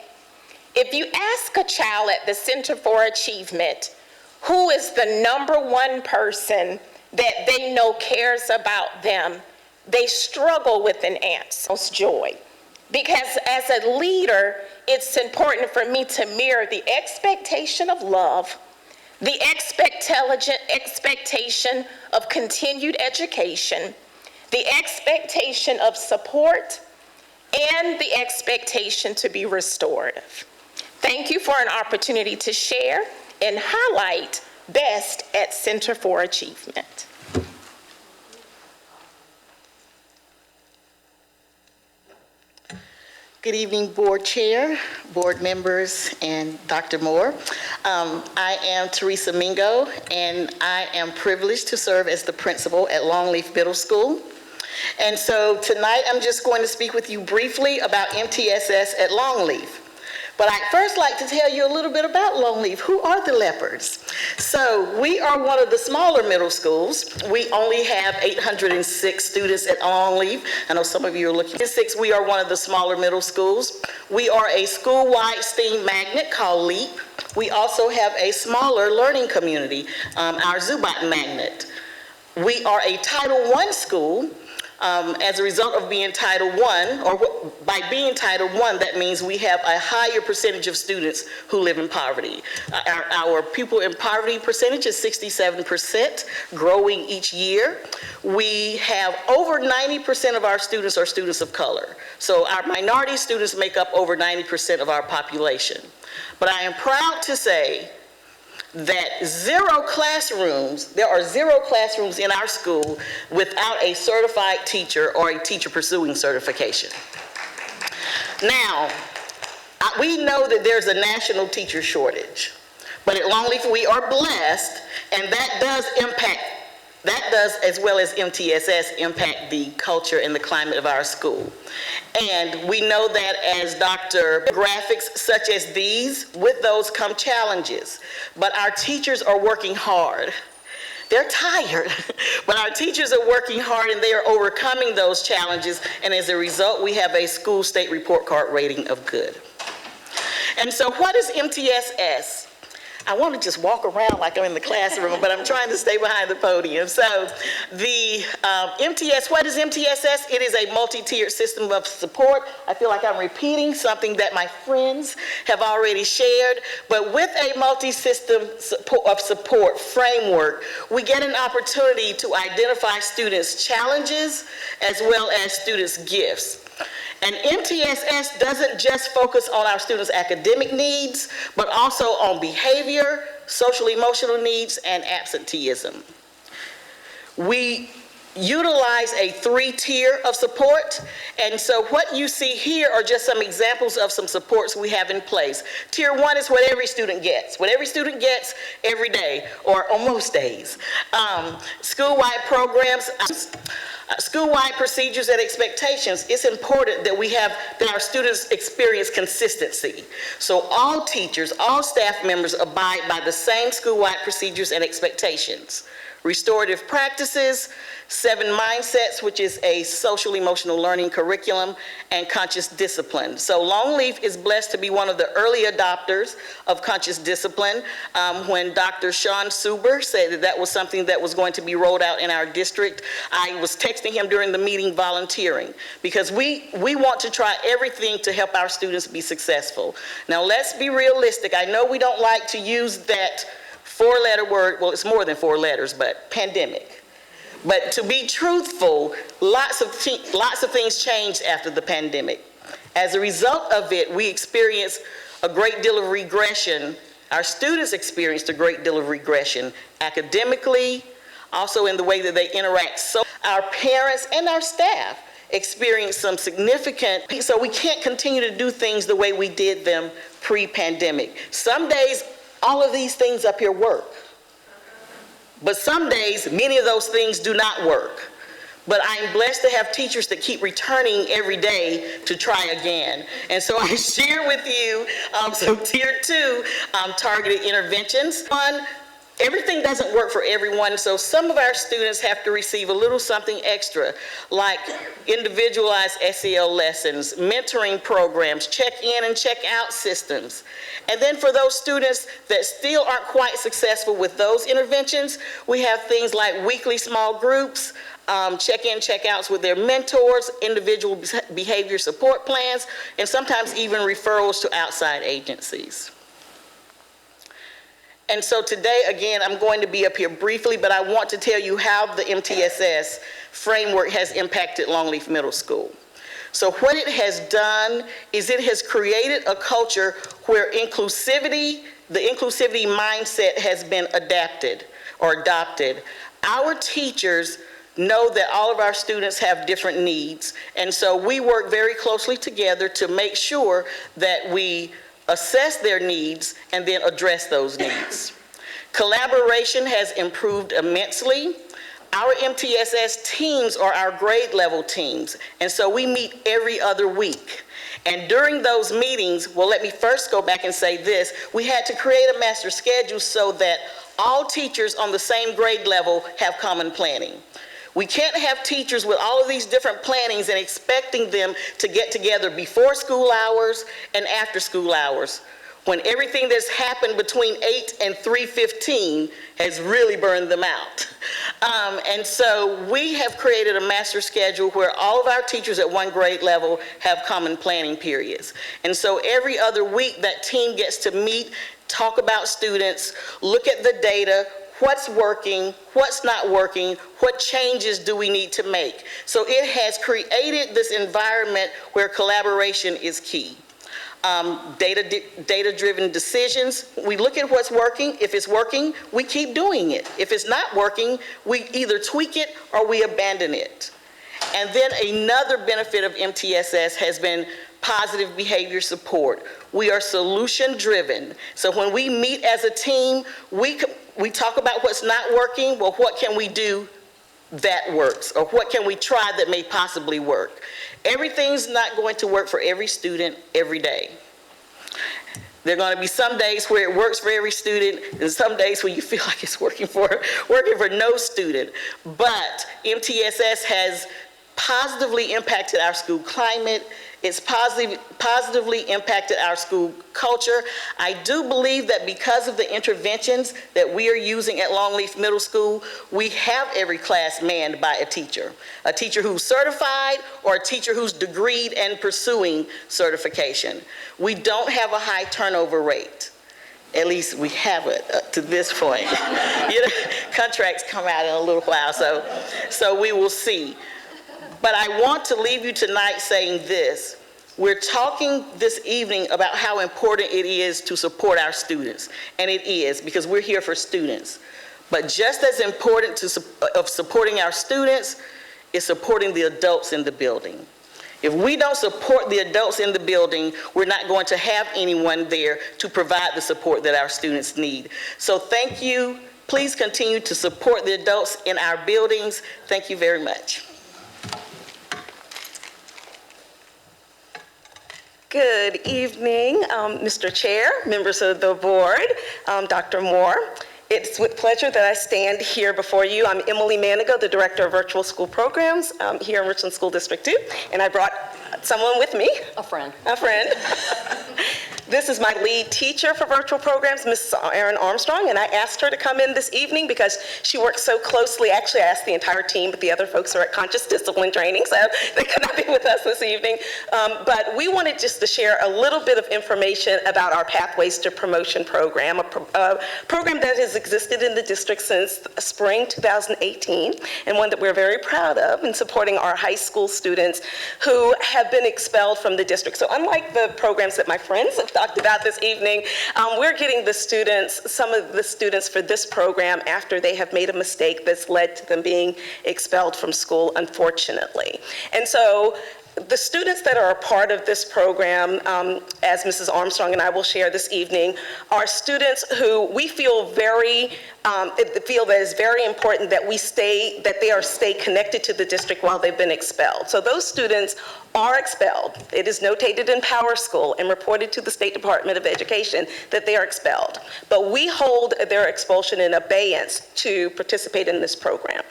If you ask a child at the Center for Achievement, who is the #1 person that they know cares about them, they struggle with an answer. Joy. Because as a leader, it's important for me to mirror the expectation of love, the expectation of continued education, the expectation of support, and the expectation to be restorative. Thank you for an opportunity to share and highlight Best at Center for Achievement. Good evening, Board Chair, Board members, and Dr. Moore. I am Teresa Mingo, and I am privileged to serve as the principal at Longleaf Middle School. And so tonight, I'm just going to speak with you briefly about MTSS at Longleaf. But I'd first like to tell you a little bit about Longleaf. Who are the Leopards? So we are one of the smaller middle schools. We only have 806 students at Longleaf. I know some of you are looking at 6. We are one of the smaller middle schools. We are a school-wide STEAM magnet called LEAP. We also have a smaller learning community, our Zubat magnet. We are a Title I school. As a result of being Title I, or by being Title I, that means we have a higher percentage of students who live in poverty. Our pupil in poverty percentage is 67%, growing each year. We have over 90% of our students are students of color. So our minority students make up over 90% of our population. But I am proud to say that there are 0 classrooms in our school without a certified teacher or a teacher pursuing certification. Now, we know that there's a national teacher shortage, but at Longleaf we are blessed, and that does, as well as MTSS, impact the culture and the climate of our school. And we know that as graphics such as these, with those come challenges. But our teachers are working hard. They're tired, but our teachers are working hard and they are overcoming those challenges. And as a result, we have a school state report card rating of good. And so what is MTSS? I want to just walk around like I'm in the classroom, but I'm trying to stay behind the podium. So the what is MTSS? It is a multi-tiered system of support. I feel like I'm repeating something that my friends have already shared, but with a multi-system of support framework, we get an opportunity to identify students' challenges as well as students' gifts. And MTSS doesn't just focus on our students' academic needs, but also on behavior, social emotional needs, and absenteeism. We utilize a 3-tier of support, and so what you see here are just some examples of some supports we have in place. Tier 1 is what every student gets every day, or on most days. School-wide programs, school-wide procedures and expectations. It's important that that our students experience consistency. So all teachers, all staff members abide by the same school-wide procedures and expectations. Restorative practices, 7 mindsets, which is a social emotional learning curriculum, and conscious discipline. So Longleaf is blessed to be one of the early adopters of conscious discipline. When Dr. Sean Suber said that was something that was going to be rolled out in our district, I was texting him during the meeting volunteering, because we want to try everything to help our students be successful. Now let's be realistic. I know we don't like to use that 4-letter word, well, it's more than 4 letters, but pandemic. But to be truthful, lots of things changed after the pandemic. As a result of it, we experienced a great deal of regression. Our students experienced a great deal of regression academically, also in the way that they interact. So our parents and our staff experienced some significant, so we can't continue to do things the way we did them pre-pandemic. Some days, all of these things up here work. But some days, many of those things do not work. But I'm blessed to have teachers that keep returning every day to try again. And so I share with you some Tier 2 targeted interventions. One, everything doesn't work for everyone, so some of our students have to receive a little something extra, like individualized SEL lessons, mentoring programs, check-in and check-out systems. And then for those students that still aren't quite successful with those interventions, we have things like weekly small groups, check-in, check-outs with their mentors, individual behavior support plans, and sometimes even referrals to outside agencies. And so today, again, I'm going to be up here briefly, but I want to tell you how the MTSS framework has impacted Longleaf Middle School. So what it has done is it has created a culture where the inclusivity mindset has been adapted or adopted. Our teachers know that all of our students have different needs, and so we work very closely together to make sure that we assess their needs and then address those needs. Collaboration has improved immensely. Our MTSS teams are our grade level teams, and so we meet every other week. And during those meetings, well, let me first go back and say this, we had to create a master schedule so that all teachers on the same grade level have common planning. We can't have teachers with all of these different plannings and expecting them to get together before school hours and after school hours, when everything that's happened between 8 and 3:15 has really burned them out. And so we have created a master schedule where all of our teachers at one grade level have common planning periods. And so every other week that team gets to meet, talk about students, look at the data, what's working, what's not working, what changes do we need to make. So it has created this environment where collaboration is key. Data-driven decisions, we look at what's working. If it's working, we keep doing it. If it's not working, we either tweak it or we abandon it. And then another benefit of MTSS has been positive behavior support. We are solution-driven. So when we meet as a team, we talk about what's not working. Well, what can we do that works? Or what can we try that may possibly work? Everything's not going to work for every student every day. There are going to be some days where it works for every student and some days where you feel like it's working for no student. But MTSS has positively impacted our school climate. It's positively impacted our school culture. I do believe that because of the interventions that we are using at Longleaf Middle School, we have every class manned by a teacher who's certified or a teacher who's degreed and pursuing certification. We don't have a high turnover rate. At least we haven't to this point. Contracts come out in a little while, so we will see. But I want to leave you tonight saying this. We're talking this evening about how important it is to support our students. And it is, because we're here for students. But just as important of supporting our students is supporting the adults in the building. If we don't support the adults in the building, we're not going to have anyone there to provide the support that our students need. So thank you. Please continue to support the adults in our buildings. Thank you very much. Good evening, Mr. Chair, members of the board, Dr. Moore. It's with pleasure that I stand here before you. I'm Emily Manigo, the Director of Virtual School Programs here in Richland School District 2, and I brought someone with me. A friend. A friend. This is my lead teacher for virtual programs, Ms. Erin Armstrong, and I asked her to come in this evening because she works so closely. Actually, I asked the entire team, but the other folks are at conscious discipline training, so they could not be with us this evening. But we wanted just to share a little bit of information about our Pathways to Promotion program, a program that has existed in the district since spring 2018, and one that we're very proud of in supporting our high school students who have been expelled from the district. So unlike the programs that my friends have talked about this evening, we're getting the students, some of the students for this program after they have made a mistake that's led to them being expelled from school, unfortunately. And so The students that are a part of this program, as Mrs. Armstrong and I will share this evening, are students who we feel that it's very important that they stay connected to the district while they've been expelled. So those students are expelled. It is notated in Power School and reported to the State Department of Education that they are expelled. But we hold their expulsion in abeyance to participate in this program.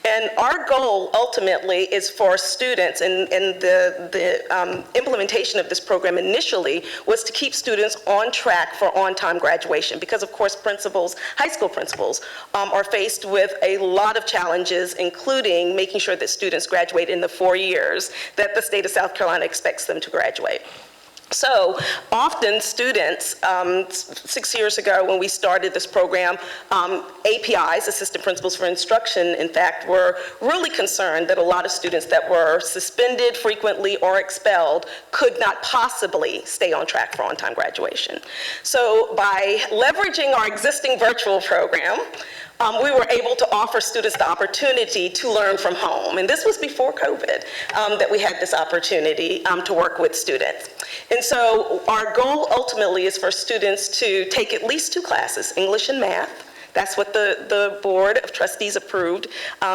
And our goal ultimately is for students, and the implementation of this program initially was to keep students on track for on-time graduation, because of course high school principals are faced with a lot of challenges, including making sure that students graduate in the 4 years that the state of South Carolina expects them to graduate. So often students, 6 years ago when we started this program, APIs, Assistant Principals for Instruction, in fact, were really concerned that a lot of students that were suspended frequently or expelled could not possibly stay on track for on-time graduation. So by leveraging our existing virtual program, we were able to offer students the opportunity to learn from home. And this was before COVID that we had this opportunity to work with students. And so our goal ultimately is for students to take at least 2 classes, English and math. That's what the Board of Trustees approved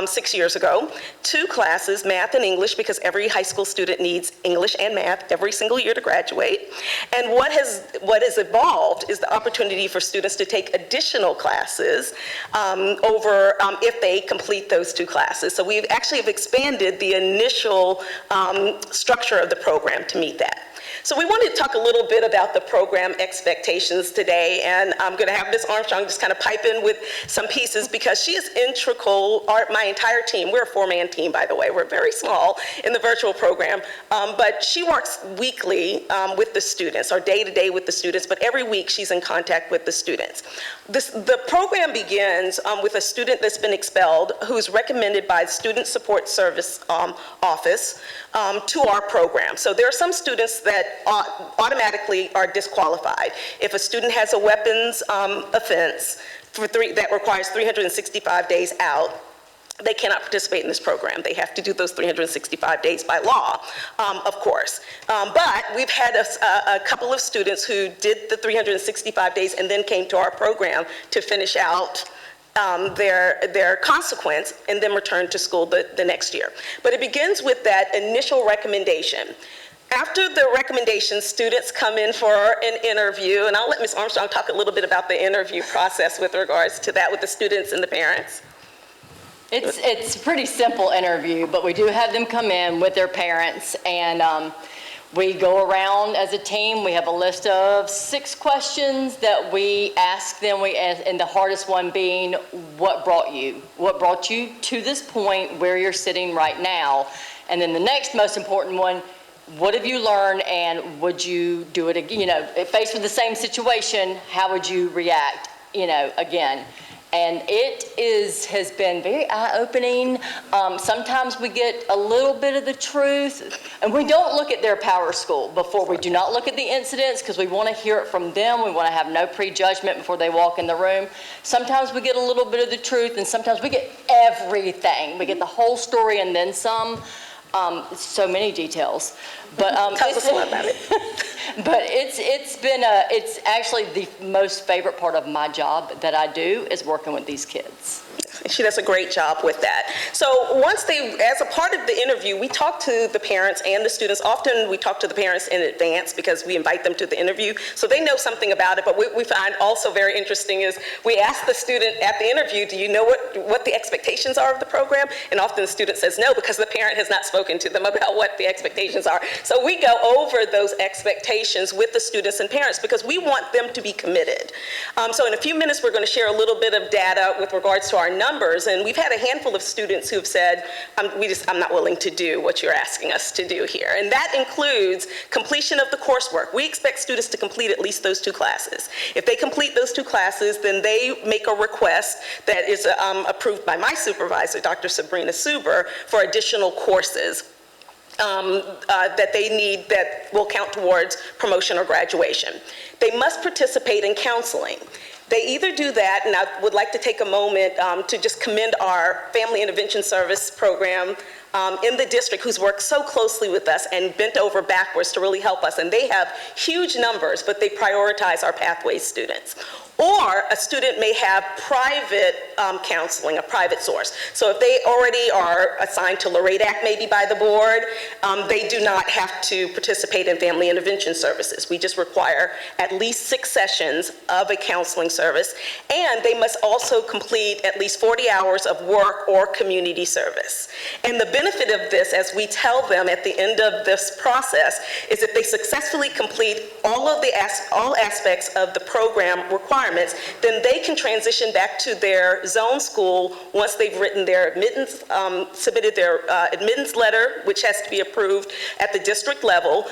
6 years ago. 2 classes, math and English, because every high school student needs English and math every single year to graduate. And what has evolved is the opportunity for students to take additional classes if they complete those 2 classes. So we actually have expanded the initial structure of the program to meet that. So we wanted to talk a little bit about the program expectations today, and I'm going to have Ms. Armstrong just kind of pipe in with some pieces because she is integral. My entire team, we're a 4-man team, by the way. We're very small in the virtual program, but she works weekly with the students, or day-to-day with the students, but every week she's in contact with the students. The program begins with a student that's been expelled who's recommended by the Student Support Service Office to our program. So there are some students that automatically are disqualified. If a student has a weapons offense that requires 365 days out, they cannot participate in this program. They have to do those 365 days by law, of course. But we've had a couple of students who did the 365 days and then came to our program to finish out their consequence and then return to school the next year. But it begins with that initial recommendation. After the recommendation, students come in for an interview, and I'll let Ms. Armstrong talk a little bit about the interview process with regards to that with the students and the parents. It's a pretty simple interview, but we do have them come in with their parents, and we go around as a team. We have a list of 6 questions that we ask them, and the hardest one being, what brought you? What brought you to this point where you're sitting right now? And then the next most important one, what have you learned, and would you do it again? Faced with the same situation, how would you react, again? And it has been very eye-opening. Sometimes we get a little bit of the truth, and we don't look at their Power School before. We do not look at the incidents because we want to hear it from them. We want to have no prejudgment before they walk in the room. Sometimes we get a little bit of the truth, and sometimes we get everything. We get the whole story and then some. So many details, but tell us more about it. But it's actually the most favorite part of my job that I do is working with these kids. She does a great job with that. So as a part of the interview, we talk to the parents and the students. Often we talk to the parents in advance because we invite them to the interview, so they know something about it. But we find also very interesting is we ask the student at the interview, do you know what the expectations are of the program? And often the student says no because the parent has not spoken to them about what the expectations are. So we go over those expectations with the students and parents because we want them to be committed. So in a few minutes, we're going to share a little bit of data with regards to our numbers, and we've had a handful of students who've said, I'm not willing to do what you're asking us to do here. And that includes completion of the coursework. We expect students to complete at least those 2 classes. If they complete those 2 classes, then they make a request that is approved by my supervisor, Dr. Sabrina Suber, for additional courses that they need that will count towards promotion or graduation. They must participate in counseling. They either do that, and I would like to take a moment to just commend our Family Intervention Service program in the district who's worked so closely with us and bent over backwards to really help us. And they have huge numbers, but they prioritize our Pathways students. Or a student may have private counseling, a private source. So if they already are assigned to LORADAC maybe by the board, they do not have to participate in family intervention services. We just require at least 6 sessions of a counseling service, and they must also complete at least 40 hours of work or community service. And the benefit of this, as we tell them at the end of this process, is if they successfully complete all aspects of the program requirements, then they can transition back to their zone school once they've written their admittance, submitted their admittance letter, which has to be approved at the district level.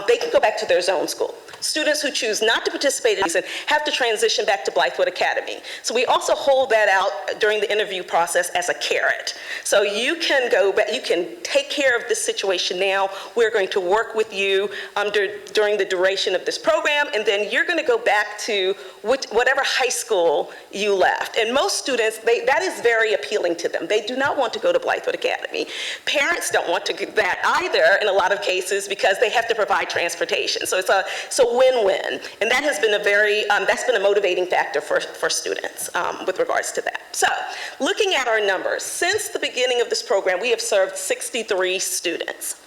They can go back to their zone school. Students who choose not to participate in these have to transition back to Blythewood Academy. So we also hold that out during the interview process as a carrot. So you can go back, you can take care of this situation now. We're going to work with you during the duration of this program, and then you're going to go back to whatever high school you left. And most students, that is very appealing to them. They do not want to go to Blythewood Academy. Parents don't want to do that either in a lot of cases because they have to provide transportation. So it's a win-win. And that has been that's been a motivating factor for students with regards to that. So looking at our numbers, since the beginning of this program, we have served 63 students.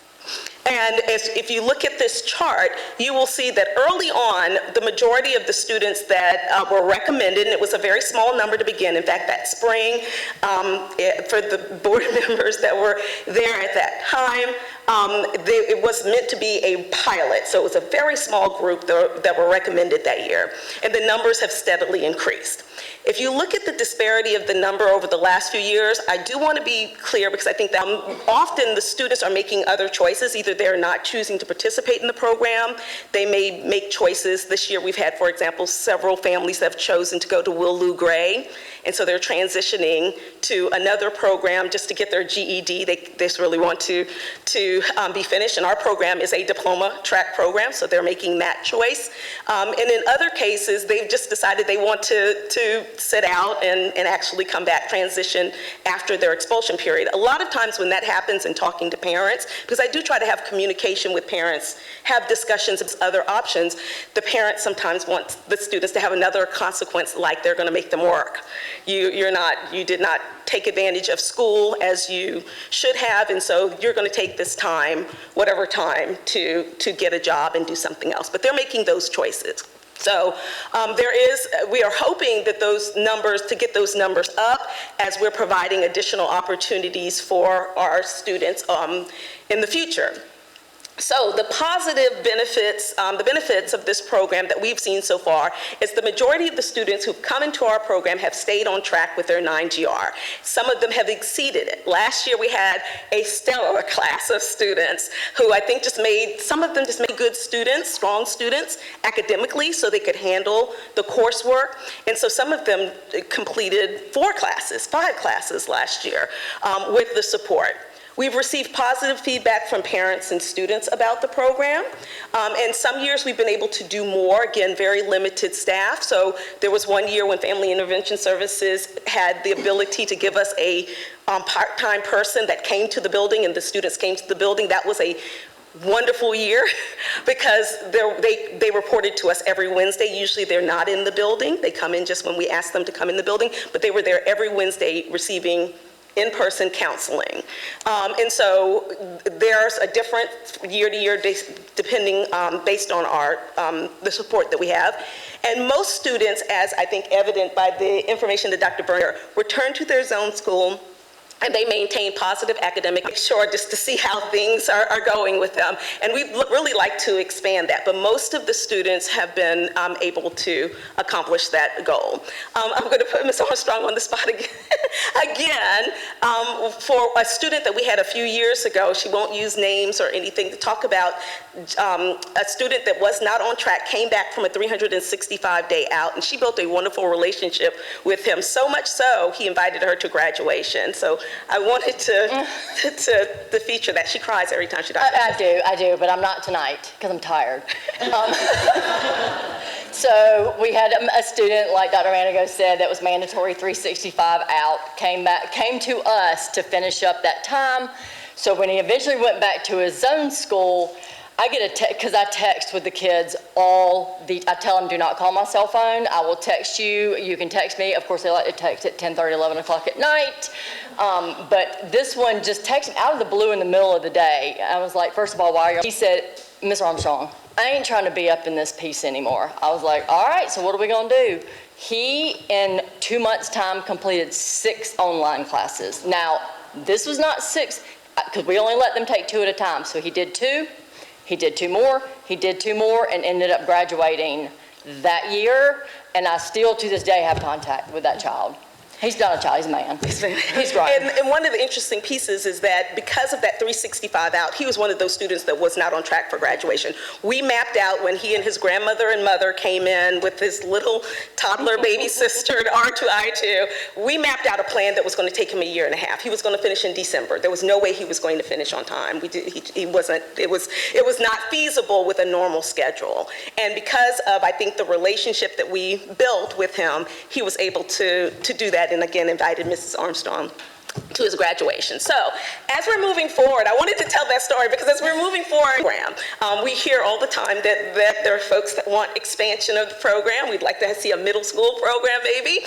And if you look at this chart, you will see that early on, the majority of the students that were recommended, and it was a very small number to begin. In fact, that spring, for the board members that were there at that time, it was meant to be a pilot. So it was a very small group that were recommended that year. And the numbers have steadily increased. If you look at the disparity of the number over the last few years, I do want to be clear because I think that often the students are making other choices. Either they're not choosing to participate in the program, they may make choices. This year we've had, for example, several families that have chosen to go to Will Lou Gray, and so they're transitioning to another program just to get their GED. They just really want to be finished, and our program is a diploma track program, so they're making that choice. And in other cases, they've just decided they want to sit out and actually come back, transition after their expulsion period. A lot of times when that happens in talking to parents, because I do try to have communication with parents, have discussions of other options, the parents sometimes want the students to have another consequence, like they're going to make them work. You did not take advantage of school as you should have, and so you're going to take this time, whatever time, to get a job and do something else. But they're making those choices. So we are hoping that to get those numbers up as we're providing additional opportunities for our students in the future. So the positive benefits, the benefits of this program that we've seen so far is the majority of the students who've come into our program have stayed on track with their 9GR. Some of them have exceeded it. Last year we had a stellar class of students who I think some of them just made good students, strong students academically so they could handle the coursework. And so some of them completed 5 classes last year with the support. We've received positive feedback from parents and students about the program. And some years we've been able to do more, again, very limited staff. So there was one year when Family Intervention Services had the ability to give us a part-time person that came to the building and the students came to the building. That was a wonderful year because they reported to us every Wednesday. Usually they're not in the building. They come in just when we ask them to come in the building, but they were there every Wednesday receiving in-person counseling. And so there's a different year-to-year depending based on the support that we have. And most students, as I think evident by the information that Dr. Berner, return to their zone school and they maintain positive academic, sure, just to see how things are going with them. And we'd really like to expand that, but most of the students have been able to accomplish that goal. I'm going to put Ms. Armstrong on the spot again. For a student that we had a few years ago, she won't use names or anything, to talk about a student that was not on track, came back from a 365-day out, and she built a wonderful relationship with him, so much so he invited her to graduation. So I wanted to feature that. She cries every time she does that. I do, but I'm not tonight because I'm tired. So we had a student, like Dr. Manigo said, that was mandatory 365 out, came to us to finish up that time. So when he eventually went back to his own school, I get a text, because I text with the kids I tell them, do not call my cell phone. I will text you. You can text me. Of course, they like to text at 10:30, 11 o'clock at night. But this one just texted me out of the blue in the middle of the day. I was like, first of all, why are you? He said, Ms. Armstrong, I ain't trying to be up in this piece anymore. I was like, all right, so what are we going to do? He, in 2 months' time, completed 6 online classes. Now, this was not 6, because we only let them take 2 at a time. So he did 2, he did 2 more, he did 2 more, and ended up graduating that year. And I still, to this day, have contact with that child. He's not a child, he's a man. He's grown. And one of the interesting pieces is that because of that 365 out, he was one of those students that was not on track for graduation. We mapped out when he and his grandmother and mother came in with his little toddler baby sister, R2i2, we mapped out a plan that was going to take him 1.5 years. He was going to finish in December. There was no way he was going to finish on time. It was not feasible with a normal schedule. And because of, I think, the relationship that we built with him, he was able to do that, and again invited Mrs. Armstrong to his graduation. So as we're moving forward, I wanted to tell that story because as we're moving forward, we hear all the time that there are folks that want expansion of the program. We'd like to see a middle school program maybe.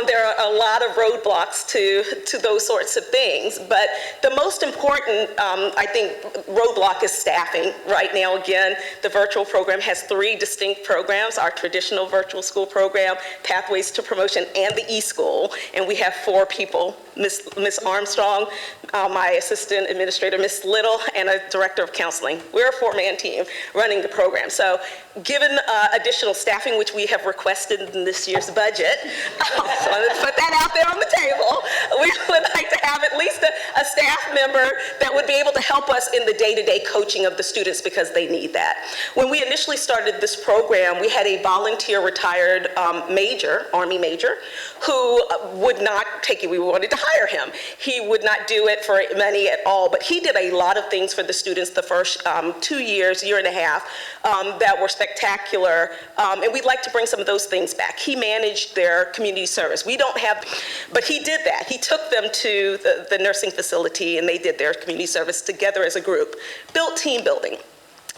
There are a lot of roadblocks to those sorts of things, but the most important, I think, roadblock is staffing. Right now, again, the virtual program has 3 distinct programs: our traditional virtual school program, Pathways to Promotion, and the e-school, and we have 4 people, Ms. Armstrong, my assistant administrator, Ms. Little, and a director of counseling. We're a 4-man team running the program. So given additional staffing, which we have requested in this year's budget, so I'm going to put that out there on the table, we would like to have at least a staff member that would be able to help us in the day-to-day coaching of the students because they need that. When we initially started this program, we had a volunteer retired Army major, who would not take it. We wanted to hire him. He would not do it for money at all, but he did a lot of things for the students the first 2 years, 1.5 years, that were spectacular, and we'd like to bring some of those things back. He managed their community service. We don't have, but he did that. He took them to the nursing facility, and they did their community service together as a group, built team building.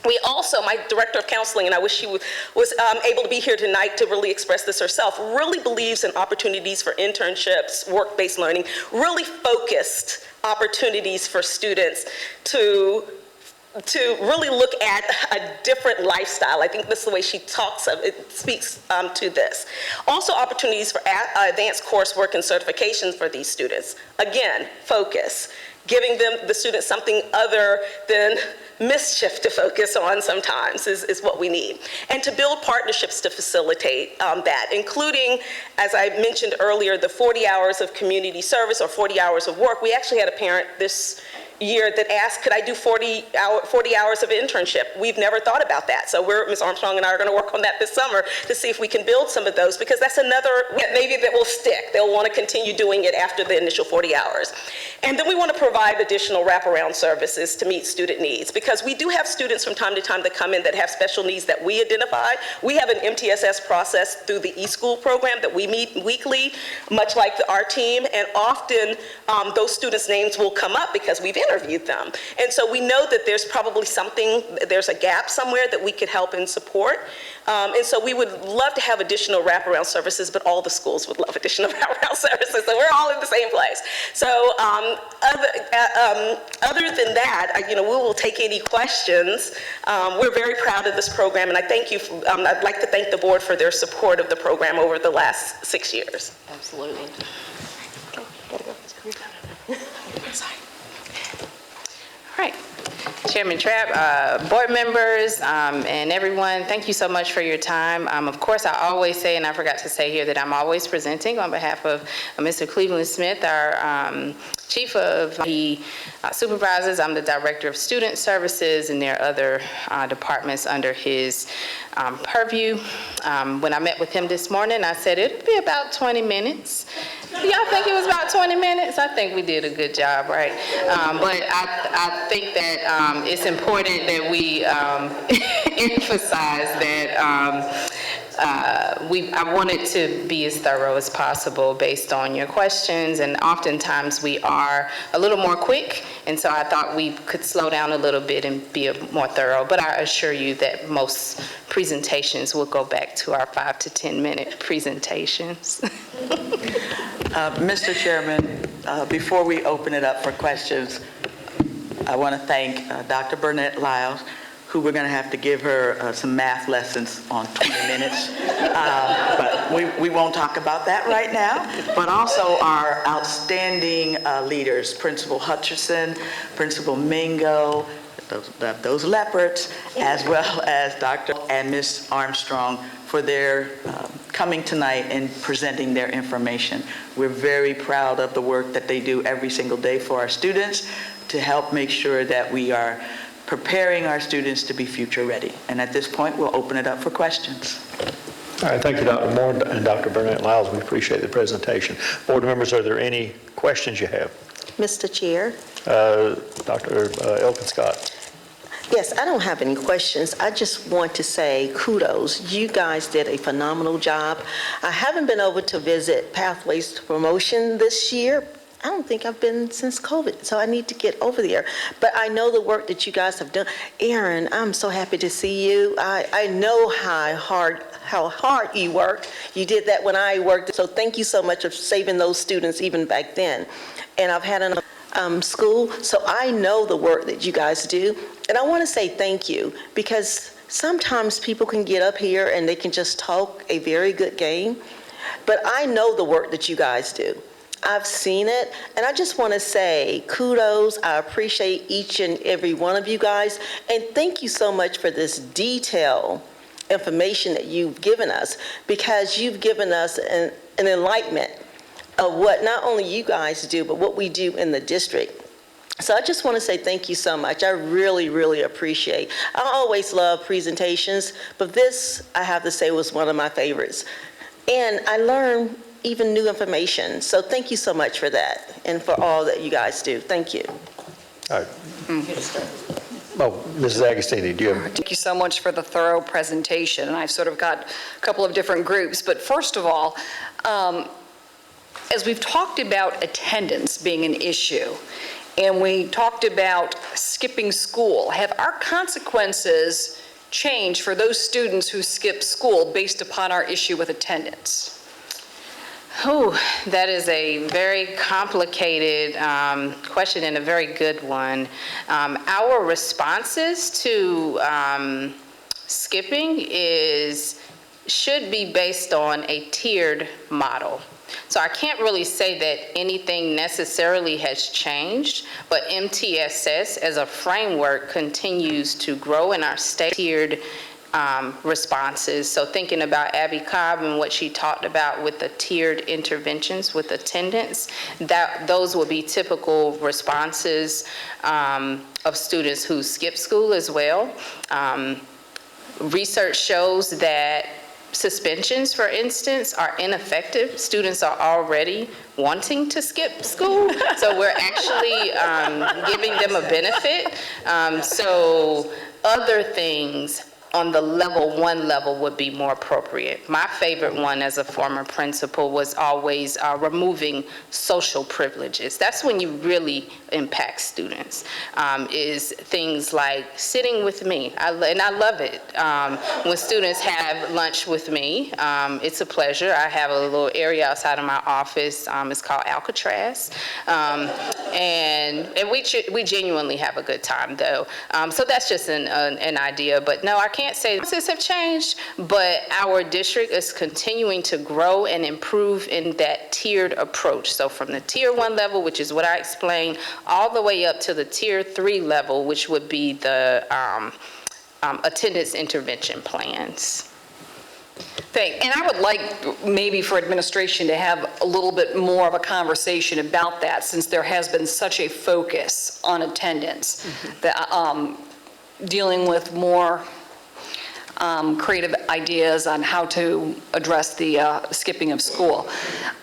We also, my director of counseling, and I wish she was able to be here tonight to really express this herself, really believes in opportunities for internships, work-based learning, really focused opportunities for students to really look at a different lifestyle. I think this is the way she talks of it, speaks to this. Also opportunities for advanced coursework and certifications for these students. Again, focus. Giving the students something other than mischief to focus on sometimes is what we need. And to build partnerships to facilitate that, including, as I mentioned earlier, the 40 hours of community service or 40 hours of work. We actually had a parent this year that asked, could I do 40 hours of internship? We've never thought about that. So Ms. Armstrong and I are going to work on that this summer to see if we can build some of those, because that's another, maybe that will stick. They'll want to continue doing it after the initial 40 hours. And then we want to provide additional wraparound services to meet student needs, because we do have students from time to time that come in that have special needs that we identify. We have an MTSS process through the e-school program that we meet weekly, much like our team, and often those students' names will come up because we've interviewed them. And so we know that there's probably there's a gap somewhere that we could help and support. And so we would love to have additional wraparound services, but all the schools would love additional wraparound services. So we're all in the same place. So other than that, we will take any questions. We're very proud of this program, and I thank you. I'd like to thank the board for their support of the program over the last 6 years. Absolutely. Okay, gotta go. Sorry. All right. Chairman Trapp, board members, and everyone, thank you so much for your time. Of course, I always say, and I forgot to say here, that I'm always presenting on behalf of Mr. Cleveland Smith, our chief of the supervisors. I'm the director of student services, and there are other departments under his purview. When I met with him this morning, I said it'd be about 20 minutes. Do y'all think it was about 20 minutes? I think we did a good job, right? But I think that it's important that we emphasize that I wanted to be as thorough as possible based on your questions, and oftentimes we are a little more quick, and so I thought we could slow down a little bit and be more thorough, but I assure you that most presentations will go back to our 5 to 10 minute presentations. Mr. Chairman, before we open it up for questions, I want to thank Dr. Burnett Lyles, who we're going to have to give her some math lessons on 20 minutes. But we won't talk about that right now. But also our outstanding leaders, Principal Hutcherson, Principal Mingo, those leopards, as well as Dr. and Ms. Armstrong for their coming tonight and presenting their information. We're very proud of the work that they do every single day for our students to help make sure that we are preparing our students to be future ready. And at this point, we'll open it up for questions. All right, thank you, Dr. Moore and Dr. Burnett Lyles. We appreciate the presentation. Board members, are there any questions you have? Mr. Chair? Dr. Elkin Scott. Yes, I don't have any questions. I just want to say kudos. You guys did a phenomenal job. I haven't been over to visit Pathways to Promotion this year. I don't think I've been since COVID, so I need to get over there. But I know the work that you guys have done. Aaron, I'm so happy to see you. I know how hard you worked. You did that when I worked, so thank you so much for saving those students even back then. And I've had an school, so I know the work that you guys do. And I want to say thank you, because sometimes people can get up here and they can just talk a very good game, but I know the work that you guys do. I've seen it, and I just want to say kudos. I appreciate each and every one of you guys, and thank you so much for this detailed information that you've given us, because you've given us an enlightenment of what not only you guys do, but what we do in the district. So I just want to say thank you so much. I really, really appreciate. I always love presentations, but this, I have to say, was one of my favorites. And I learned even new information. So thank you so much for that and for all that you guys do. Thank you. All right. Oh, Mrs. Agostini, do you have? Thank you so much for the thorough presentation. And I've sort of got a couple of different groups. But first of all, as we've talked about attendance being an issue, and we talked about skipping school, have our consequences changed for those students who skip school based upon our issue with attendance? Oh, that is a very complicated question and a very good one. Our responses to skipping should be based on a tiered model. So I can't really say that anything necessarily has changed, but MTSS as a framework continues to grow in our state tiered responses. So thinking about Abby Cobb and what she talked about with the tiered interventions with attendance, those will be typical responses of students who skip school as well. Research shows that suspensions, for instance, are ineffective. Students are already wanting to skip school, so we're actually giving them a benefit. So other things on the level 1 level would be more appropriate. My favorite one as a former principal was always removing social privileges. That's when you really impact students, is things like sitting with me. And I love it. When students have lunch with me, it's a pleasure. I have a little area outside of my office. It's called Alcatraz. And we genuinely have a good time, though. So that's just an idea. But no, I can't say this have changed, but our district is continuing to grow and improve in that tiered approach. So from the tier 1 level, which is what I explained, all the way up to the tier 3 level, which would be the attendance intervention plans. And I would like maybe for administration to have a little bit more of a conversation about that, since there has been such a focus on attendance, that dealing with more creative ideas on how to address the skipping of school.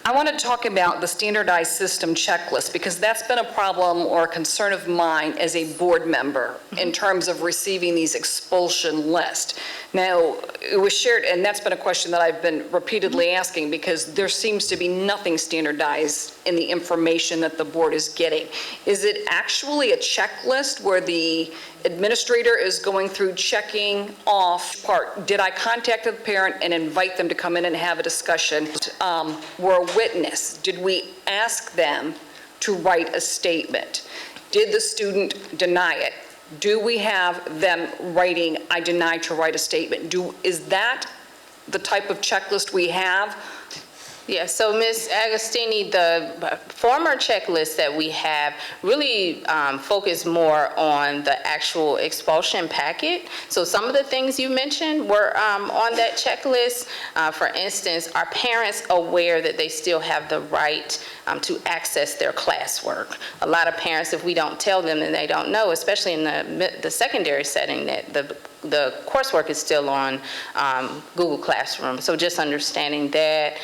I want to talk about the standardized system checklist, because that's been a problem or a concern of mine as a board member in terms of receiving these expulsion lists. Now, it was shared, and that's been a question that I've been repeatedly asking, because there seems to be nothing standardized in the information that the board is getting. Is it actually a checklist where the administrator is going through checking off part? Did I contact the parent and invite them to come in and have a discussion? Were a witness? Did we ask them to write a statement? Did the student deny it? Do we have them writing, I deny to write a statement? Is that the type of checklist we have? Yeah, so Ms. Agostini, the former checklist that we have really focused more on the actual expulsion packet. So some of the things you mentioned were on that checklist. For instance, are parents aware that they still have the right to access their classwork? A lot of parents, if we don't tell them, then they don't know, especially in the secondary setting, that the coursework is still on Google Classroom. So just understanding that.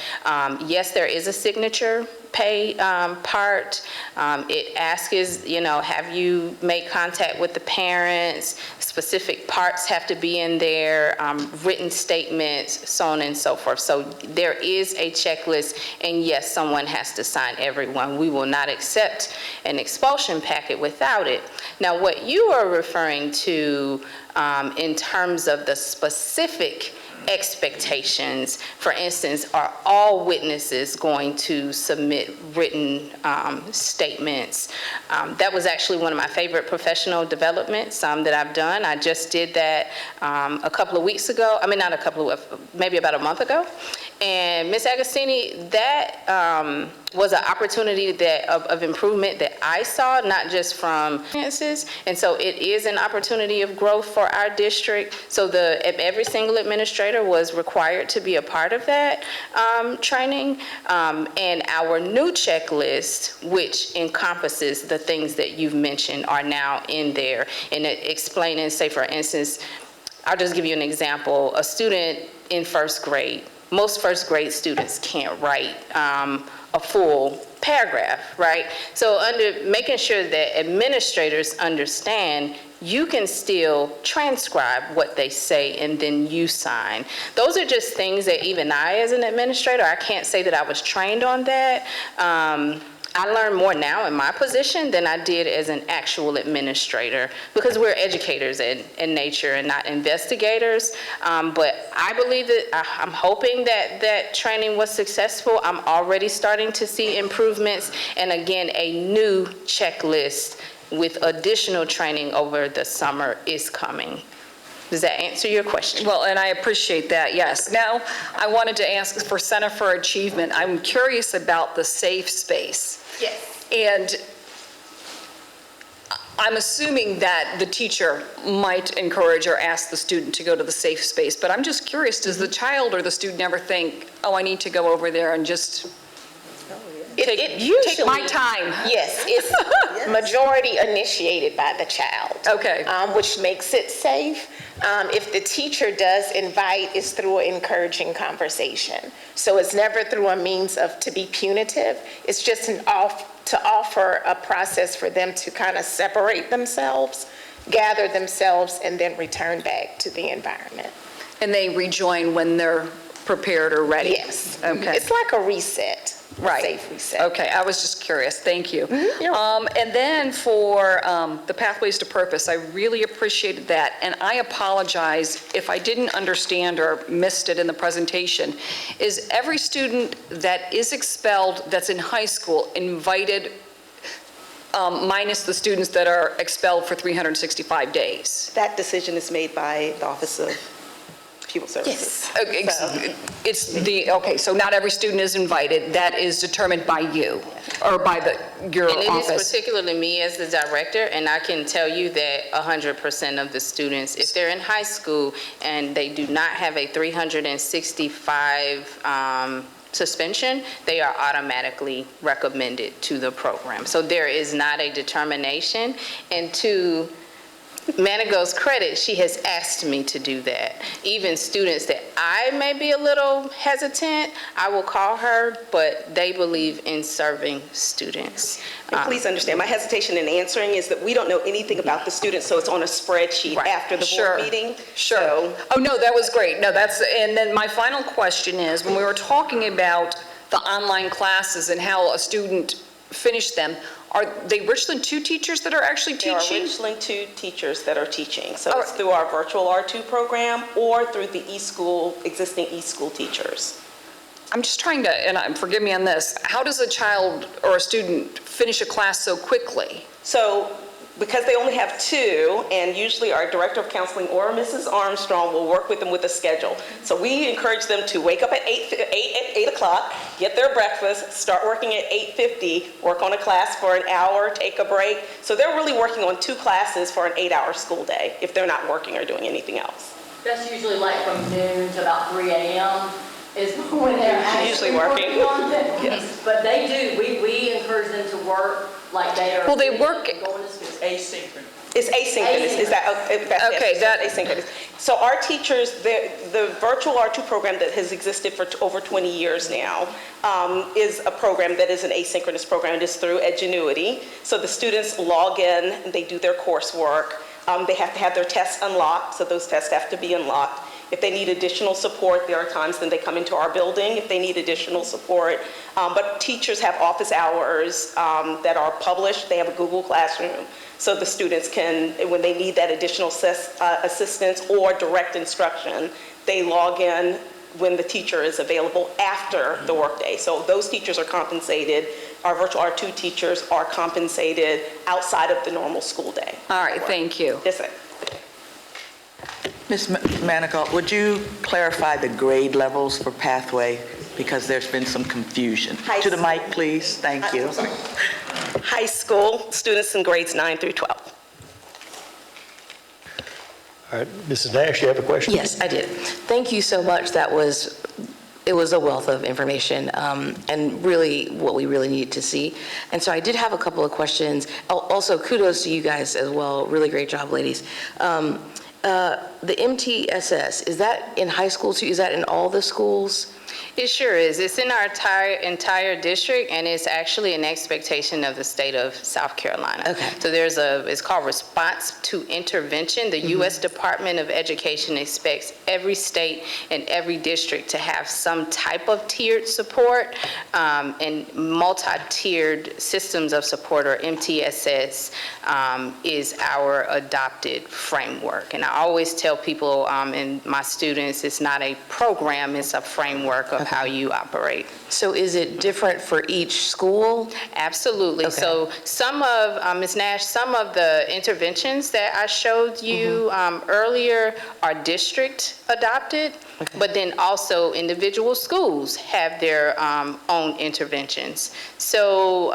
Yes, there is a signature pay part. It asks, have you made contact with the parents? Specific parts have to be in there, written statements, so on and so forth. So there is a checklist, and yes, someone has to sign everyone. We will not accept an expulsion packet without it. Now, what you are referring to in terms of the specific expectations, for instance, are all witnesses going to submit written statements? That was actually one of my favorite professional developments that I've done. I just did that a couple of weeks ago. I mean, not a couple of, maybe about a month ago. And Ms. Agostini, that was an opportunity of improvement that I saw, not just from experiences. And so it is an opportunity of growth for our district. So every single administrator was required to be a part of that training. And our new checklist, which encompasses the things that you've mentioned, are now in there. And explaining, say for instance, I'll just give you an example. A student in first grade, most first grade students can't write a full paragraph, right? So making sure that administrators understand you can still transcribe what they say and then you sign. Those are just things that even I, as an administrator, I can't say that I was trained on that. I learn more now in my position than I did as an actual administrator, because we're educators in nature and not investigators. But I believe that, I'm hoping that training was successful. I'm already starting to see improvements. And again, a new checklist with additional training over the summer is coming. Does that answer your question? Well, and I appreciate that, yes. Now, I wanted to ask for Center for Achievement. I'm curious about the safe space. Yes. And I'm assuming that the teacher might encourage or ask the student to go to the safe space, but I'm just curious, does the child or the student ever think, oh, I need to go over there and just take my time? Yes, it's majority initiated by the child. Okay. Which makes it safe. If the teacher does invite, it's through an encouraging conversation. So it's never through a means to be punitive. It's just to offer a process for them to kind of separate themselves, gather themselves, and then return back to the environment. And they rejoin when they're prepared or ready? Yes. Okay. It's like a reset. Right. Safe reset. Okay, I was just curious. Thank you. Mm-hmm. And then for the Pathways to Purpose, I really appreciated that. And I apologize if I didn't understand or missed it in the presentation. Is every student that is expelled that's in high school invited, minus the students that are expelled for 365 days? That decision is made by the Office of Pupil Services. Yes. Okay, so not every student is invited. That is determined by you or by your office. And it is particularly me as the director, and I can tell you that 100% of the students, if they're in high school and they do not have a 365 suspension, they are automatically recommended to the program. So there is not a determination. And to Manigault's credit, she has asked me to do that. Even students that I may be a little hesitant, I will call her, but they believe in serving students. And please understand, my hesitation in answering is that we don't know anything about the students, so it's on a spreadsheet after the board meeting. Sure. So- Oh, no, that was great. No, and then my final question is, when we were talking about the online classes and how a student finished them, are they Richland 2 teachers that are actually teaching? There are Richland 2 teachers that are teaching. So it's through our virtual R2 program or through the existing e-school teachers. I'm just trying to, and forgive me on this, how does a child or a student finish a class so quickly? So because they only have 2, and usually our director of counseling or Mrs. Armstrong will work with them with a schedule. So we encourage them to wake up at 8 o'clock, get their breakfast, start working at 8:50, work on a class for an hour, take a break. So they're really working on 2 classes for an 8-hour school day if they're not working or doing anything else. That's usually like from noon to about 3 a.m. is when they're actually Usually working. on it. Yes. But they do, we encourage them to work like they are. Well, they work. Going to school. Asynchronous. It's asynchronous. Is that Okay, that asynchronous? So our teachers, the virtual R2 program that has existed for over 20 years now is a program that is an asynchronous program. It is through Edgenuity. So the students log in and they do their coursework. They have to have their tests unlocked, so those tests have to be unlocked. If they need additional support, there are times when they come into our building if they need additional support. But teachers have office hours that are published. They have a Google Classroom. So the students can, when they need that additional assistance or direct instruction, they log in when the teacher is available after the workday. So those teachers are compensated. Our virtual R2 teachers are compensated outside of the normal school day. All right, thank you. Yes, sir. Ms. Manigault, would you clarify the grade levels for Pathway? Because there's been some confusion. To the mic, please. Thank you. High school students in grades 9 through 12. All right, Mrs. Nash, you have a question? Yes, I did. Thank you so much. It was a wealth of information and really what we really needed to see. And so I did have a couple of questions. Also, kudos to you guys as well. Really great job, ladies. The MTSS, is that in high school too? Is that in all the schools? It sure is. It's in our entire district, and it's actually an expectation of the state of South Carolina. Okay. So it's called Response to Intervention. The U.S. Department of Education expects every state and every district to have some type of tiered support, and multi-tiered systems of support, or MTSS, is our adopted framework. And I always tell people and my students, it's not a program, it's a framework of how you operate. So is it different for each school? Absolutely. Okay. So some of, Ms. Nash, some of the interventions that I showed you earlier are district adopted, but then also individual schools have their own interventions. So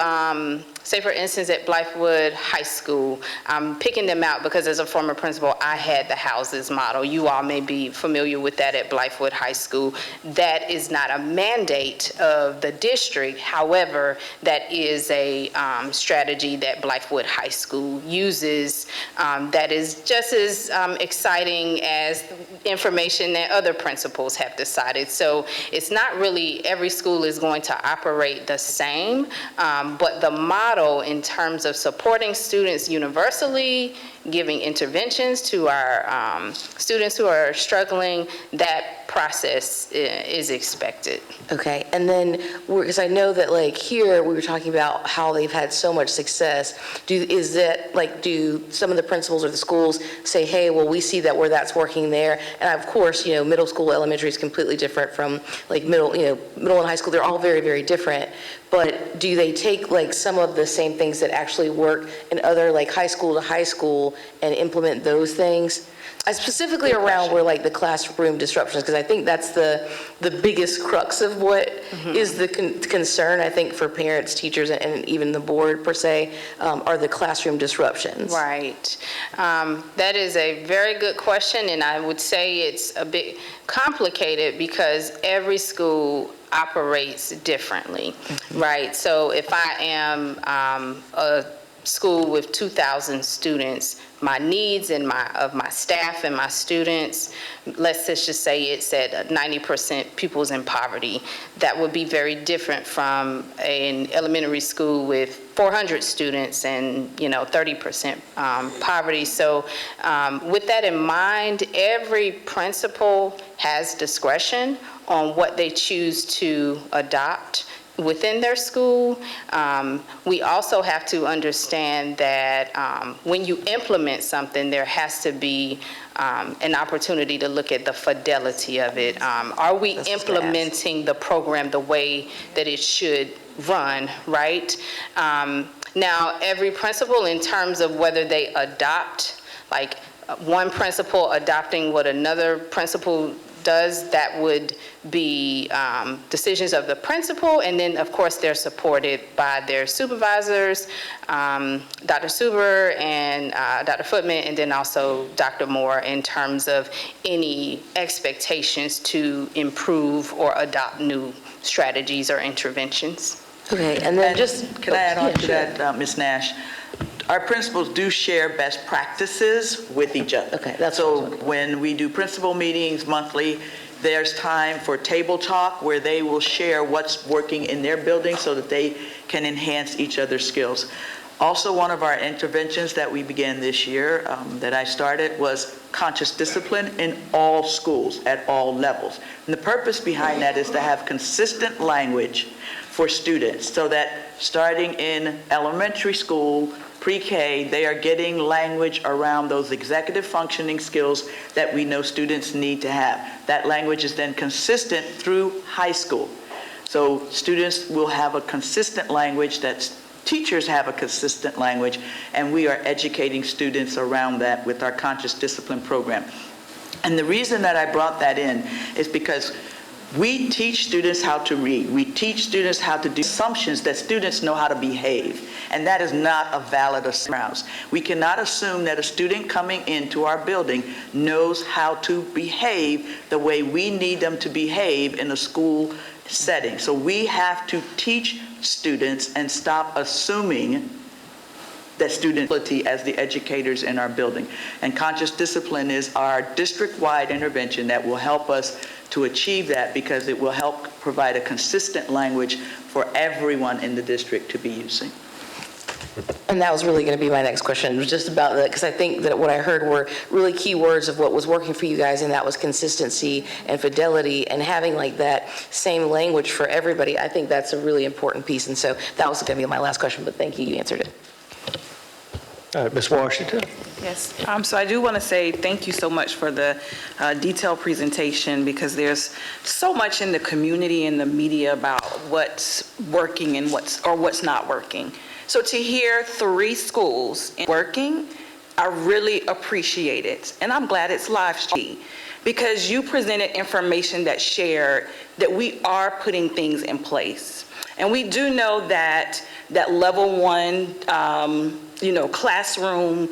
say for instance at Blythewood High School, I'm picking them out because as a former principal, I had the houses model. You all may be familiar with that at Blythewood High School. That is not a mandate of the district. However, that is a strategy that Blythewood High School uses that is just as exciting as information that other principals have decided. So it's not really every school is going to operate the same, but the model in terms of supporting students universally, giving interventions to our students who are struggling, that process is expected. Okay, and then, because I know that like here, we were talking about how they've had so much success. Do some of the principals or the schools say, hey, well, we see that where that's working there, and of course, middle school, elementary is completely different from like middle and high school, they're all very, very different. But do they take like some of the same things that actually work in other like high school to high school and implement those things? Specifically around where like the classroom disruptions, because I think that's the biggest crux of what is the concern, I think, for parents, teachers, and even the board per se, are the classroom disruptions. Right. That is a very good question, and I would say it's a bit complicated because every school operates differently, right? So if I am a school with 2,000 students, my needs and of my staff and my students, let's just say it's at 90% pupils in poverty. That would be very different from an elementary school with 400 students and 30% poverty. So with that in mind, every principal has discretion on what they choose to adopt within their school. We also have to understand that when you implement something, there has to be an opportunity to look at the fidelity of it. Are we implementing the program the way that it should run, right? Now, every principal, in terms of whether they adopt, like one principal adopting what another principal does, that would be decisions of the principal, and then of course they're supported by their supervisors, Dr. Suber and Dr. Footman, and then also Dr. Moore, in terms of any expectations to improve or adopt new strategies or interventions. Okay, and then Can I add on to that, Ms. Nash? Our principals do share best practices with each other. Okay, that's so when we do principal meetings monthly, there's time for table talk where they will share what's working in their building so that they can enhance each other's skills. Also, one of our interventions that we began this year that I started was conscious discipline in all schools at all levels. And the purpose behind that is to have consistent language for students so that starting in elementary school, pre-K, they are getting language around those executive functioning skills that we know students need to have. That language is then consistent through high school. So students will have a consistent language, that teachers have a consistent language, and we are educating students around that with our conscious discipline program. And the reason that I brought that in is because we teach students how to read. We teach students how to do assumptions that students know how to behave. And that is not a valid assurance. We cannot assume that a student coming into our building knows how to behave the way we need them to behave in a school setting. So we have to teach students and stop assuming that student ability as the educators in our building. And conscious discipline is our district-wide intervention that will help us to achieve that, because it will help provide a consistent language for everyone in the district to be using. And that was really going to be my next question. It was just about that, because I think that what I heard were really key words of what was working for you guys, and that was consistency and fidelity, and having like that same language for everybody. I think that's a really important piece. And so that was going to be my last question, but thank you, you answered it. Ms. Washington? Yes, so I do want to say thank you so much for the detailed presentation, because there's so much in the community and the media about what's working and what's not working. So to hear 3 schools working, I really appreciate it. And I'm glad it's live streamed, because you presented information that shared that we are putting things in place. And we do know that level 1, classroom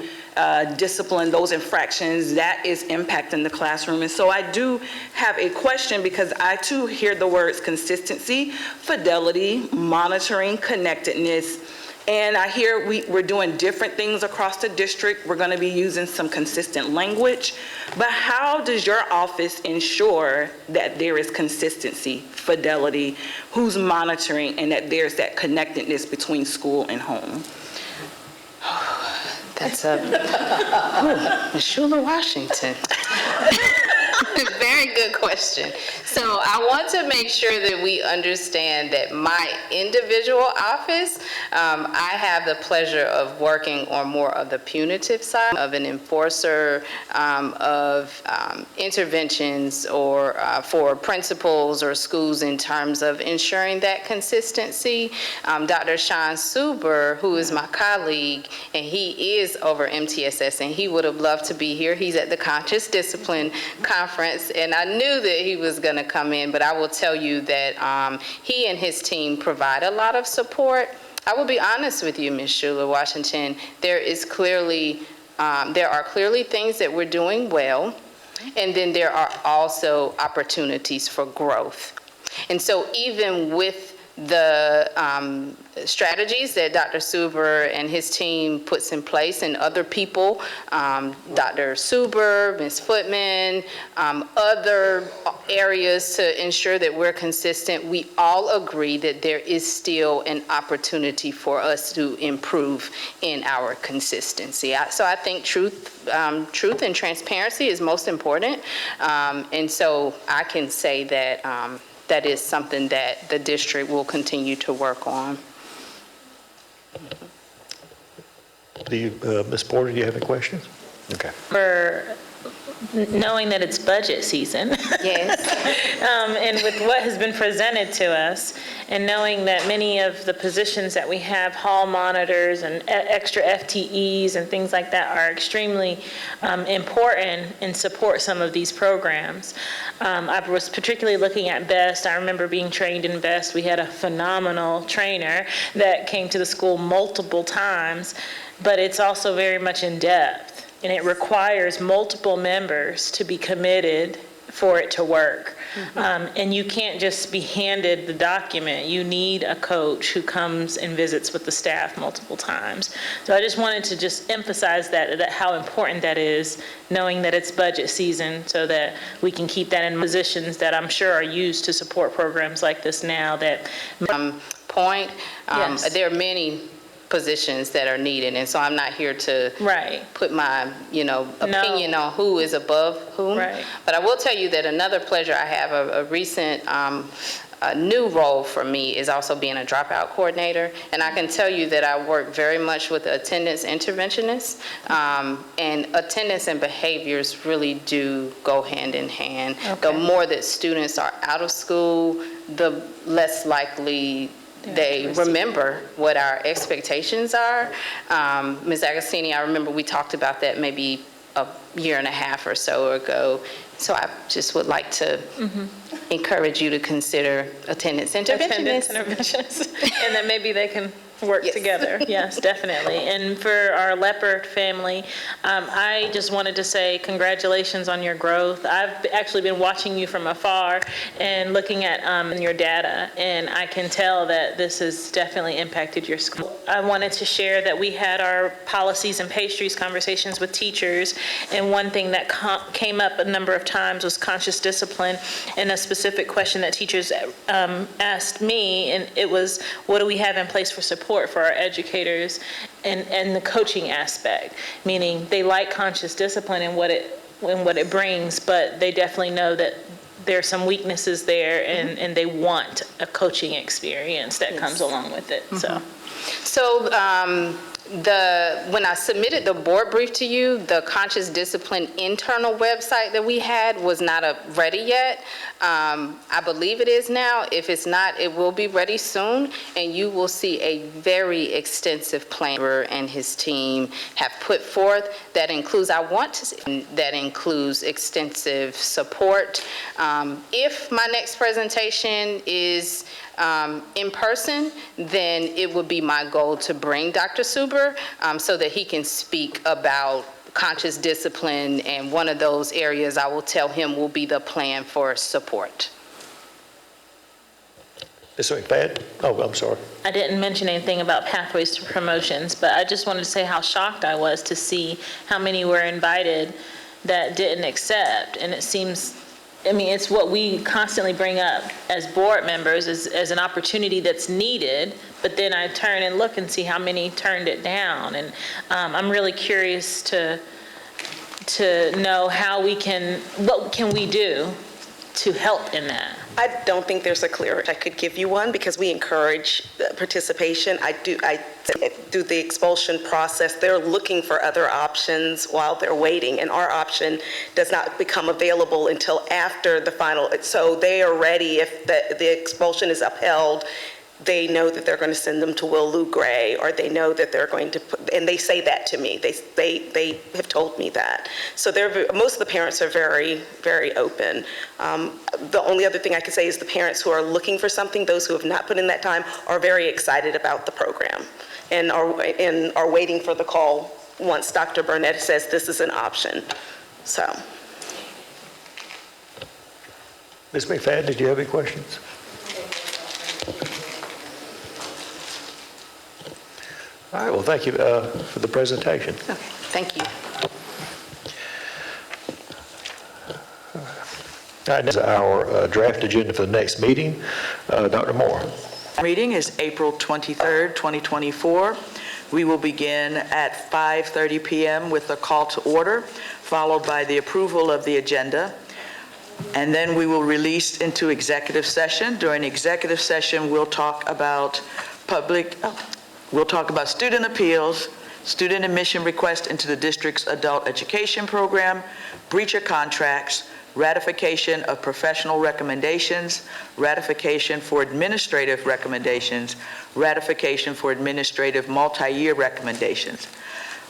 discipline, those infractions, that is impacting the classroom. And so I do have a question, because I too hear the words consistency, fidelity, monitoring, connectedness. And I hear we're doing different things across the district. We're going to be using some consistent language. But how does your office ensure that there is consistency, fidelity, who's monitoring, and that there's that connectedness between school and home? That's Ms. Schuler, Washington. Very good question. So I want to make sure that we understand that my individual office, I have the pleasure of working on more of the punitive side of an enforcer of interventions or for principals or schools in terms of ensuring that consistency. Dr. Sean Suber, who is my colleague, and he is over MTSS, and he would have loved to be here. He's at the Conscious Discipline Conference, and I knew that he was going to come in, but I will tell you that he and his team provide a lot of support. I will be honest with you, Ms. Schuler, Washington. There are clearly things that we're doing well, and then there are also opportunities for growth. And so even with the strategies that Dr. Suber and his team puts in place, and other people, Dr. Suber, Ms. Footman, other areas to ensure that we're consistent, we all agree that there is still an opportunity for us to improve in our consistency. So I think truth and transparency is most important. And so I can say that that is something that the district will continue to work on. Ms. Porter, do you have any questions? Okay. For knowing that it's budget season. Yes. And with what has been presented to us, and knowing that many of the positions that we have, hall monitors and extra FTEs and things like that, are extremely important and support some of these programs. I was particularly looking at BEST. I remember being trained in BEST. We had a phenomenal trainer that came to the school multiple times, but it's also very much in depth. And it requires multiple members to be committed for it to work. And you can't just be handed the document. You need a coach who comes and visits with the staff multiple times. So I just wanted to just emphasize that how important that is, knowing that it's budget season, so that we can keep that in positions that I'm sure are used to support programs like this now. That point, Yes. there are many positions that are needed, and so I'm not here to put my opinion on who is above whom. But I will tell you that another pleasure I have, a recent a new role for me, is also being a dropout coordinator. And I can tell you that I work very much with attendance interventionists, and attendance and behaviors really do go hand in hand. The more that students are out of school, the less likely they remember what our expectations are. Ms. Agostini, I remember we talked about that maybe a year and a half or so ago. So I just would like to encourage you to consider attendance interventionists. And then maybe they can work together. Yes, definitely. And for our leopard family, I just wanted to say congratulations on your growth. I've actually been watching you from afar and looking at your data, and I can tell that this has definitely impacted your school. I wanted to share that we had our policies and pastries conversations with teachers, and one thing that came up a number of times was conscious discipline, and a specific question that teachers asked me, and it was, what do we have in place for support for our educators, and the coaching aspect, meaning they like conscious discipline and what it brings, but they definitely know that there's some weaknesses there, and they want a coaching experience that comes along with it. So when I submitted the board brief to you, the conscious discipline internal website that we had was not ready yet. I believe it is now. If it's not, it will be ready soon, and you will see a very extensive plan and his team have put forth that includes, that includes extensive support. If my next presentation is in person, then it would be my goal to bring Dr. Suber so that he can speak about conscious discipline, and one of those areas I will tell him will be the plan for support. Ms. McFadden? Oh, I'm sorry. I didn't mention anything about pathways to promotions, but I just wanted to say how shocked I was to see how many were invited that didn't accept. And it seems, I mean, it's what we constantly bring up as board members as an opportunity that's needed, but then I turn and look and see how many turned it down. And I'm really curious to know what can we do to help in that? I don't think there's a clear, I could give you one because we encourage participation. I do the expulsion process. They're looking for other options while they're waiting, and our option does not become available until after the final. So they are ready if the expulsion is upheld. They know that they're going to send them to Will Lou Gray, or they know that they're going to and they say that to me. They have told me that. So most of the parents are very, very open. The only other thing I could say is the parents who are looking for something, those who have not put in that time, are very excited about the program and are waiting for the call once Dr. Burnett says this is an option. So. Ms. McFadden, did you have any questions? All right, well, thank you for the presentation. Okay, thank you. All right, next, our draft agenda for the next meeting. Dr. Moore. Meeting is April 23rd, 2024. We will begin at 5:30 p.m. with a call to order, followed by the approval of the agenda. And then we will release into executive session. During executive session, we'll talk about student appeals, student admission request into the district's adult education program, breach of contracts, ratification of professional recommendations, ratification for administrative recommendations, ratification for administrative multi-year recommendations.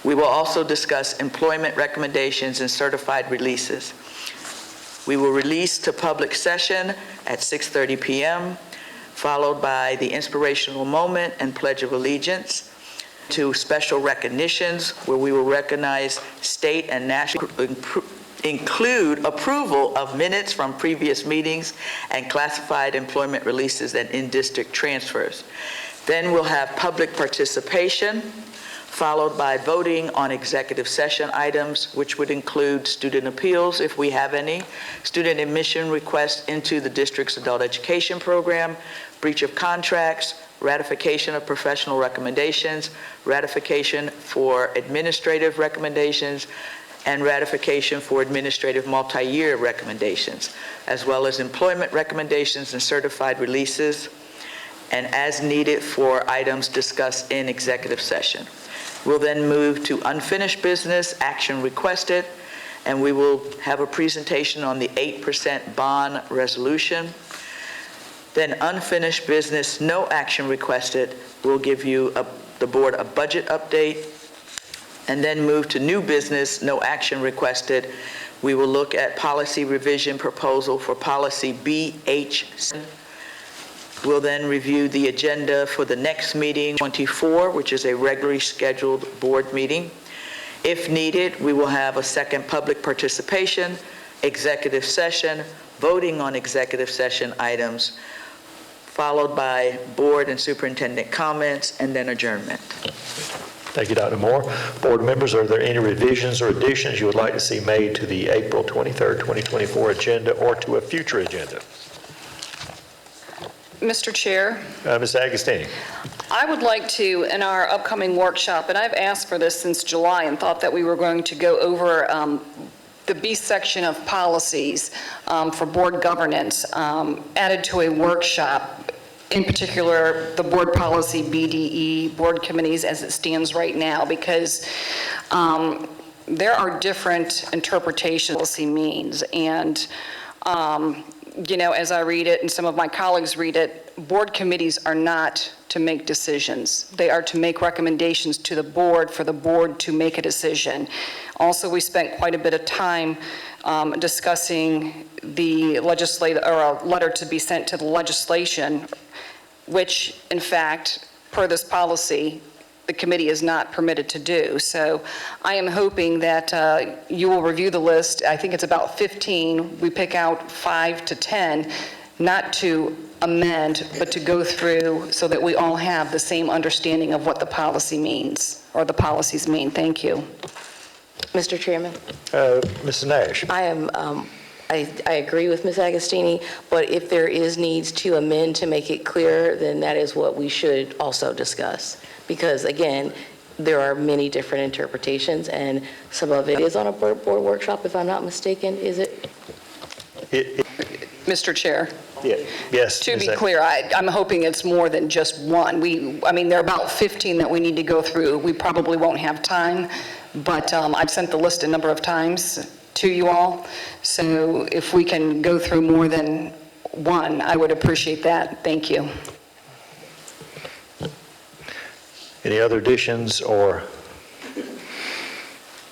We will also discuss employment recommendations and certified releases. We will release to public session at 6:30 p.m., followed by the inspirational moment and Pledge of Allegiance, to special recognitions where we will recognize state and national, include approval of minutes from previous meetings and classified employment releases and in-district transfers. Then we'll have public participation, followed by voting on executive session items, which would include student appeals, if we have any, student admission requests into the district's adult education program, breach of contracts, ratification of professional recommendations, ratification for administrative recommendations, and ratification for administrative multi-year recommendations, as well as employment recommendations and certified releases, and as needed for items discussed in executive session. We'll then move to unfinished business, action requested, and we will have a presentation on the 8% bond resolution. Then unfinished business, no action requested. We'll give you, the board, a budget update, and then move to new business, no action requested. We will look at policy revision proposal for policy BH. We'll then review the agenda for the next meeting, 24, which is a regularly scheduled board meeting. If needed, we will have a second public participation, executive session, voting on executive session items, followed by board and superintendent comments, and then adjournment. Thank you, Dr. Moore. Board members, are there any revisions or additions you would like to see made to the April 23rd, 2024 agenda or to a future agenda? Mr. Chair, Ms. Agostini. I would like to, in our upcoming workshop, and I've asked for this since July and thought that we were going to go over the B section of policies for board governance added to a workshop, in particular the board policy BDE, board committees as it stands right now, because there are different interpretations of what policy means. And you know, as I read it and some of my colleagues read it, board committees are not to make decisions. They are to make recommendations to the board for the board to make a decision. Also, we spent quite a bit of time discussing the legislative, or a letter to be sent to the legislation, which in fact, per this policy, the committee is not permitted to do. So I am hoping that you will review the list. I think it's about 15. We pick out 5 to 10, not to amend, but to go through so that we all have the same understanding of what the policy means, or the policies mean. Thank you. Mr. Chairman? Mrs. Nash. I agree with Ms. Agostini, but if there is needs to amend to make it clear, then that is what we should also discuss. Because again, there are many different interpretations, and some of it is on a board workshop, if I'm not mistaken, is it? Mr. Chair. Yeah. Yes. To be clear, I'm hoping it's more than just one. I mean, there are about 15 that we need to go through. We probably won't have time, but I've sent the list a number of times to you all. So if we can go through more than one, I would appreciate that. Thank you. Any other additions or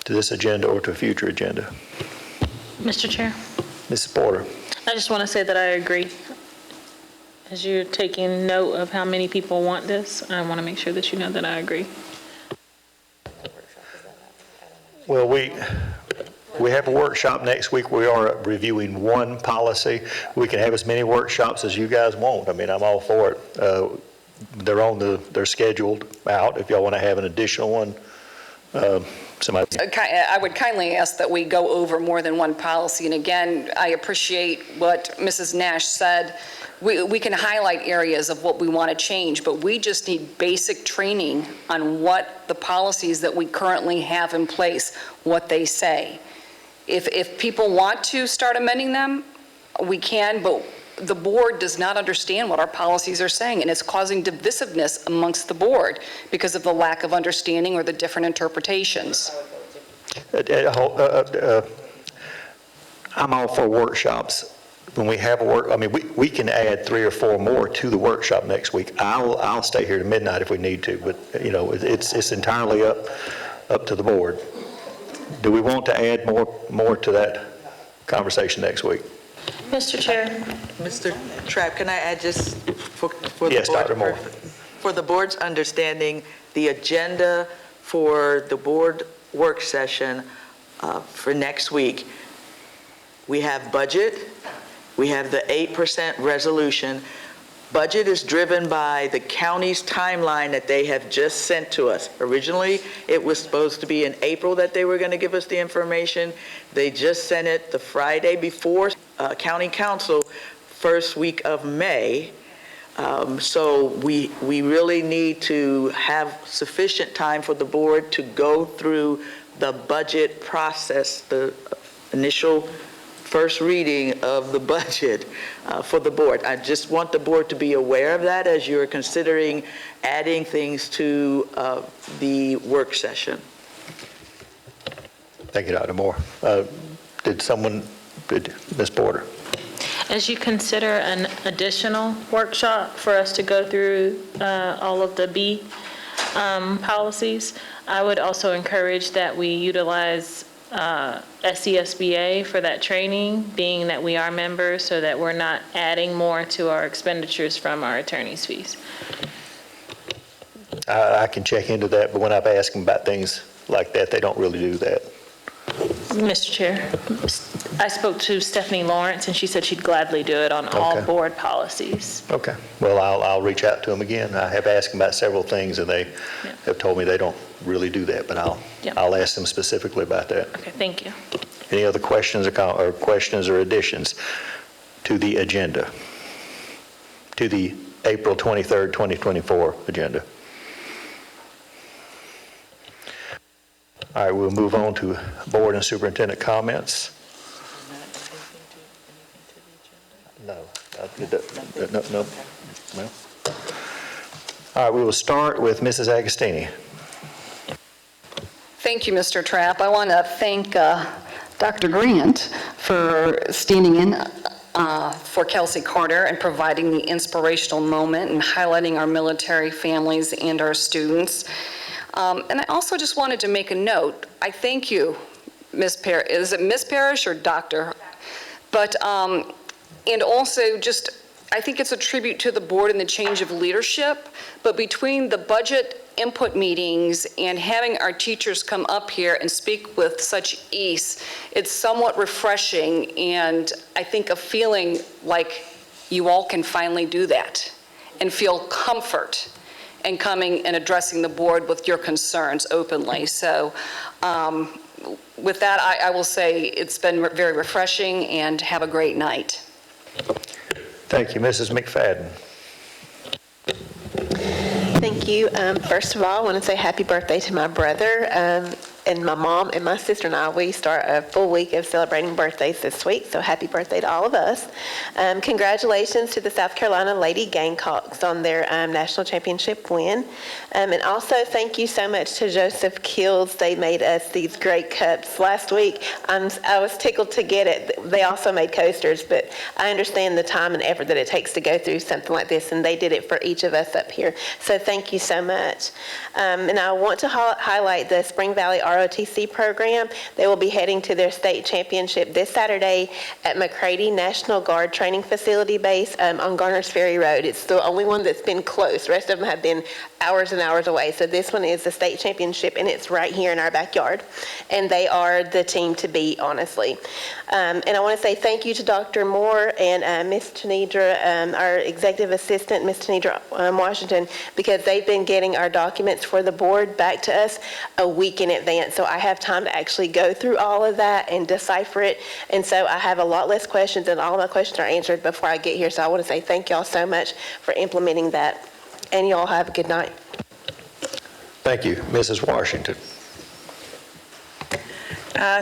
to this agenda or to a future agenda? Mr. Chair, Mrs. Porter. I just want to say that I agree. As you're taking note of how many people want this, I want to make sure that you know that I agree. Well, we have a workshop next week. We are reviewing one policy. We can have as many workshops as you guys want. I mean, I'm all for it. they're scheduled out. If y'all want to have an additional one, somebody. I would kindly ask that we go over more than one policy. And again, I appreciate what Mrs. Nash said. We can highlight areas of what we want to change, but we just need basic training on what the policies that we currently have in place, what they say. If people want to start amending them, we can, but the board does not understand what our policies are saying, and it's causing divisiveness amongst the board because of the lack of understanding or the different interpretations. I'm all for workshops. When we have we can add 3 or 4 more to the workshop next week. I'll stay here to midnight if we need to, but it's entirely up to the board. Do we want to add more to that conversation next week? Mr. Chair. Mr. Trapp, can I add just for the Yes, board? Dr. Moore. For the board's understanding, the agenda for the board work session for next week, we have budget, we have the 8% resolution. Budget is driven by the county's timeline that they have just sent to us. Originally, it was supposed to be in April that they were going to give us the information. They just sent it the Friday before county council, first week of May. So we really need to have sufficient time for the board to go through the budget process, the initial first reading of the budget for the board. I just want the board to be aware of that as you're considering adding things to the work session. Thank you, Dr. Moore. Did Ms. Porter? As you consider an additional workshop for us to go through all of the B policies, I would also encourage that we utilize SCSBA for that training, being that we are members, so that we're not adding more to our expenditures from our attorney's fees. I can check into that, but when I've asked them about things like that, they don't really do that. Mr. Chair, I spoke to Stephanie Lawrence, and she said she'd gladly do it on all board policies. Okay. Well, I'll reach out to them again. I have asked them about several things, and they have told me they don't really do that, but I'll ask them specifically about that. Okay, thank you. Any other questions or additions to the agenda, to the April 23rd, 2024 agenda? All right, we'll move on to board and superintendent comments. No. All right, we will start with Mrs. Agostini. Thank you, Mr. Trapp. I want to thank Dr. Grant for standing in for Kelsey Carter and providing the inspirational moment and highlighting our military families and our students. And I also just wanted to make a note. I thank you, Ms. Parrish. Is it Ms. Parrish or Dr.? But, and also just, I think it's a tribute to the board and the change of leadership. But between the budget input meetings and having our teachers come up here and speak with such ease, it's somewhat refreshing, and I think a feeling like you all can finally do that and feel comfort and coming and addressing the board with your concerns openly. So with that, I will say it's been very refreshing, and have a great night. Thank you. Mrs. McFadden. Thank you. First of all, I want to say happy birthday to my brother. And my mom and my sister and I, we start a full week of celebrating birthdays this week, so happy birthday to all of us. Congratulations to the South Carolina Lady Gamecocks on their national championship win. And also thank you so much to Joseph Kills. They made us these great cups last week. I was tickled to get it. They also made coasters, but I understand the time and effort that it takes to go through something like this, and they did it for each of us up here. So thank you so much. And I want to highlight the Spring Valley ROTC program. They will be heading to their state championship this Saturday at McCready National Guard Training Facility Base on Garners Ferry Road. It's the only one that's been close. The rest of them have been hours and hours away. So this one is the state championship, and it's right here in our backyard. And they are the team to beat, honestly. And I want to say thank you to Dr. Moore and Ms. Tanedra, our executive assistant, Ms. Tanedra Washington, because they've been getting our documents for the board back to us a week in advance. So I have time to actually go through all of that and decipher it. And so I have a lot less questions, and all my questions are answered before I get here. So I want to say thank y'all so much for implementing that. And y'all have a good night. Thank you. Mrs. Washington.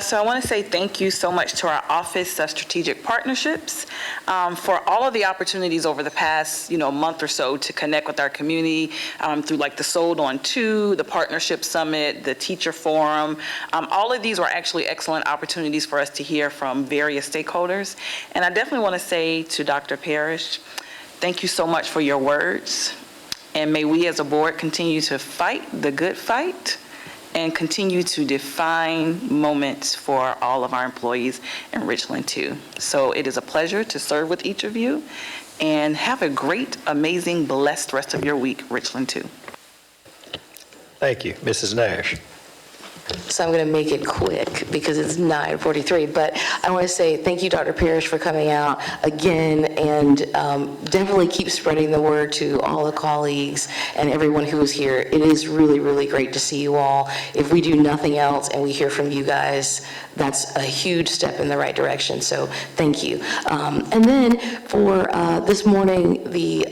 So I want to say thank you so much to our Office of Strategic Partnerships for all of the opportunities over the past, month or so to connect with our community through like the Sold On 2, the Partnership Summit, the Teacher Forum. All of these were actually excellent opportunities for us to hear from various stakeholders. And I definitely want to say to Dr. Parrish, thank you so much for your words. And may we as a board continue to fight the good fight and continue to define moments for all of our employees in Richland too. So it is a pleasure to serve with each of you, and have a great, amazing, blessed rest of your week, Richland too. Thank you. Mrs. Nash. So I'm going to make it quick because it's 9:43, but I want to say thank you, Dr. Parrish, for coming out again, and definitely keep spreading the word to all the colleagues and everyone who is here. It is really, really great to see you all. If we do nothing else and we hear from you guys, that's a huge step in the right direction, so thank you. And then for this morning, the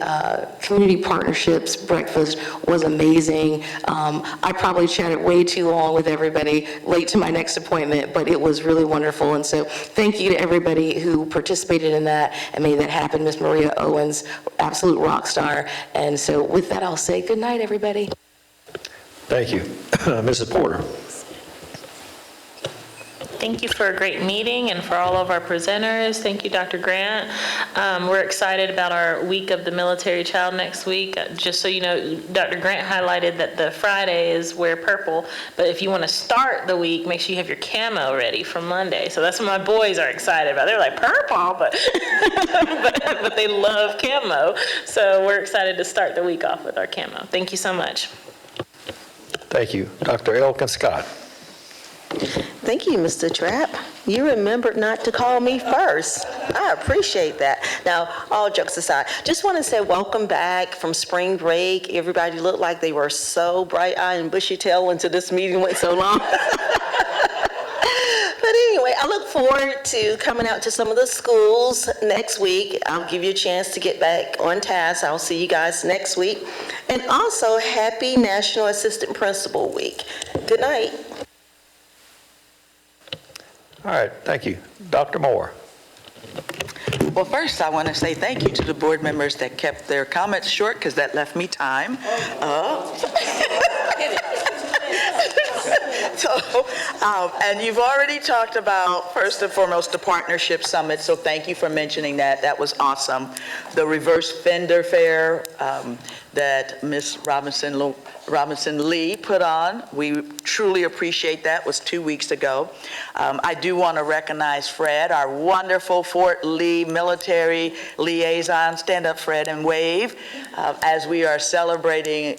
community partnerships breakfast was amazing. I probably chatted way too long with everybody, late to my next appointment, but it was really wonderful. And so thank you to everybody who participated in that and made that happen. Miss Maria Owens, absolute rock star. And so with that, I'll say good night, everybody. Thank you. Mrs. Porter. Thank you for a great meeting and for all of our presenters. Thank you, Dr. Grant. We're excited about our week of the military child next week. Just so you know, Dr. Grant highlighted that the Friday is wear purple, but if you want to start the week, make sure you have your camo ready for Monday. So that's what my boys are excited about. They're like, purple, but but they love camo. So we're excited to start the week off with our camo. Thank you so much. Thank you. Dr. Elkin Scott. Thank you, Mr. Trapp. You remembered not to call me first. I appreciate that. Now, all jokes aside, just want to say welcome back from spring break. Everybody looked like they were so bright-eyed and bushy-tailed until this meeting went so long. But anyway, I look forward to coming out to some of the schools next week. I'll give you a chance to get back on task. I'll see you guys next week. And also, happy National Assistant Principal Week. Good night. All right, thank you. Dr. Moore. Well, first, I want to say thank you to the board members that kept their comments short, because that left me time. And you've already talked about, first and foremost, the Partnership Summit, so thank you for mentioning that. That was awesome. The Reverse Fender Fair that Ms. Robinson Lee put on, we truly appreciate that. It was 2 weeks ago. I do want to recognize Fred, our wonderful Fort Lee military liaison. Stand up, Fred, and wave as we are celebrating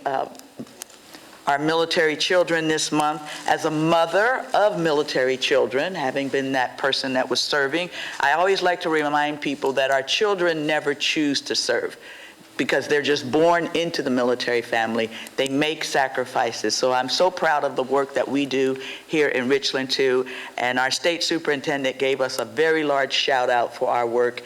our military children this month. As a mother of military children, having been that person that was serving, I always like to remind people that our children never choose to serve, because they're just born into the military family. They make sacrifices. So I'm so proud of the work that we do here in Richland too. And our state superintendent gave us a very large shout out for our work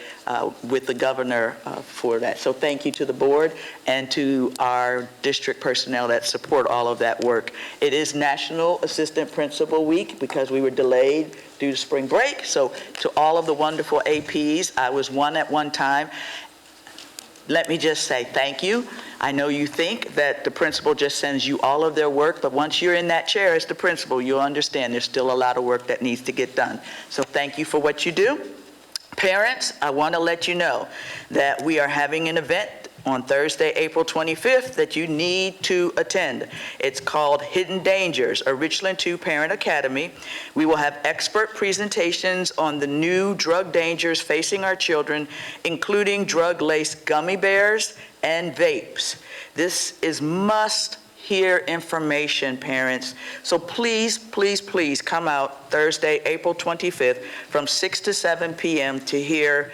with the governor for that. So thank you to the board and to our district personnel that support all of that work. It is National Assistant Principal Week because we were delayed due to spring break. So to all of the wonderful APs, I was one at one time. Let me just say thank you. I know you think that the principal just sends you all of their work, but once you're in that chair as the principal, you'll understand there's still a lot of work that needs to get done. So thank you for what you do. Parents, I want to let you know that we are having an event on Thursday, April 25th, that you need to attend. It's called Hidden Dangers, a Richland 2 Parent Academy. We will have expert presentations on the new drug dangers facing our children, including drug-laced gummy bears and vapes. This is must-hear information, parents. So please, please, please come out Thursday, April 25th from 6 to 7 p.m. to hear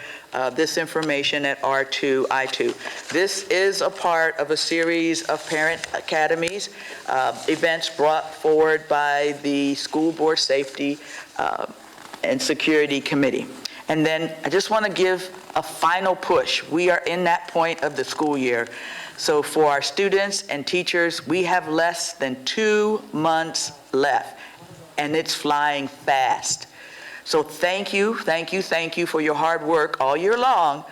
this information at R2i2. This is a part of a series of parent academies, events brought forward by the School Board Safety and Security Committee. And then I just want to give a final push. We are in that point of the school year. So for our students and teachers, we have less than 2 months left, and it's flying fast. So thank you for your hard work all year long.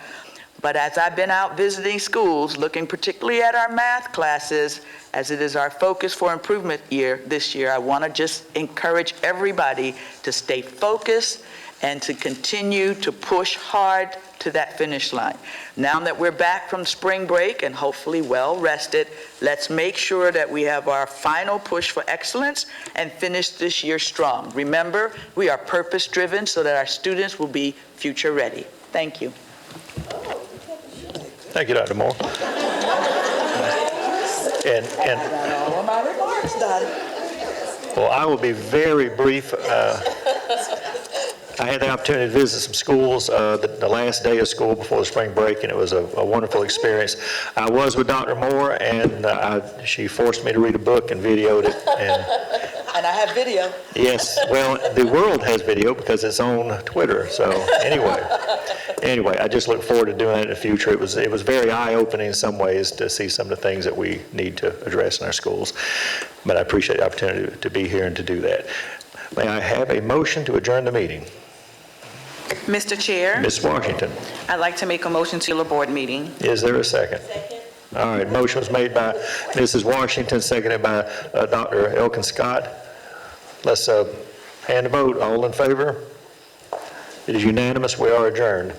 But as I've been out visiting schools, looking particularly at our math classes, as it is our focus for improvement year this year, I want to just encourage everybody to stay focused and to continue to push hard to that finish line. Now that we're back from spring break and hopefully well rested, let's make sure that we have our final push for excellence and finish this year strong. Remember, we are purpose-driven so that our students will be future ready. Thank you. Thank you, Dr. Moore. And all of my remarks done. well, I will be very brief. I had the opportunity to visit some schools the last day of school before the spring break, and it was a wonderful experience. I was with Dr. Moore, and she forced me to read a book and videoed it. And I have video. Yes, well, the world has video because it's on Twitter. So anyway, I just look forward to doing that in the future. It was very eye-opening in some ways to see some of the things that we need to address in our schools. But I appreciate the opportunity to be here and to do that. May I have a motion to adjourn the meeting? Mr. Chair, Ms. Washington, I'd like to make a motion to the board meeting. is there a second? Second. All right, motion was made by Mrs. Washington, seconded by Dr. Elkin Scott. Let's hand the vote. All in favor? It is unanimous. We are adjourned.